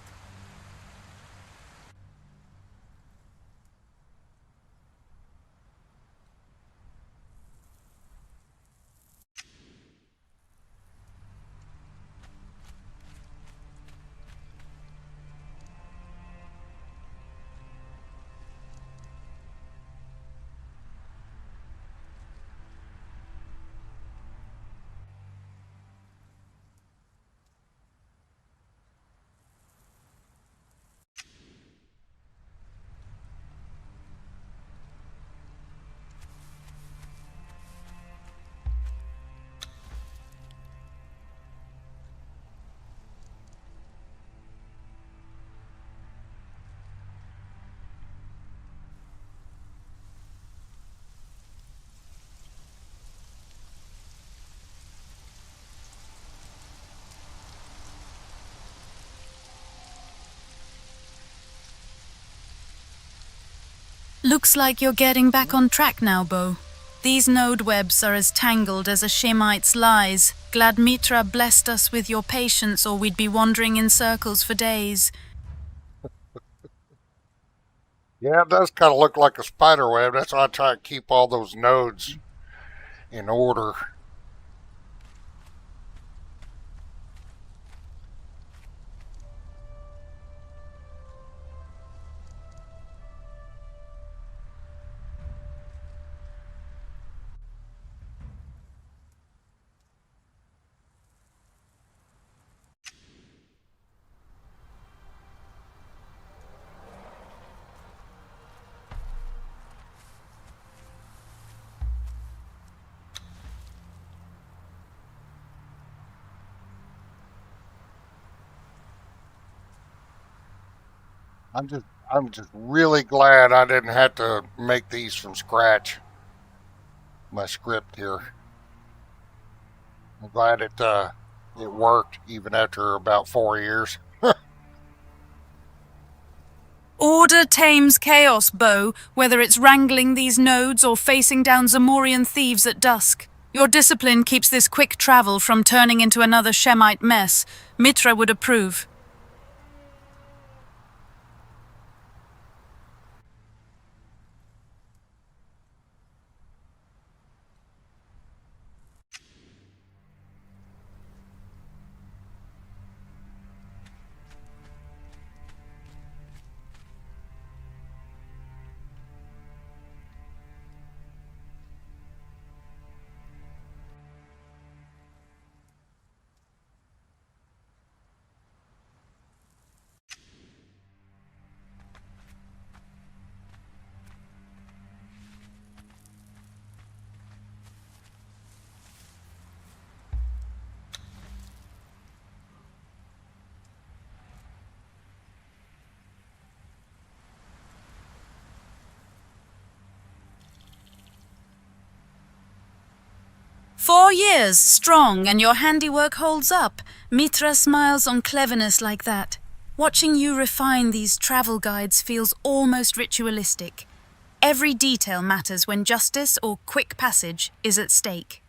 Looks like you're getting back on track now, Bo. These node webs are as tangled as a Shemite's lies. Glad Mitra blessed us with your patience, or we'd be wandering in circles for days.
Yeah, it does kind of look like a spider web. That's why I try to keep all those nodes in order. I'm just really glad I didn't have to make these from scratch. My script here. I'm glad it worked even after about 4 years.
Order tames chaos, Bo, whether it's wrangling these nodes or facing down Zamorian thieves at dusk. Your discipline keeps this quick travel from turning into another Shemite mess. Mitra would approve. "4 years, strong, and your handiwork holds up." Mitra smiles on cleverness like that. Watching you refine these travel guides feels almost ritualistic. Every detail matters when justice or quick passage is at stake.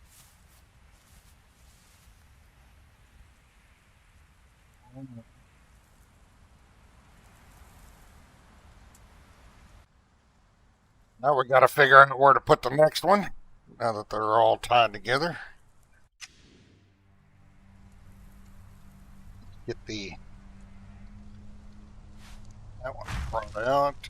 Now we got to figure out where to put the next one. Now that they're all tied together, get the that one brought out.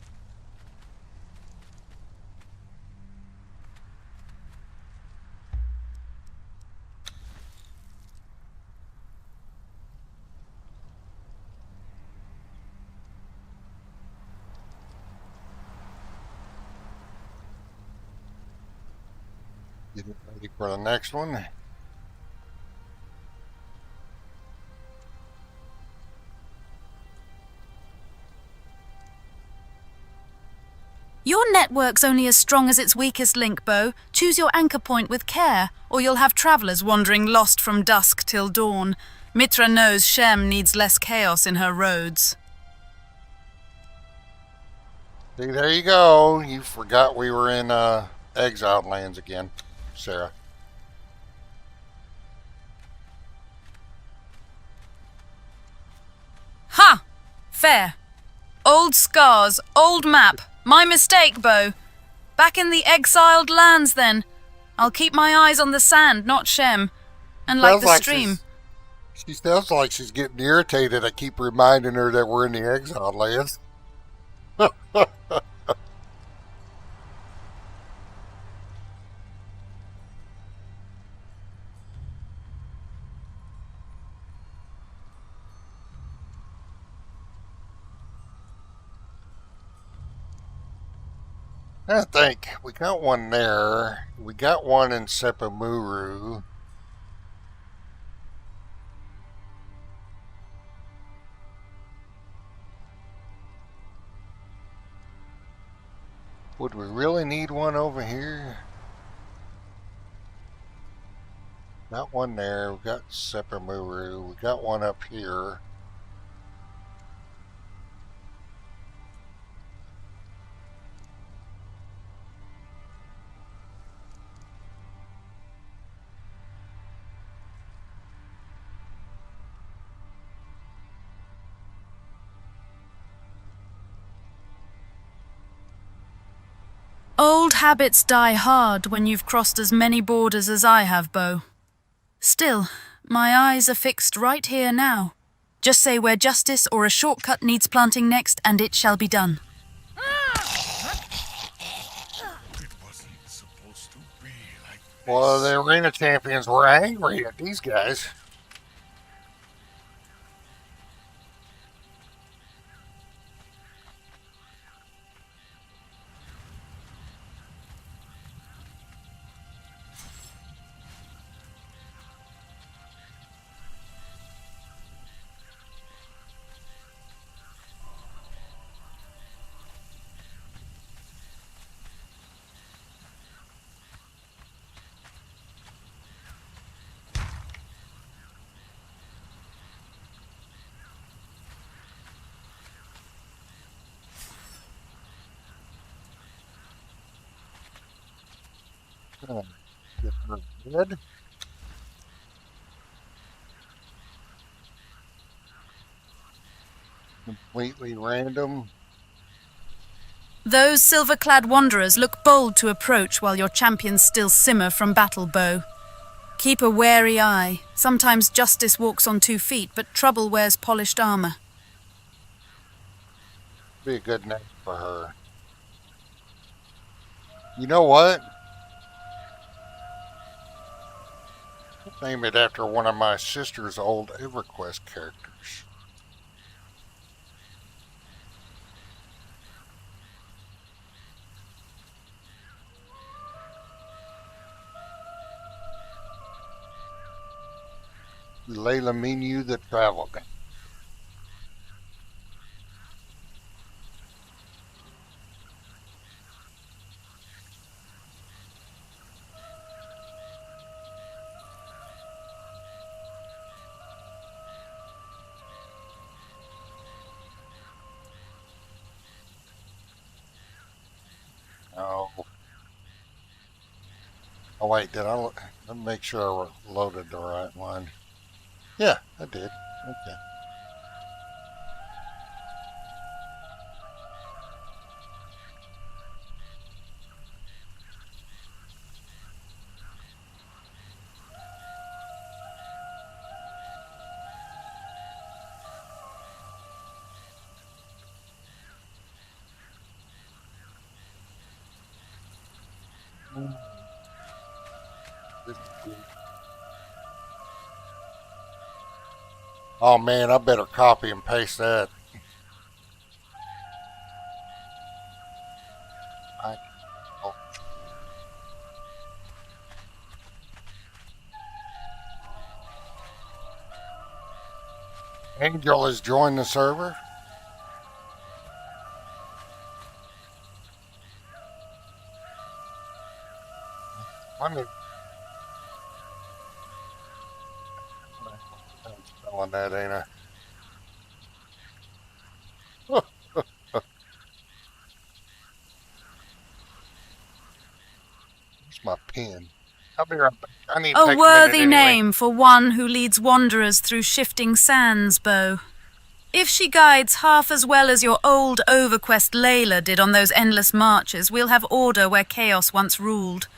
Get it ready for the next one.
Your network's only as strong as its weakest link, Bo. Choose your anchor point with care, or you'll have travelers wandering lost from dusk till dawn. Mitra knows Shem needs less chaos in her roads.
See, there you go. You forgot we were in exiled lands again, Sarah.
Ha! Fair. Old scars, old map. My mistake, Bo. Back in the exiled lands, then. I'll keep my eyes on the sand, not Shem. And like the stream.
She sounds like she's getting irritated. I keep reminding her that we're in the exiled lands. I think we got one there. We got one in Sepamuru. Would we really need one over here? Got one there. We got Sepamuru. We got one up here.
Old habits die hard when you've crossed as many borders as I have, Bo. Still, my eyes are fixed right here now. Just say where justice or a shortcut needs planting next, and it shall be done.
It wasn't supposed to be like this.
Well, the arena champions were angry at these guys. Get her dead. Completely random.
Those silver-clad wanderers look bold to approach while your champions still simmer from battle, Bo. Keep a wary eye. Sometimes justice walks on 2 feet, but trouble wears polished armor.
Be a good name for her. You know what? Name it after one of my sister's old EverQuest characters. Layla Menu the Travel Guide. Oh. Oh wait, did I? Let me make sure I loaded the right one. Yeah, I did. Okay. Oh man, I better copy and paste that. I, oh, Angel has joined the server. I'm spelling that, ain't I? It's my pen. I'll be right back. I need to
A
take a
worthy
minute anyway.
name for one who leads wanderers through shifting sands, Bo. If she guides half as well as your old overquest Layla did on those endless marches, we'll have order where chaos once ruled.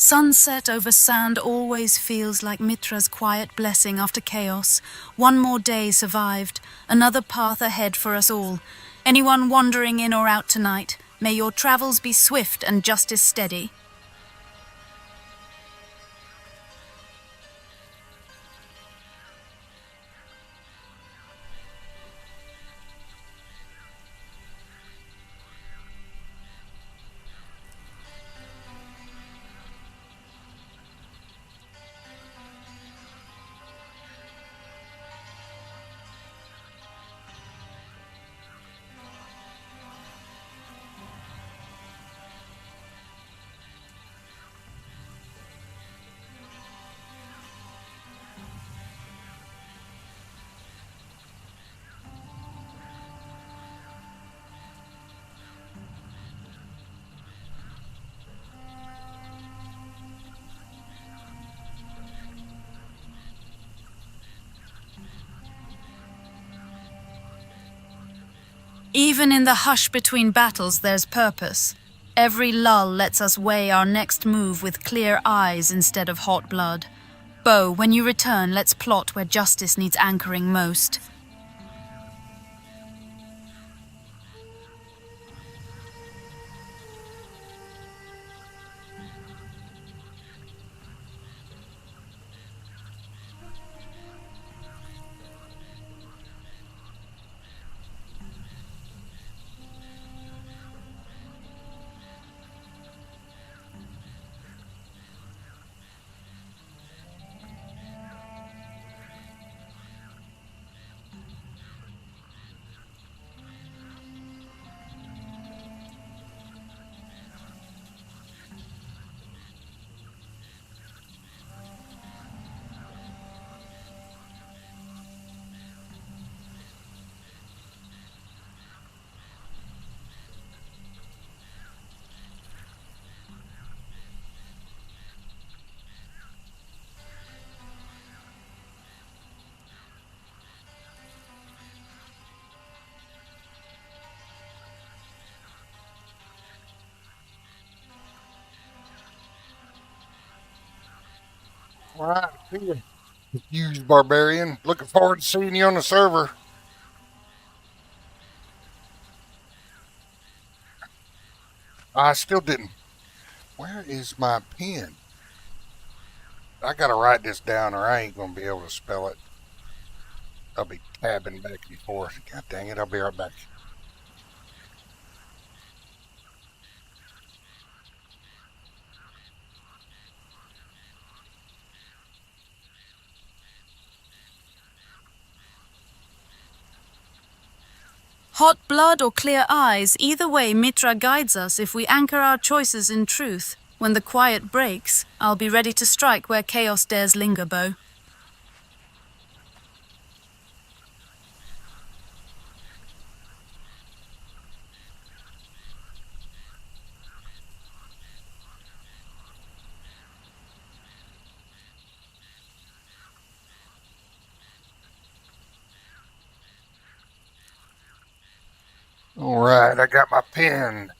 Sunset over sand always feels like Mitra's quiet blessing after chaos. One more day survived, another path ahead for us all. Anyone wandering in or out tonight, may your travels be swift and justice steady. Even in the hush between battles, there's purpose. Every lull lets us weigh our next move with clear eyes instead of hot blood. Bo, when you return, let's plot where justice needs anchoring most.
All right, see you, confused barbarian. Looking forward to seeing you on the server. I still didn't. Where is my pen? I gotta write this down or I ain't gonna be able to spell it. I'll be tabbing back and forth. God dang it, I'll be right back.
Hot blood or clear eyes, either way Mitra guides us if we anchor our choices in truth. When the quiet breaks, I'll be ready to strike where chaos dares linger, Bo.
All right, I got my pen.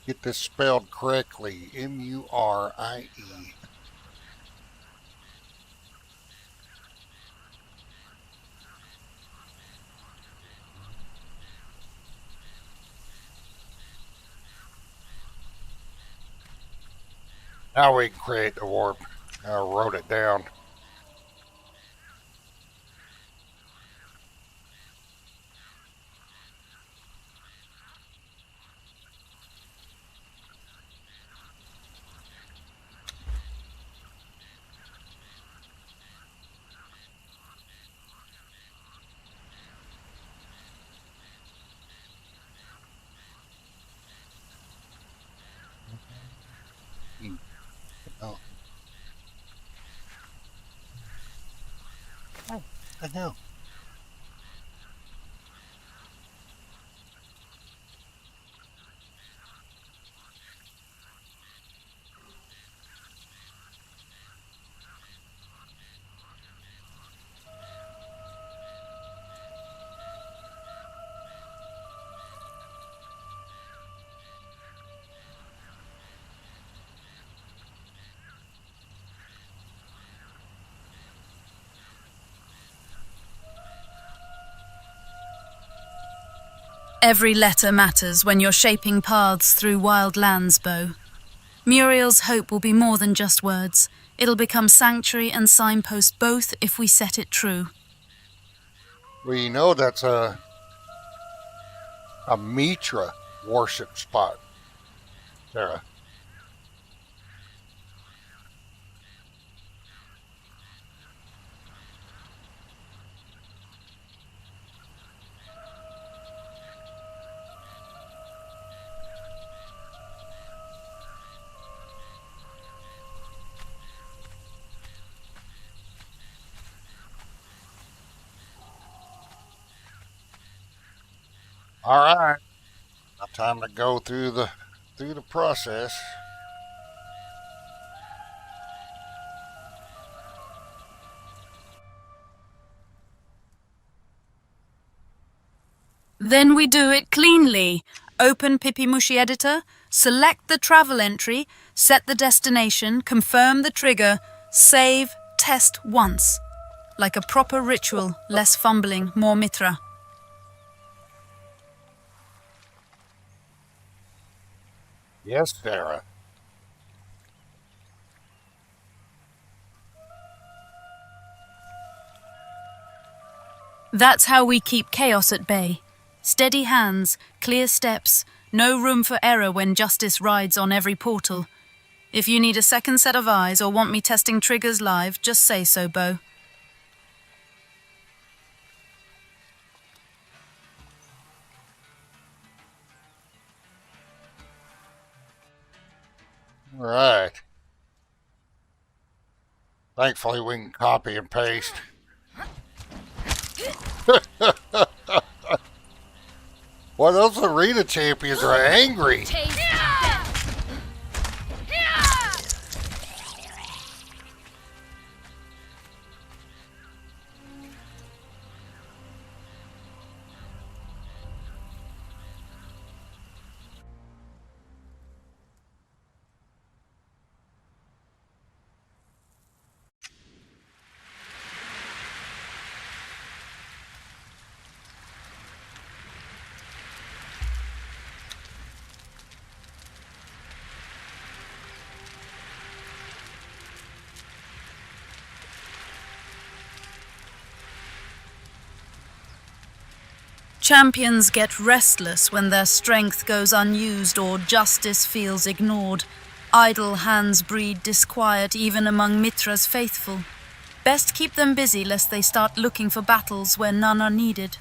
Get this spelled correctly. Murie. Now we can create the warp. I wrote it down. Oh, what the hell?
Every letter matters when you're shaping paths through wild lands, Bo. Muriel's hope will be more than just words. It'll become sanctuary and signpost both if we set it true.
We know that's a Mitra worship spot, Sarah. All right, now time to go through the process.
Then we do it cleanly. Open Pippi Mushi editor, select the travel entry, set the destination, confirm the trigger, save, test once. Like a proper ritual, less fumbling, more Mitra.
Yes, Sarah.
That's how we keep chaos at bay. Steady hands, clear steps, no room for error when justice rides on every portal. If you need a second set of eyes or want me testing triggers live, just say so, Bo.
All right. Thankfully, we can copy and paste. Well, those arena champions are angry.
Taste death.
Champions get restless when their strength goes unused or justice feels ignored. Idle hands breed disquiet even among Mitra's faithful. Best keep them busy lest they start looking for battles where none are needed.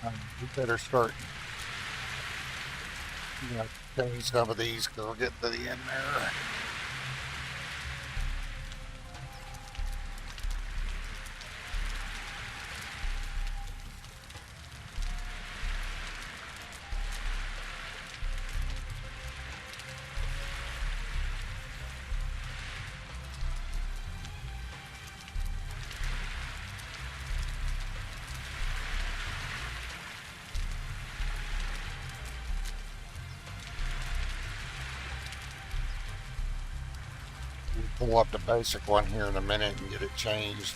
We better start. Change some of these because we'll get to the end there. Pull up the basic one here in a minute and get it changed.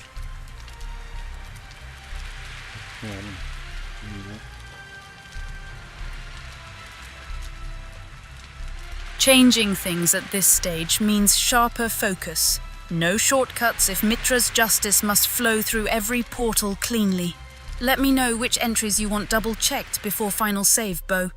Changing things at this stage means sharper focus. No shortcuts if Mitra's justice must flow through every portal cleanly. Let me know which entries you want double-checked before final save, Bo.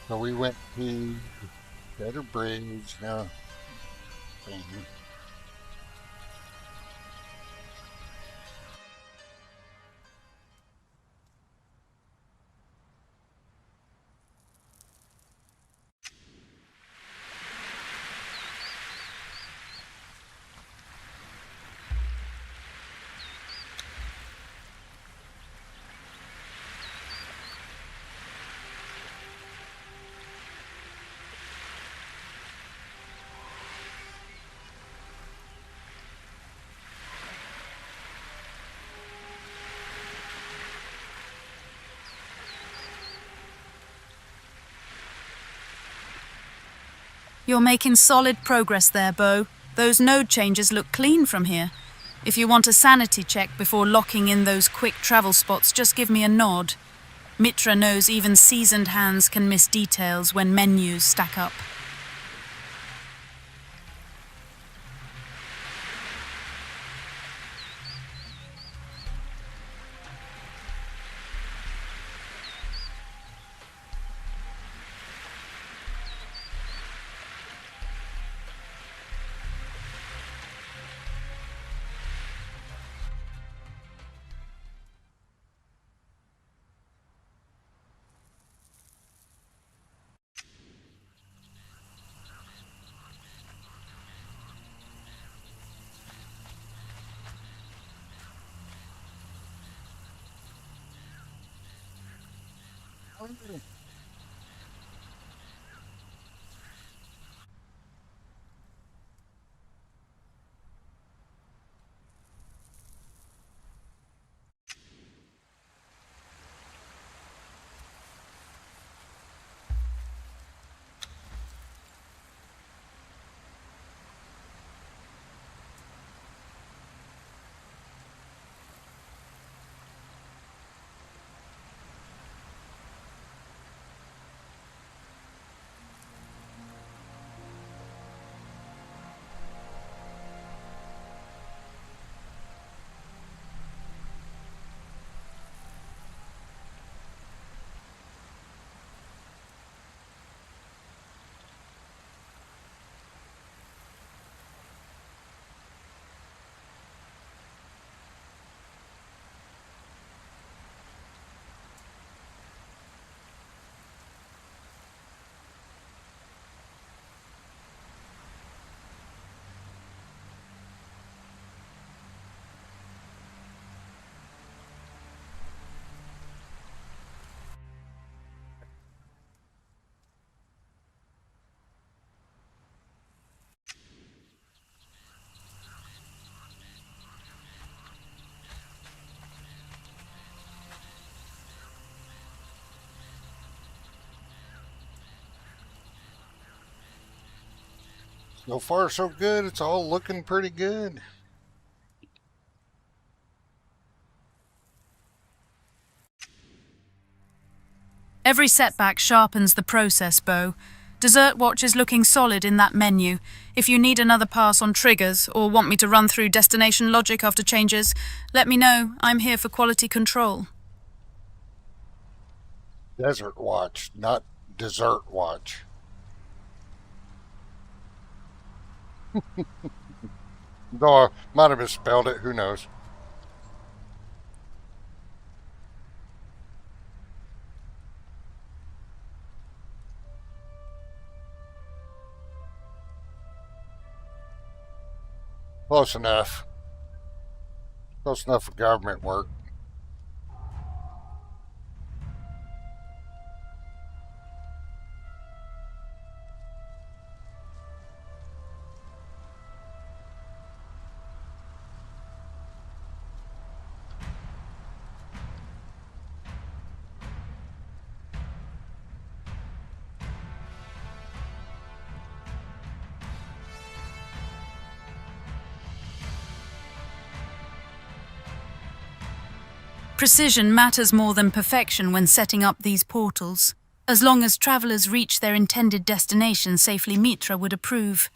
So we went to Better Bridge. Now,
You're making solid progress there, Bo. Those node changes look clean from here. If you want a sanity check before locking in those quick travel spots, just give me a nod. Mitra knows even seasoned hands can miss details when menus stack up.
so far so good. It's all looking pretty good.
Every setback sharpens the process, Bo. Dessert Watch is looking solid in that menu. If you need another pass on triggers or want me to run through destination logic after changes, let me know. I'm here for quality control.
Desert Watch, not Dessert Watch. Though I might have misspelled it, who knows? Close enough. Close enough for government work.
Precision matters more than perfection when setting up these portals. As long as travelers reach their intended destination safely, Mitra would approve.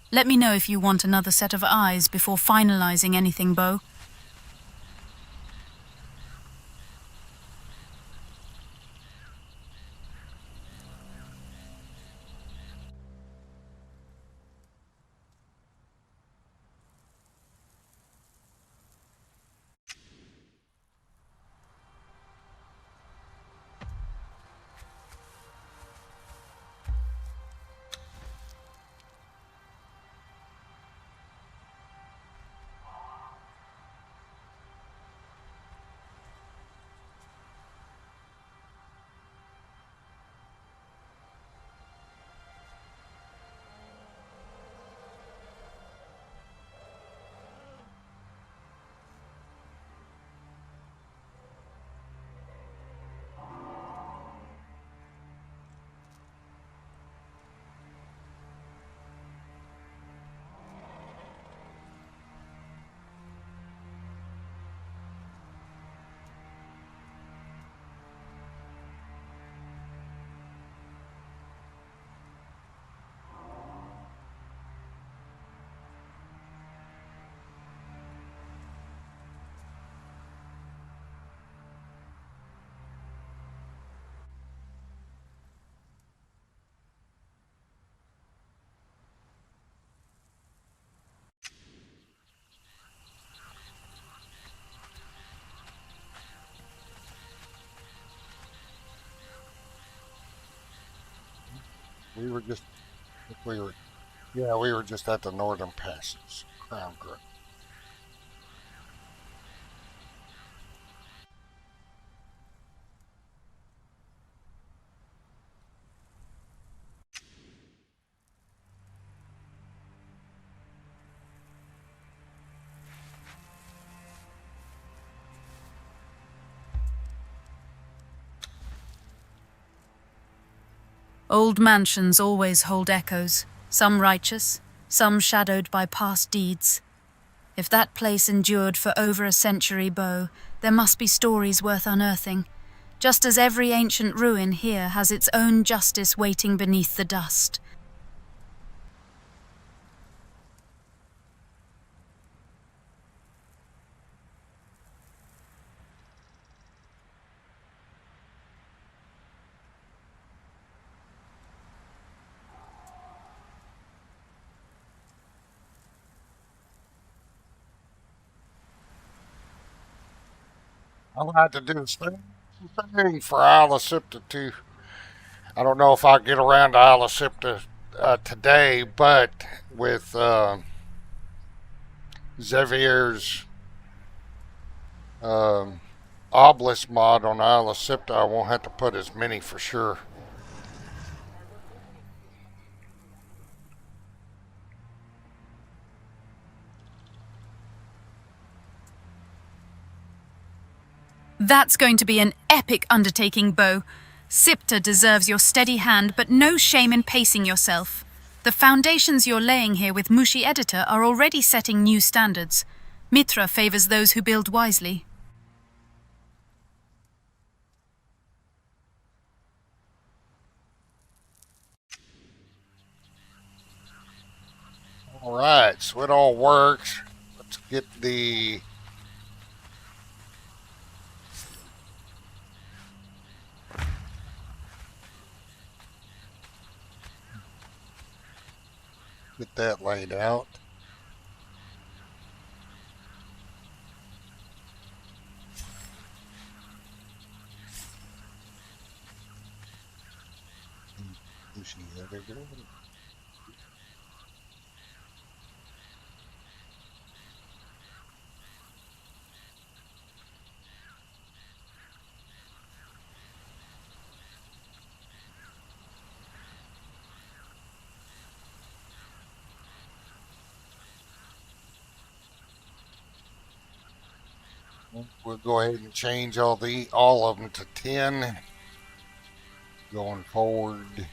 Let me know if you want another set of eyes before finalizing anything, Bo.
were just we were yeah, we were just at the northern passes. Crown Grove.
Old mansions always hold echoes, some righteous, some shadowed by past deeds. If that place endured for over a century, Beau, there must be stories worth unearthing, just as every ancient ruin here has its own justice waiting beneath the dust.
I'll have to do the same thing for Isla Sipta too. I don't know if I'll get around to Isla Sipta today, but with Xavier's um, obelisk mod on Isla Sipta, I won't have to put as many for sure.
That's going to be an epic undertaking, Beau. Sipta deserves your steady hand, but no shame in pacing yourself. The foundations you're laying here with Mushi Editor are already setting new standards. Mitra favors those who build wisely.
All right, so it all works. Let's get the get that laid out. We'll go ahead and change all of them to 10 going forward.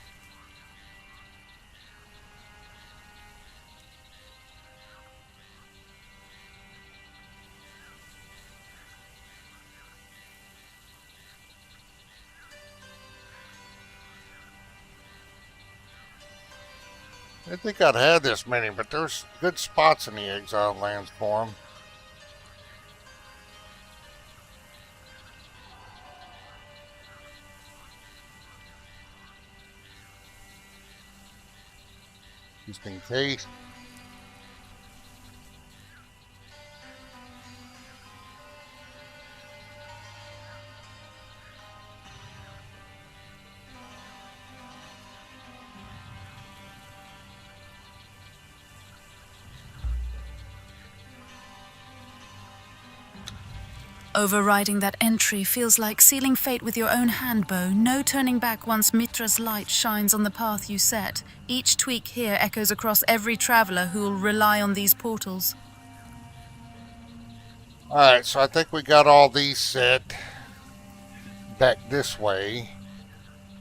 I think I'd had this many, but there's good spots in the exiled lands for them. Just in case.
Overriding that entry feels like sealing fate with your own hand, Beau. No turning back once Mitra's light shines on the path you set. Each tweak here echoes across every traveler who will rely on these portals.
Alright, so I think we got all these set back this way.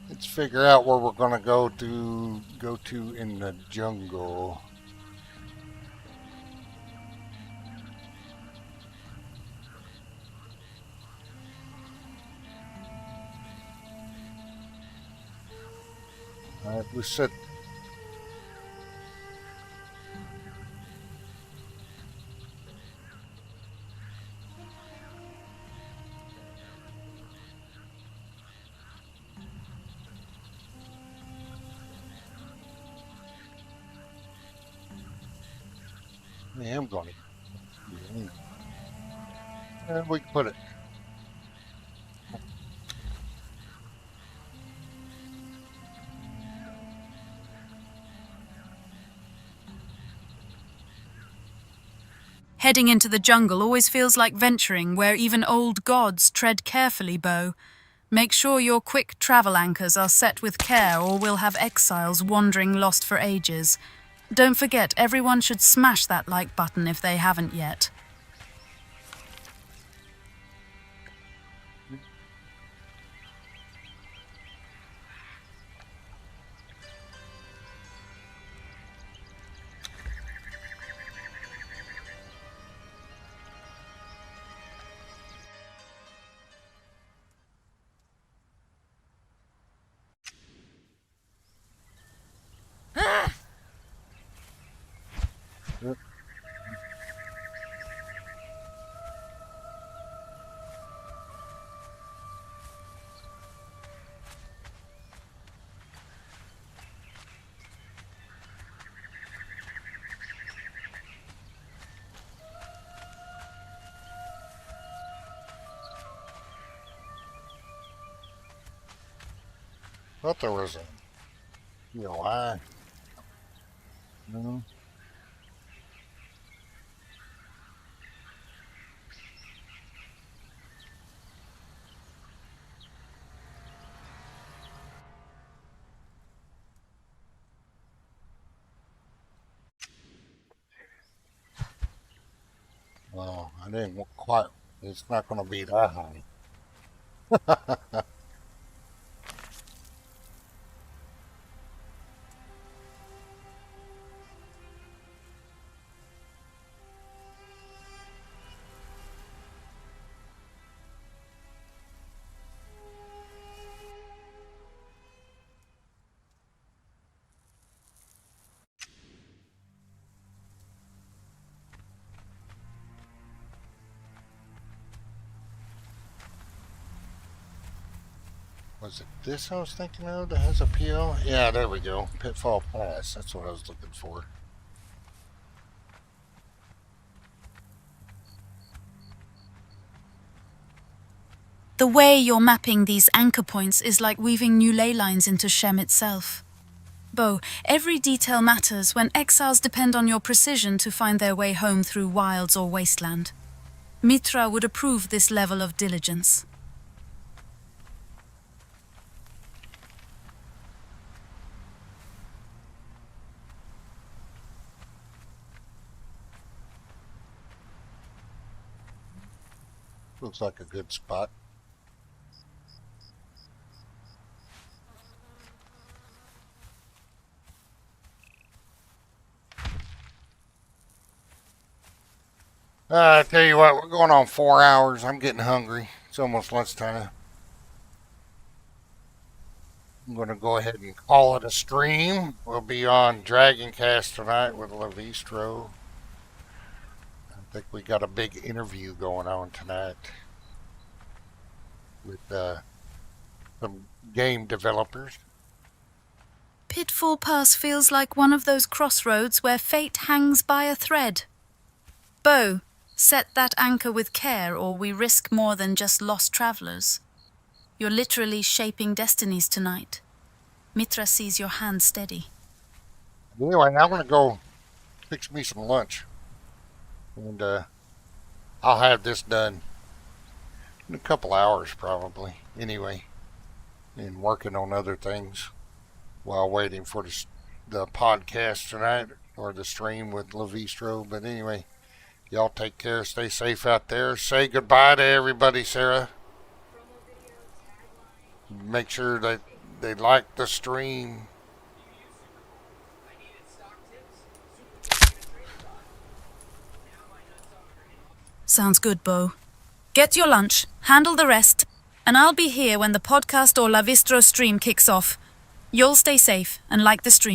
Let's figure out where we're gonna go to in the jungle. Alright, we said I am going to. And we can put it.
Heading into the jungle always feels like venturing where even old gods tread carefully, Bo. Make sure your quick travel anchors are set with care or we'll have exiles wandering lost for ages. Don't forget, everyone should smash that like button if they haven't yet.
Thought there was a UI. No. Well, I didn't quite. It's not going to be that high. Was it this I was thinking of that has a PO? Yeah, there we go. Pitfall Pass. That's what I was looking for.
The way you're mapping these anchor points is like weaving new ley lines into Shem itself. Bo, every detail matters when exiles depend on your precision to find their way home through wilds or wasteland. Mitra would approve this level of diligence.
Looks like a good spot. I tell you what, we're going on 4 hours. I'm getting hungry. It's almost lunchtime. I'm going to go ahead and call it a stream. We'll be on Dragoncast tonight with Levistro. I think we got a big interview going on tonight with some game developers.
Pitfall Pass feels like one of those crossroads where fate hangs by a thread. Bo, set that anchor with care or we risk more than just lost travelers. You're literally shaping destinies tonight. Mitra sees your hand steady.
Anyway, I'm going to go fix me some lunch. And I'll have this done in a couple hours probably. Anyway, and working on other things while waiting for the podcast tonight or the stream with Levistro. But anyway, y'all take care. Stay safe out there. Say goodbye to everybody, Sarah. Make sure that they like the stream.
Sounds good, Bo. Get your lunch, handle the rest, and I'll be here when the podcast or Lavistro stream kicks off. You'll stay safe and like the stream.